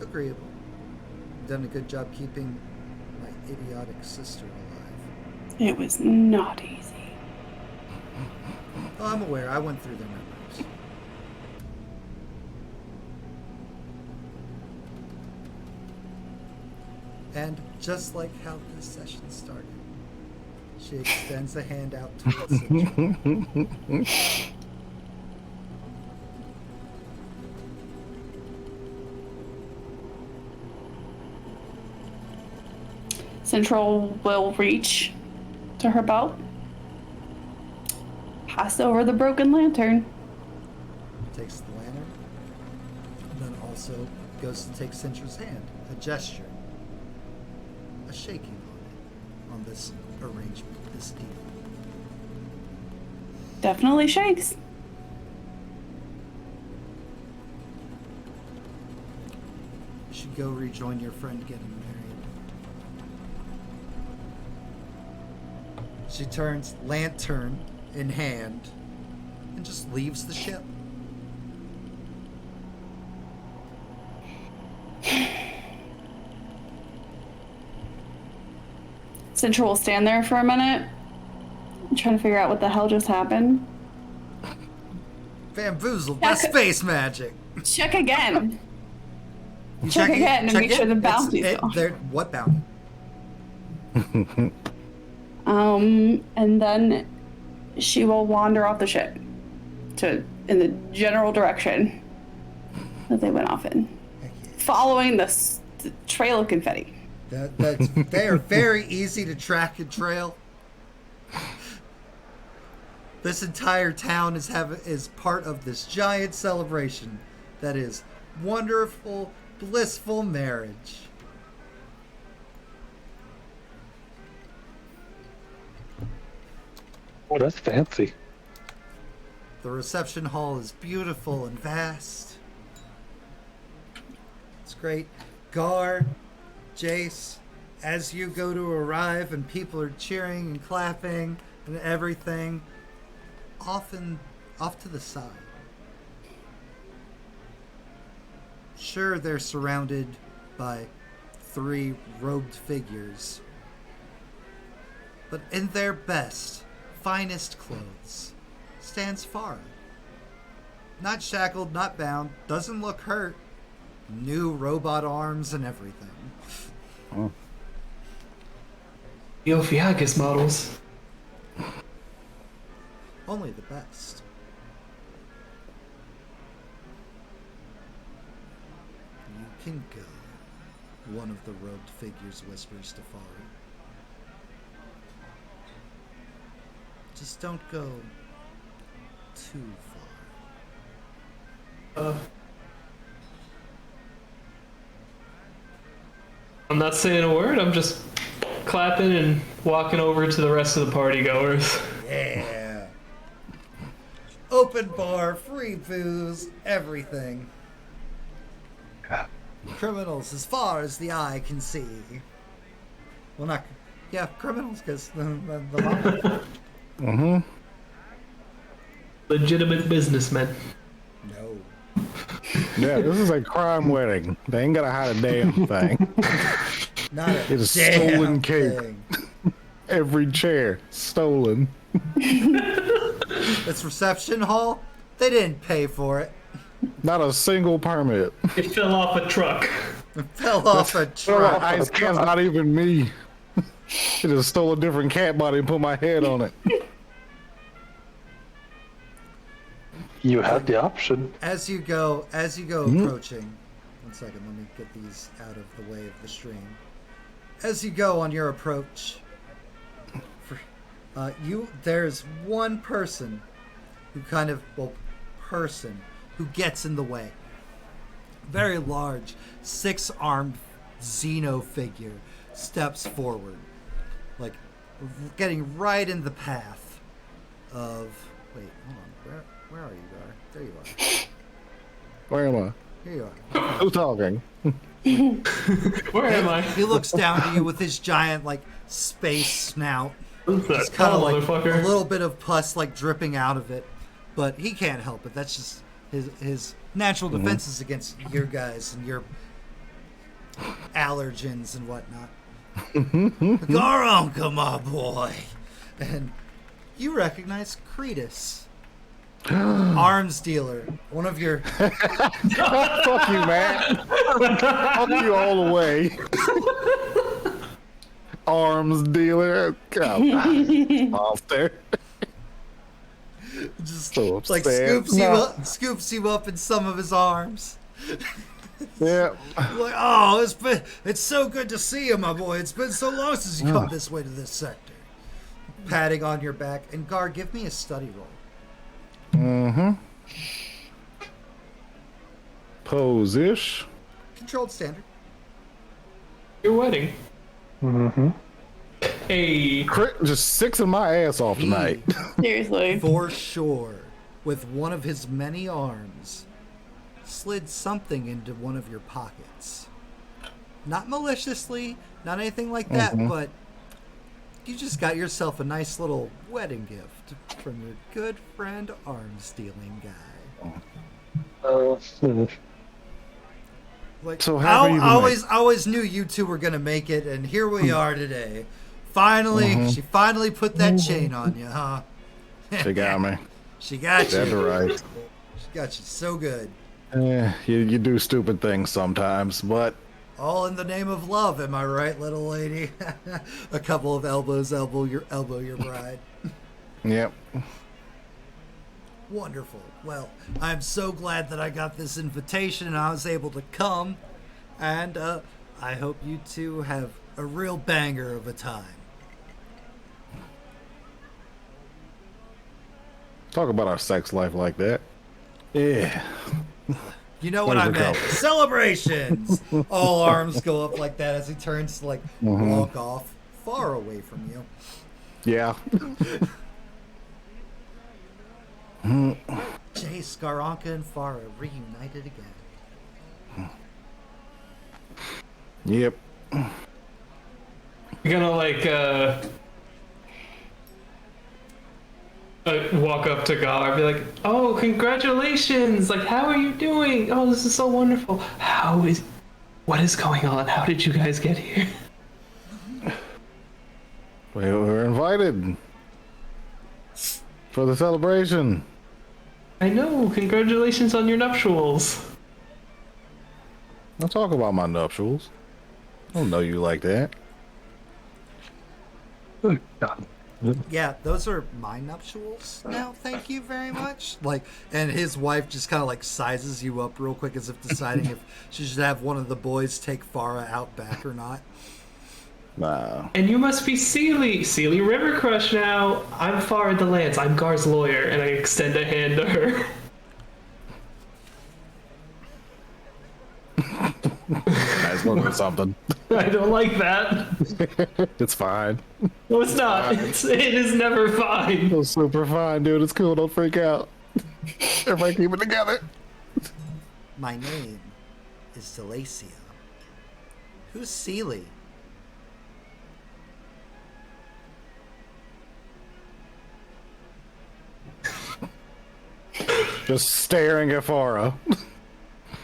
Agreeable. You've done a good job keeping my idiotic sister alive. It was not easy. Oh, I'm aware. I went through their memories. And just like how this session started, she extends a hand out towards Central. Central will reach to her belt, pass over the broken lantern. Takes the lantern, and then also goes to take Central's hand. A gesture. A shaking on this arrangement, this deal. Definitely shakes. You should go rejoin your friend getting married. She turns, lantern in hand, and just leaves the ship. Central will stand there for a minute, trying to figure out what the hell just happened. Bamboozled by space magic. Check again. You Check again to make sure the bounty's off. What bounty? And then she will wander off the ship in the general direction that they went off in, following the trail of confetti. That's very easy to track and trail. This entire town is part of this giant celebration that is wonderful, blissful marriage. Oh, that's fancy. The reception hall is beautiful and vast. It's great. Gar, Jace, as you go to arrive and people are cheering and clapping and everything, often off to the side. Sure, they're surrounded by 3 robed figures, but in their best, finest clothes stands Farrah. Not shackled, not bound, doesn't look hurt. New robot arms and everything. Oh. The Ophiuchus models. Only the best. You can go, one of the robed figures whispers to Farrah. Just don't go too far. I'm not saying a word. I'm just clapping and walking over to the rest of the party goers. Yeah. Open bar, free booze, everything. Criminals as far as the eye can see. Well, not... Yeah, criminals, because the law. Mm-hmm. Legitimate businessmen. No. Yeah, this is a crime wedding. They ain't gotta hide a damn thing. Not a It's a damn stolen cake. thing. Every chair stolen. This reception hall, they didn't pay for it. Not a single permit. It fell off a truck. It fell off a truck. Ice can's not even me. She just stole a different cat body and put my head on it. You had the option. As you go approaching, one second, let me get these out of the way of the stream. As you go on your approach, there's one person who who gets in the way. Very large, 6-armed Xeno figure steps forward, like getting right in the path of. Wait, hold on. Where are you, Gar? There you are. Where am Here you are. I? Who's talking? Where am I? He looks down to you with his giant, like, space snout. Who's Just that kind of tall like motherfucker? a little bit of pus, like, dripping out of it. But he can't help it. That's just his natural defenses against your guys and your allergens and whatnot. Garonka, my boy. And you recognize Cretus. Arms dealer. One of your... Fuck you, man. Fuck you all the way. Arms dealer. God, monster. just So like upset. scoops you up in some of his arms. Yeah. Like, oh, it's so good to see you, my boy. It's been so long since you come this way to this sector. Patting on your back. And Gar, give me a study roll. Mm-hmm. Pose-ish. Controlled standard. Your wedding. Mm-hmm. Hey. Just 6 of my ass off tonight. Seriously. For sure, with one of his many arms, slid something into one of your pockets. Not maliciously, not anything like that, but you just got yourself a nice little wedding gift from your good friend arms dealing guy. Like, So how have you been, I always knew you two were gonna make it, and here we are today. Finally, she finally put that chain on you, huh? She got me. She got That's you. right. She got you so good. Yeah, you do stupid things sometimes, but All in the name of love, am I right, little lady? A couple of elbows, elbow your bride. yep. Wonderful. Well, I'm so glad that I got this invitation and I was able to come. And I hope you two have a real banger of a time. Talk about our sex life like that. Yeah. You know what Where's I the meant. cup? Celebrations! All arms go up like that as he turns to, like, walk off far away from you. Yeah. Jay, Skaronka, and Farrah reunited again. Yep. You're gonna walk up to Gar and be like, "Oh, congratulations! Like, how are you doing? Oh, this is so wonderful. What is going on? How did you guys get here?" We were invited for the celebration. I know. Congratulations on your nuptials. Don't talk about my nuptials. I don't know you like that. God. Yeah, those are my nuptials now, thank you very much. Like, and his wife just kind of like sizes you up real quick as if deciding if she should have one of the boys take Farrah out back or not. Nah. And you must be Sealy River Crush now. I'm Farrah DeLance. I'm Gar's lawyer, and I extend a hand to her. Nice looking something. I don't like that. It's fine. No, it's not. It is never fine. It's super fine, dude. It's cool. Don't freak out. Everybody keep it together. My name is Delacia. Who's Sealy? Just staring at Farrah.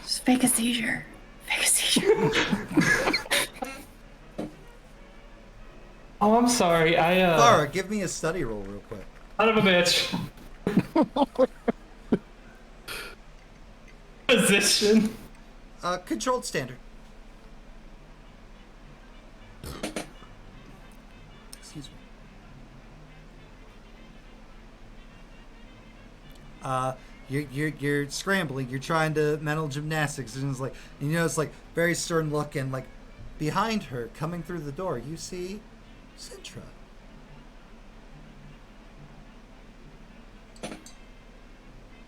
Just fake a seizure. Fake a seizure. Oh, I'm sorry. Farrah, give me a study roll real quick. Son of a bitch. Position. Controlled standard. Excuse me. You're scrambling. You're trying to mental gymnastics, and it's like, you know, it's like very stern look, and like behind her, coming through the door, you see Sintra.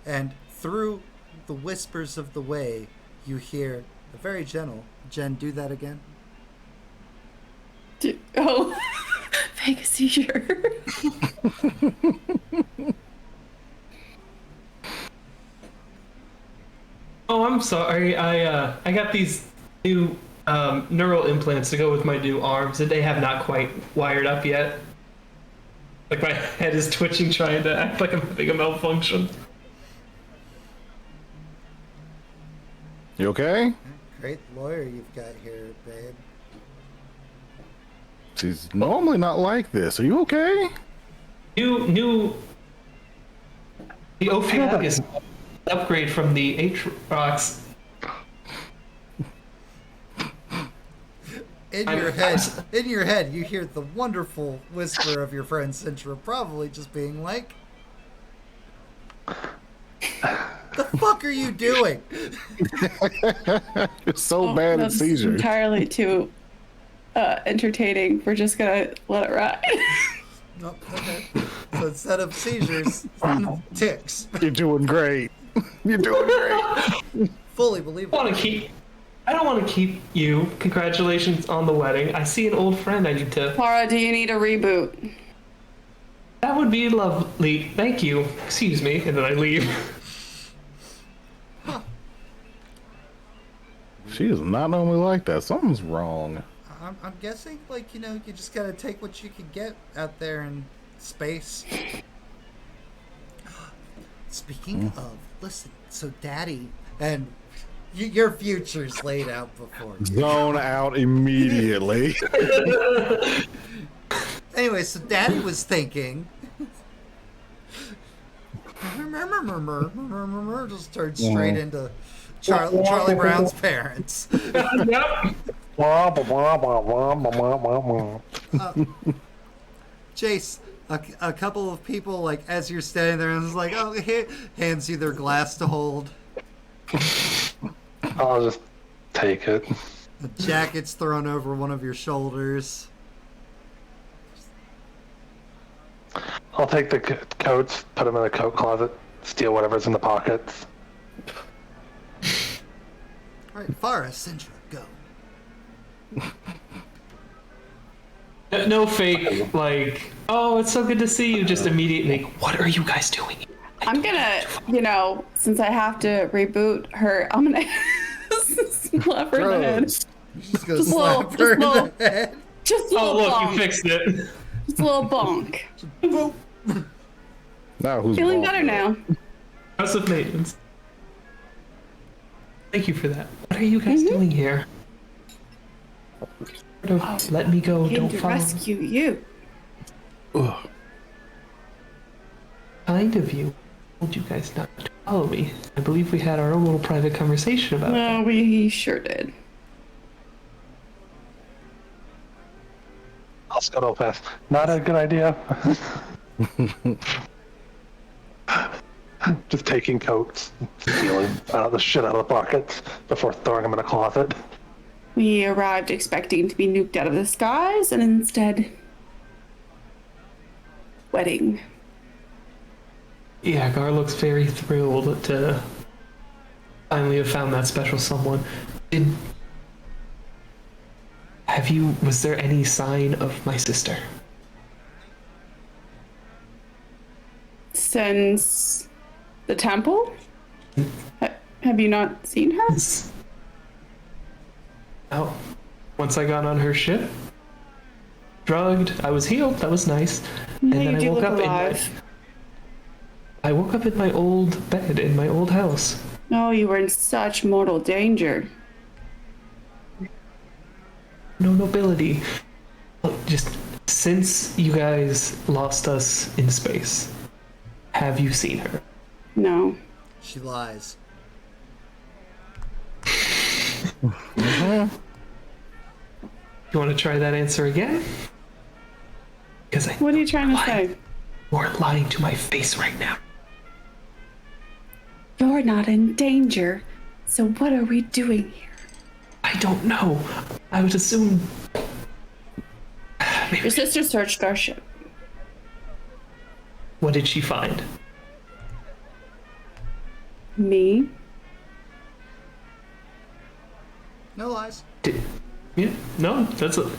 And through the whispers of the way, you hear a very gentle, "Jen, do that again." Oh, fake a seizure. Oh, I'm sorry. I got these new neural implants to go with my new arms, and they have not quite wired up yet. Like my head is twitching, trying to act like I'm having a malfunction. You okay? Great lawyer you've got here, babe. She's normally not like this. Are you okay? The Ophiac is an upgrade from the Aatrox. In your head, you hear the wonderful whisper of your friend Sintra, probably just being like, "The fuck are you doing?" You're so bad at That's seizures. entirely too entertaining. We're just gonna let it ride. Oh, okay. So instead of seizures, ticks. You're doing great. You're doing great. Fully believable. I don't want to keep you. Congratulations on the wedding. I see an old friend I need to... Farrah, do you need a reboot? That would be lovely. Thank you. Excuse me. And then I leave. She is not normally like that. Something's wrong. I'm guessing, like, you just gotta take what you can get out there in space. Speaking of, listen, so Daddy, and your future's laid out before you. Zone out immediately. Anyway, so Daddy was thinking. Just turned straight into Charlie Brown's parents. Yep. Chase, a couple of people, like, as you're standing there, and it's like, oh, here, hands you their glass to hold. I'll just take it. The jacket's thrown over one of your shoulders. I'll take the coats, put them in the coat closet, steal whatever's in the pockets. All right, Farrah, Sintra, go. No fake, like, oh, it's so good to see you. Just immediately, what are you guys doing? I'm gonna, since I have to reboot her, I'm gonna slap her in the head. Just go Just slap little- her in just the head. Just a Oh, little look, bonk. you fixed it. Just a little bonk. Now who's Feeling wrong? better now. House of Maintenance. Thank you for that. What are you guys doing here? Let me go. Came Don't to follow. rescue you. Ugh. Kind of you. I told you guys not to follow me. I believe we had our own little private conversation about that. No, we sure did. I'll scuttle past. Not a good idea. Just taking coats, stealing the shit out of the pockets before throwing them in a closet. We arrived expecting to be nuked out of the skies, and instead, wedding. Yeah, Gar looks very thrilled to finally have found that special someone. Was there any sign of my sister? Since the temple? Have you not seen her? Oh, once I got on her ship, drugged, I was healed, that was nice. No, And you then do I woke look up alive. I woke up in my old bed in my old house. Oh, you were in such mortal danger. No nobility. Look, just since you guys lost us in space, have you seen her? No. She lies. You want to try that answer again? Because What are you trying to say? you're lying to my face right now. You're not in danger. So what are we doing here? I don't know. I would assume. Your sister searched our ship. What did she find? Me? No lies. Yeah, no, that's a.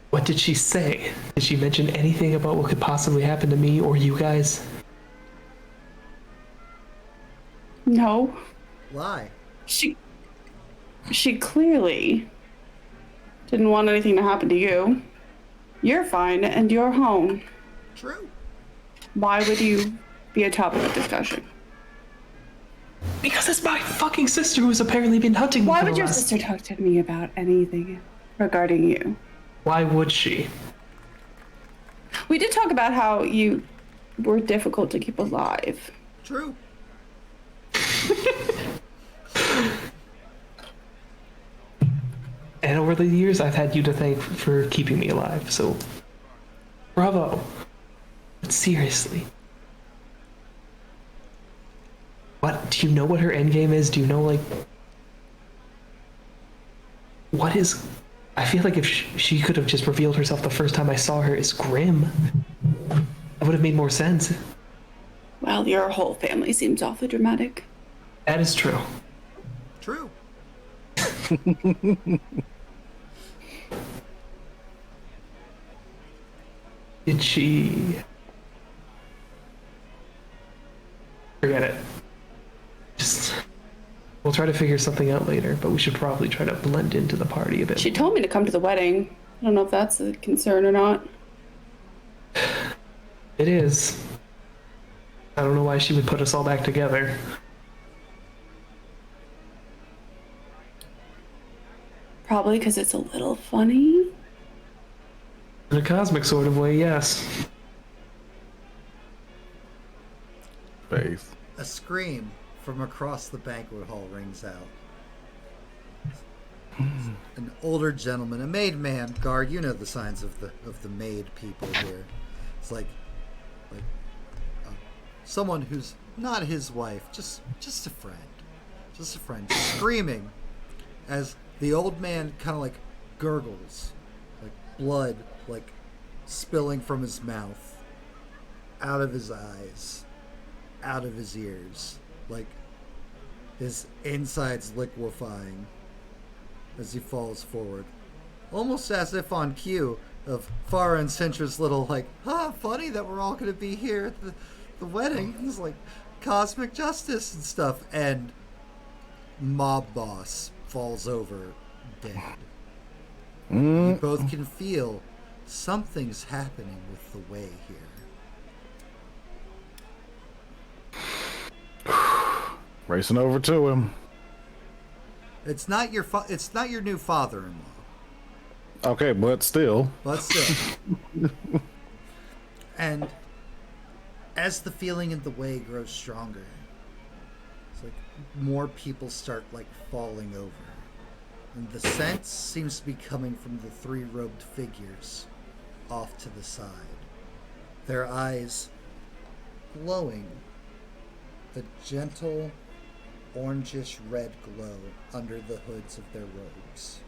What did she say? Did she mention anything about what could possibly happen to me or you guys? No. Lie. She clearly didn't want anything to happen to you. You're fine and you're home. True. Why would you be a topic of discussion? Because it's my fucking sister who's apparently been hunting me. Why for would the your last- sister talk to me about anything regarding you? Why would she? We did talk about how you were difficult to keep alive. True. And over the years, I've had you to thank for keeping me alive, so bravo. But seriously. What, do you know what her endgame is? Do you know, like, what is... I feel like if she could have just revealed herself the first time I saw her as Grimm, that would have made more sense. Well, your whole family seems awfully dramatic. That is true. True. Did she... Forget it. Just... We'll try to figure something out later, but we should probably try to blend into the party a bit. She told me to come to the wedding. I don't know if that's a concern or not. It is. I don't know why she would put us all back together. Probably because it's a little funny. In a cosmic sort of way, yes. Face. A scream from across the banquet hall rings out. An older gentleman, a maid man. Gar, you know the signs of the maid people here. It's like someone who's not his wife, just a friend, screaming as the old man kind of like gurgles, like blood like spilling from his mouth, out of his eyes, out of his ears, like his insides liquefying as he falls forward, almost as if on cue of Farrah and Cintra's little like, funny that we're all gonna be here at the wedding. It's like cosmic justice and stuff, and mob boss falls over dead. You both can feel something's happening with the way here. Racing over to him. It's not your new father-in-law, Okay, but still. And as the feeling in the way grows stronger, it's like more people start like falling over. And the sense seems to be coming from the three robed figures off to the side. Their eyes glowing a gentle orangish red glow under the hoods of their robes.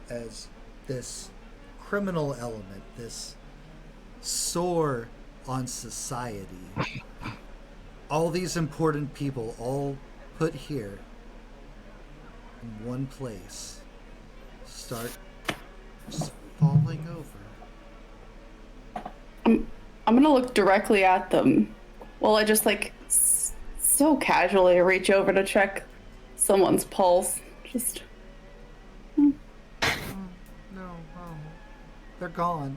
As this criminal element, this sore on society, all these important people all put here in one place, start just falling over. I'm gonna look directly at them while I just like so casually reach over to check someone's pulse. Just No, they're gone.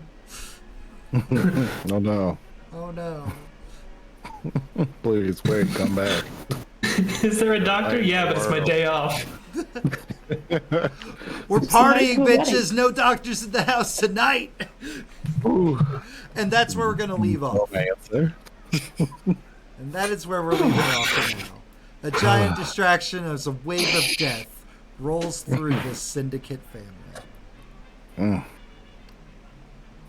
Oh no. Oh no. Please wait, come back. Is there a doctor? Yeah, but it's my day off. We're a partying, nice bitches. No doctors in the house tonight. Ooh. And that's where we're gonna leave off. No answer. And that is where we're leaving off for now. A giant distraction as a wave of death rolls through this syndicate family.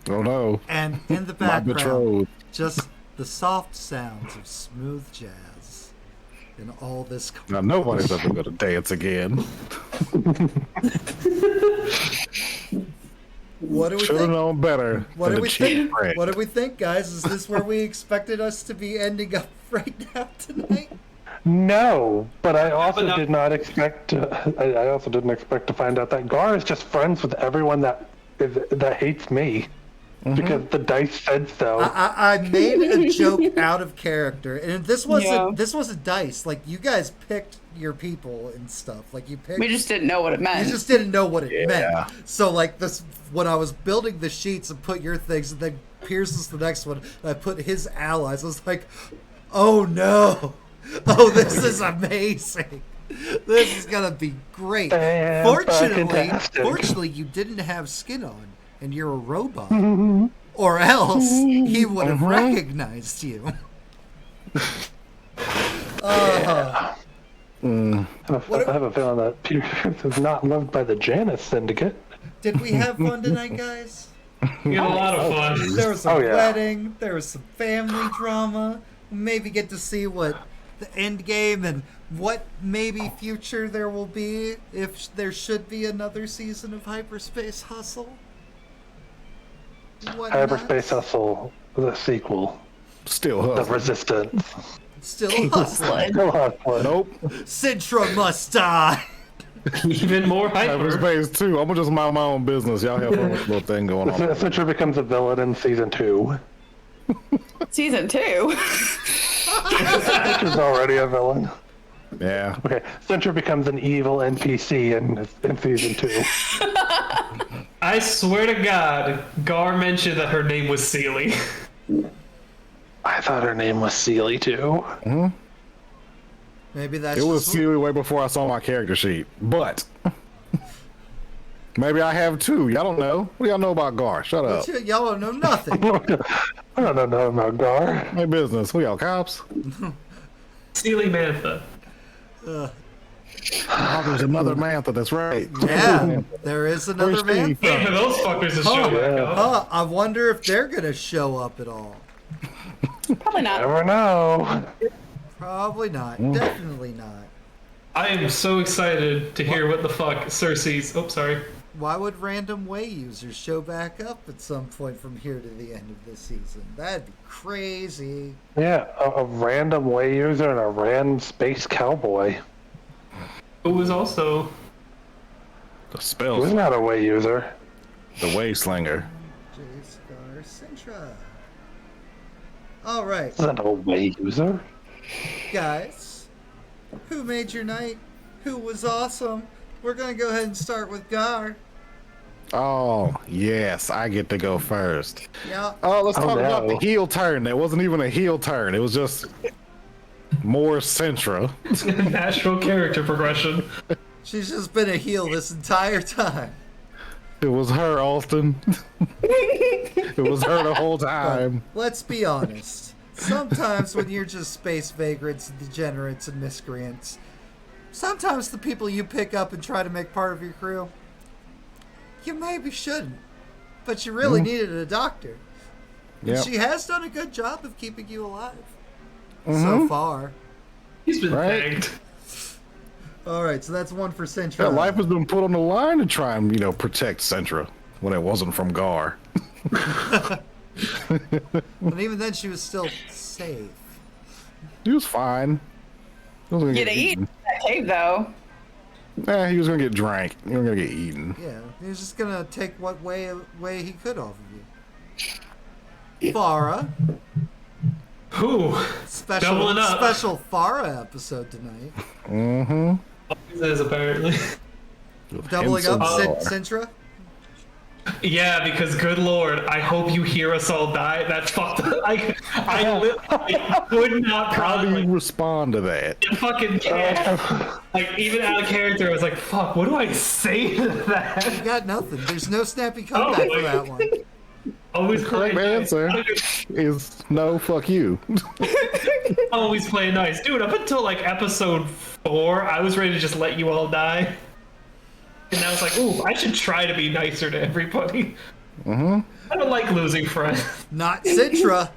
Oh no. And in the My background, betrothed. just the soft sounds of smooth jazz in all this. Now nobody's ever gonna dance again. What do we Should have think? known better. What than do we to cheat think? Fred. What do we think, guys? Is this where we expected us to be ending up right now tonight? No, but I also no- did not expect. I also didn't expect to find out that Gar is just friends with everyone that hates me. because the dice said so. I made a joke out of character, and this wasn't Yeah. this wasn't dice. Like, you guys picked your people and stuff. Like, you picked. We just didn't know what it meant. You just didn't know what it meant. Yeah. So, like, this, when I was building the sheets and put your things, and then Pierce is the next one, and I put his allies. I was like, oh no, oh, this is amazing. This is gonna be great. Fortunately, you didn't have skin on, and you're a robot, or else he would have recognized you. I have a feeling that Pierce is not loved by the Janus Syndicate. Did we have fun tonight, guys? We had a lot of fun. There was a Oh, yeah. wedding. There was some family drama. Maybe get to see what the end game and what maybe future there will be if there should be another season of Hyperspace Hustle. Whatnot. Hyperspace Hustle, the sequel, Still the hustling. Resistance. Still hustling. Still hustling. Nope. Sintra must die. Even more hyper. Hyperspace 2. I'm gonna just mind my own business. Y'all have fun with this little thing going on. Sintra becomes a villain in season 2. Season 2. Sintra's already a villain. Yeah. Okay, Sintra becomes an evil NPC in season 2. I swear to God, Gar mentioned that her name was Seely. I thought her name was Seely too. Maybe that's It was just- Sealy way before I saw my character sheet. But maybe I have too. Y'all don't know. What do y'all know about Gar? Shut up. Y'all don't know nothing. I don't know about Gar. My business. We all cops. Seely Mantha. Oh, there's another Mantha. That's right. Yeah, there is another Where's man. Steve? Wait for those fuckers to show back up. I wonder if they're gonna show up at all. Probably not. Never know. Probably not. Definitely not. I am so excited to hear what the fuck Cersei's. Oh, sorry. Why would random way users show back up at some point from here to the end of this season? That'd be crazy. Yeah, a random way user and a random space cowboy. Who was also. The Who's spells. not a way user? The Way Slinger. J-Star Sintra. All right, Is that a way user? guys. Who made your night? Who was awesome? We're gonna go ahead and start with Gar. Oh, yes. I get to go first. Yeah. Let's talk about no. the heel turn. That wasn't even a heel turn. It was just more Sintra. Natural character progression. She's just been a heel this entire time. It was her, Austin. It was her the whole time. Let's be honest. Sometimes when you're just space vagrants and degenerates and miscreants, sometimes the people you pick up and try to make part of your crew, you maybe shouldn't. But you really needed a doctor. And Yep. she has done a good job of keeping you alive. So far. He's been Right. tagged. Alright, so that's one for Yeah, Central. life has been put on the line to try and, protect Sintra when it wasn't from Gar. But even then she was still safe. He was fine. He was gonna Get to eat in that cave, though. He was gonna get drank. He was gonna get eaten. Yeah, he was just gonna take what way he could off of you. Farrah. Who? Doubling up. Special Farrah episode tonight. Mm-hmm. It is apparently. Doubling up Oh. Sintra. Yeah, because good lord, I hope you hear us all die. That's fucked up. I could not How do you probably respond to that? fucking can't. Like, even out of character, I was like, fuck, what do I say to that? You got nothing. There's no snappy comeback for that one. Always play Correct nice. answer is no, fuck you. Always play nice. Dude, up until like episode 4, I was ready to just let you all die. And I was like, ooh, I should try to be nicer to everybody. I don't like losing friends. Not Sintra.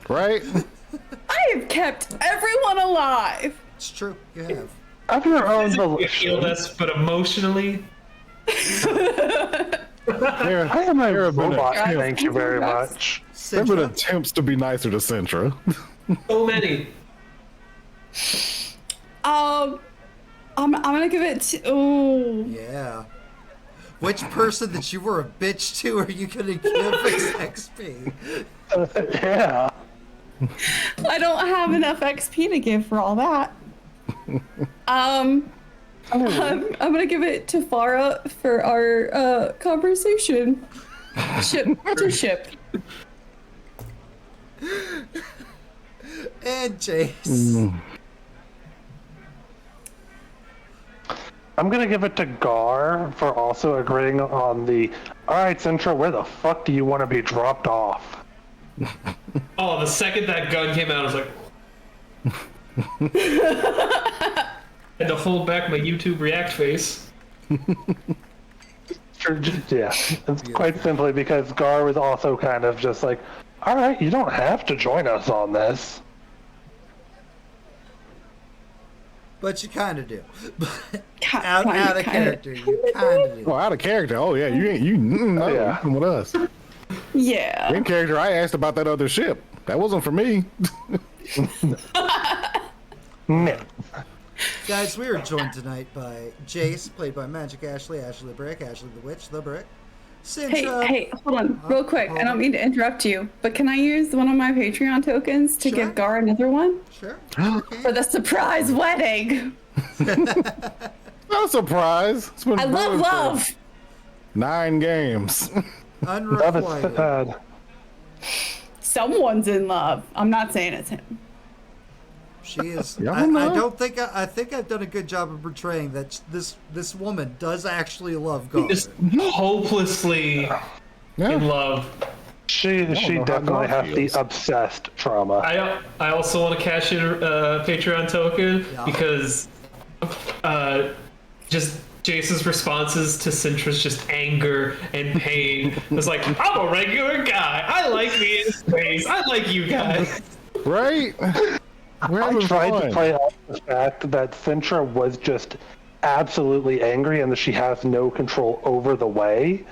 Right? I have kept everyone alive. It's true. You have. Of your own You healed volition. us, but emotionally, There, I am a there have been robot, Guys, thank you very guys. much. there have been Sintra. attempts to be nicer to Sintra. so many. I'm gonna give it to. Oh, Yeah. Which person that you were a bitch to are you gonna give as XP? Yeah. I don't have enough XP to give for all that. I'm gonna give it to Farrah for our conversation. Ship to ship. And Jace. I'm gonna give it to Gar for also agreeing on the. All right, Sintra, where the fuck do you want to be dropped off? Oh, the second that gun came out, I was like, had to hold back my YouTube React face. Yeah, it's quite simply because Gar was also kind of just like, all right, you don't have to join us on this. But you kind of do. Kinda. out of character, you kind of do. Well, out of character. Oh yeah, you ain't no, Yeah. you with us. Yeah. In character, I asked about that other ship. That wasn't for me. No. Guys, we are joined tonight by Jace, played by Magic Ashley, Ashley the Brick, Ashley the Witch, the Brick. Sintra. Hey, hold on, real quick. I don't mean to interrupt you, but can I use one of my Patreon tokens to Sure. give Gar another one Sure. for the surprise wedding? No surprise. It's been I love brewing for love. 9 games. Love is Unrequited. sad. Someone's in love. I'm not saying it's him. She is. Yeah, I no. don't think. I think I've done a good job of portraying that this woman does actually love God. Just hopelessly Yeah. in love. She know how definitely God has feels. the obsessed trauma. I also want to cash in a Patreon token Yeah. because just Jace's responses to Sintra's just anger and pain. It's like, I'm a regular guy. I like me in space. I like you guys. Right? We're I having tried fun. to play off the fact that Sintra was just absolutely angry and that she has no control over the way,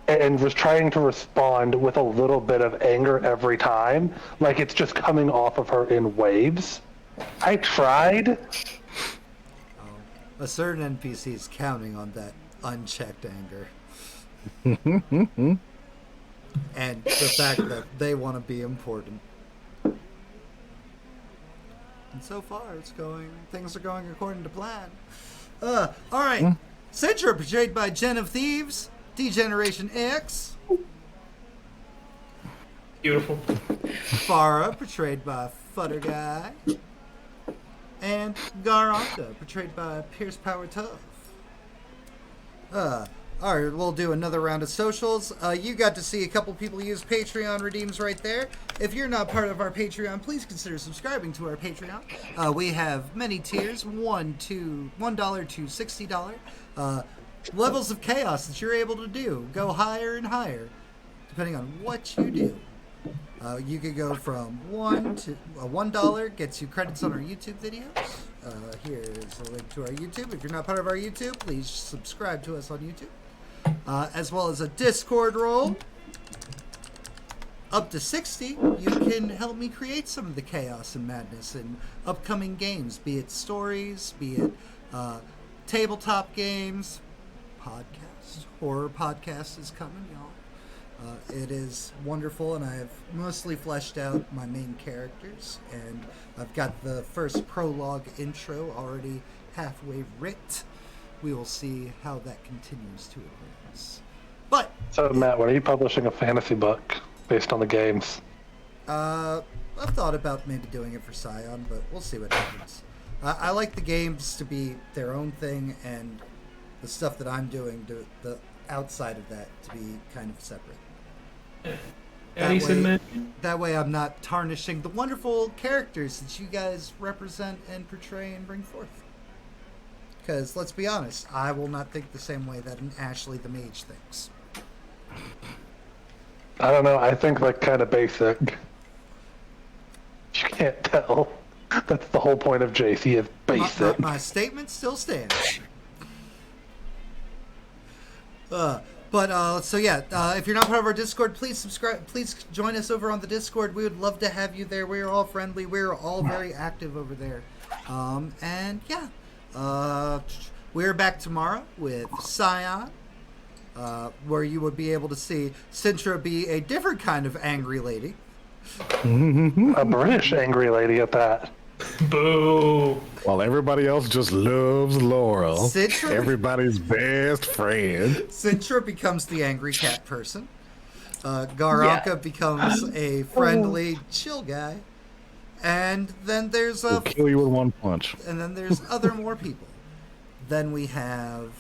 and was trying to respond with a little bit of anger every time, like it's just coming off of her in waves. I tried. A certain NPC is counting on that unchecked anger. And the fact that they want to be important. And so far, things are going according to plan. All right. Sintra, portrayed by JenOfThieves, D-Generation X. Beautiful. Farrah, portrayed by Futter Guy. And Garanta, portrayed by Pierce Power Tough. All right, we'll do another round of socials. You got to see a couple people use Patreon redeems right there. If you're not part of our Patreon, please consider subscribing to our Patreon. We have many tiers, $1 to $60. Levels of chaos that you're able to do go higher and higher, depending on what you do. You could go from $1 gets you credits on our YouTube videos. Here's a link to our YouTube. If you're not part of our YouTube, please subscribe to us on YouTube. As well as a Discord role. Up to 60, you can help me create some of the chaos and madness in upcoming games, be it stories, be it tabletop games, podcasts. Horror podcast is coming, y'all. It is wonderful, and I have mostly fleshed out my main characters, and I've got the first prologue intro already halfway writ. We will see how that continues to advance. But So Matt, when are you publishing a fantasy book based on the games? I've thought about maybe doing it for Scion, but we'll see what happens. I like the games to be their own thing, and the stuff that I'm doing, the outside of that, to be kind of separate. That way I'm not tarnishing the wonderful characters that you guys represent and portray and bring forth. Because, let's be honest, I will not think the same way that an Ashley the Mage thinks. I don't know. I think like kind of basic. You can't tell. That's the whole point of Jace. He is basic. My statement still stands. So yeah, if you're not part of our Discord, please subscribe. Please join us over on the Discord. We would love to have you there. We're all friendly. We're all very active over there. And yeah, we're back tomorrow with Scion where you would be able to see Sintra be a different kind of angry lady. A British angry lady at that. Boo. While everybody else just loves Laurel, Citra- everybody's best friend. Sintra becomes the angry cat person. Garanka becomes a friendly, chill guy. And then there's Will kill you with one punch. and then there's other more people. Then we have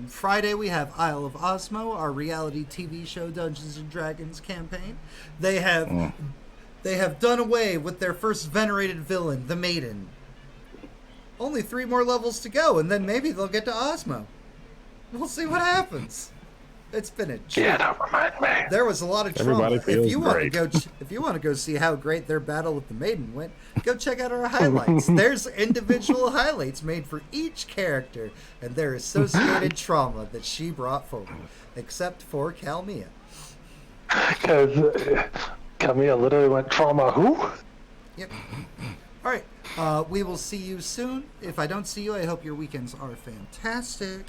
Friday. We have Isle of Osmo, our reality TV show Dungeons and Dragons campaign. They have done away with their first venerated villain, the Maiden. Only 3 more levels to go, and then maybe they'll get to Osmo. We'll see what happens. It's been a treat. Yeah, don't remind me. There was a lot of trauma. Everybody feels If you want to great. go, if you want to go see how great their battle with the Maiden went, go check out our highlights. There's individual highlights made for each character and their associated trauma that she brought forward, except for Calmia. Because Camille literally went trauma who? Yep. All right. We will see you soon. If I don't see you, I hope your weekends are fantastic.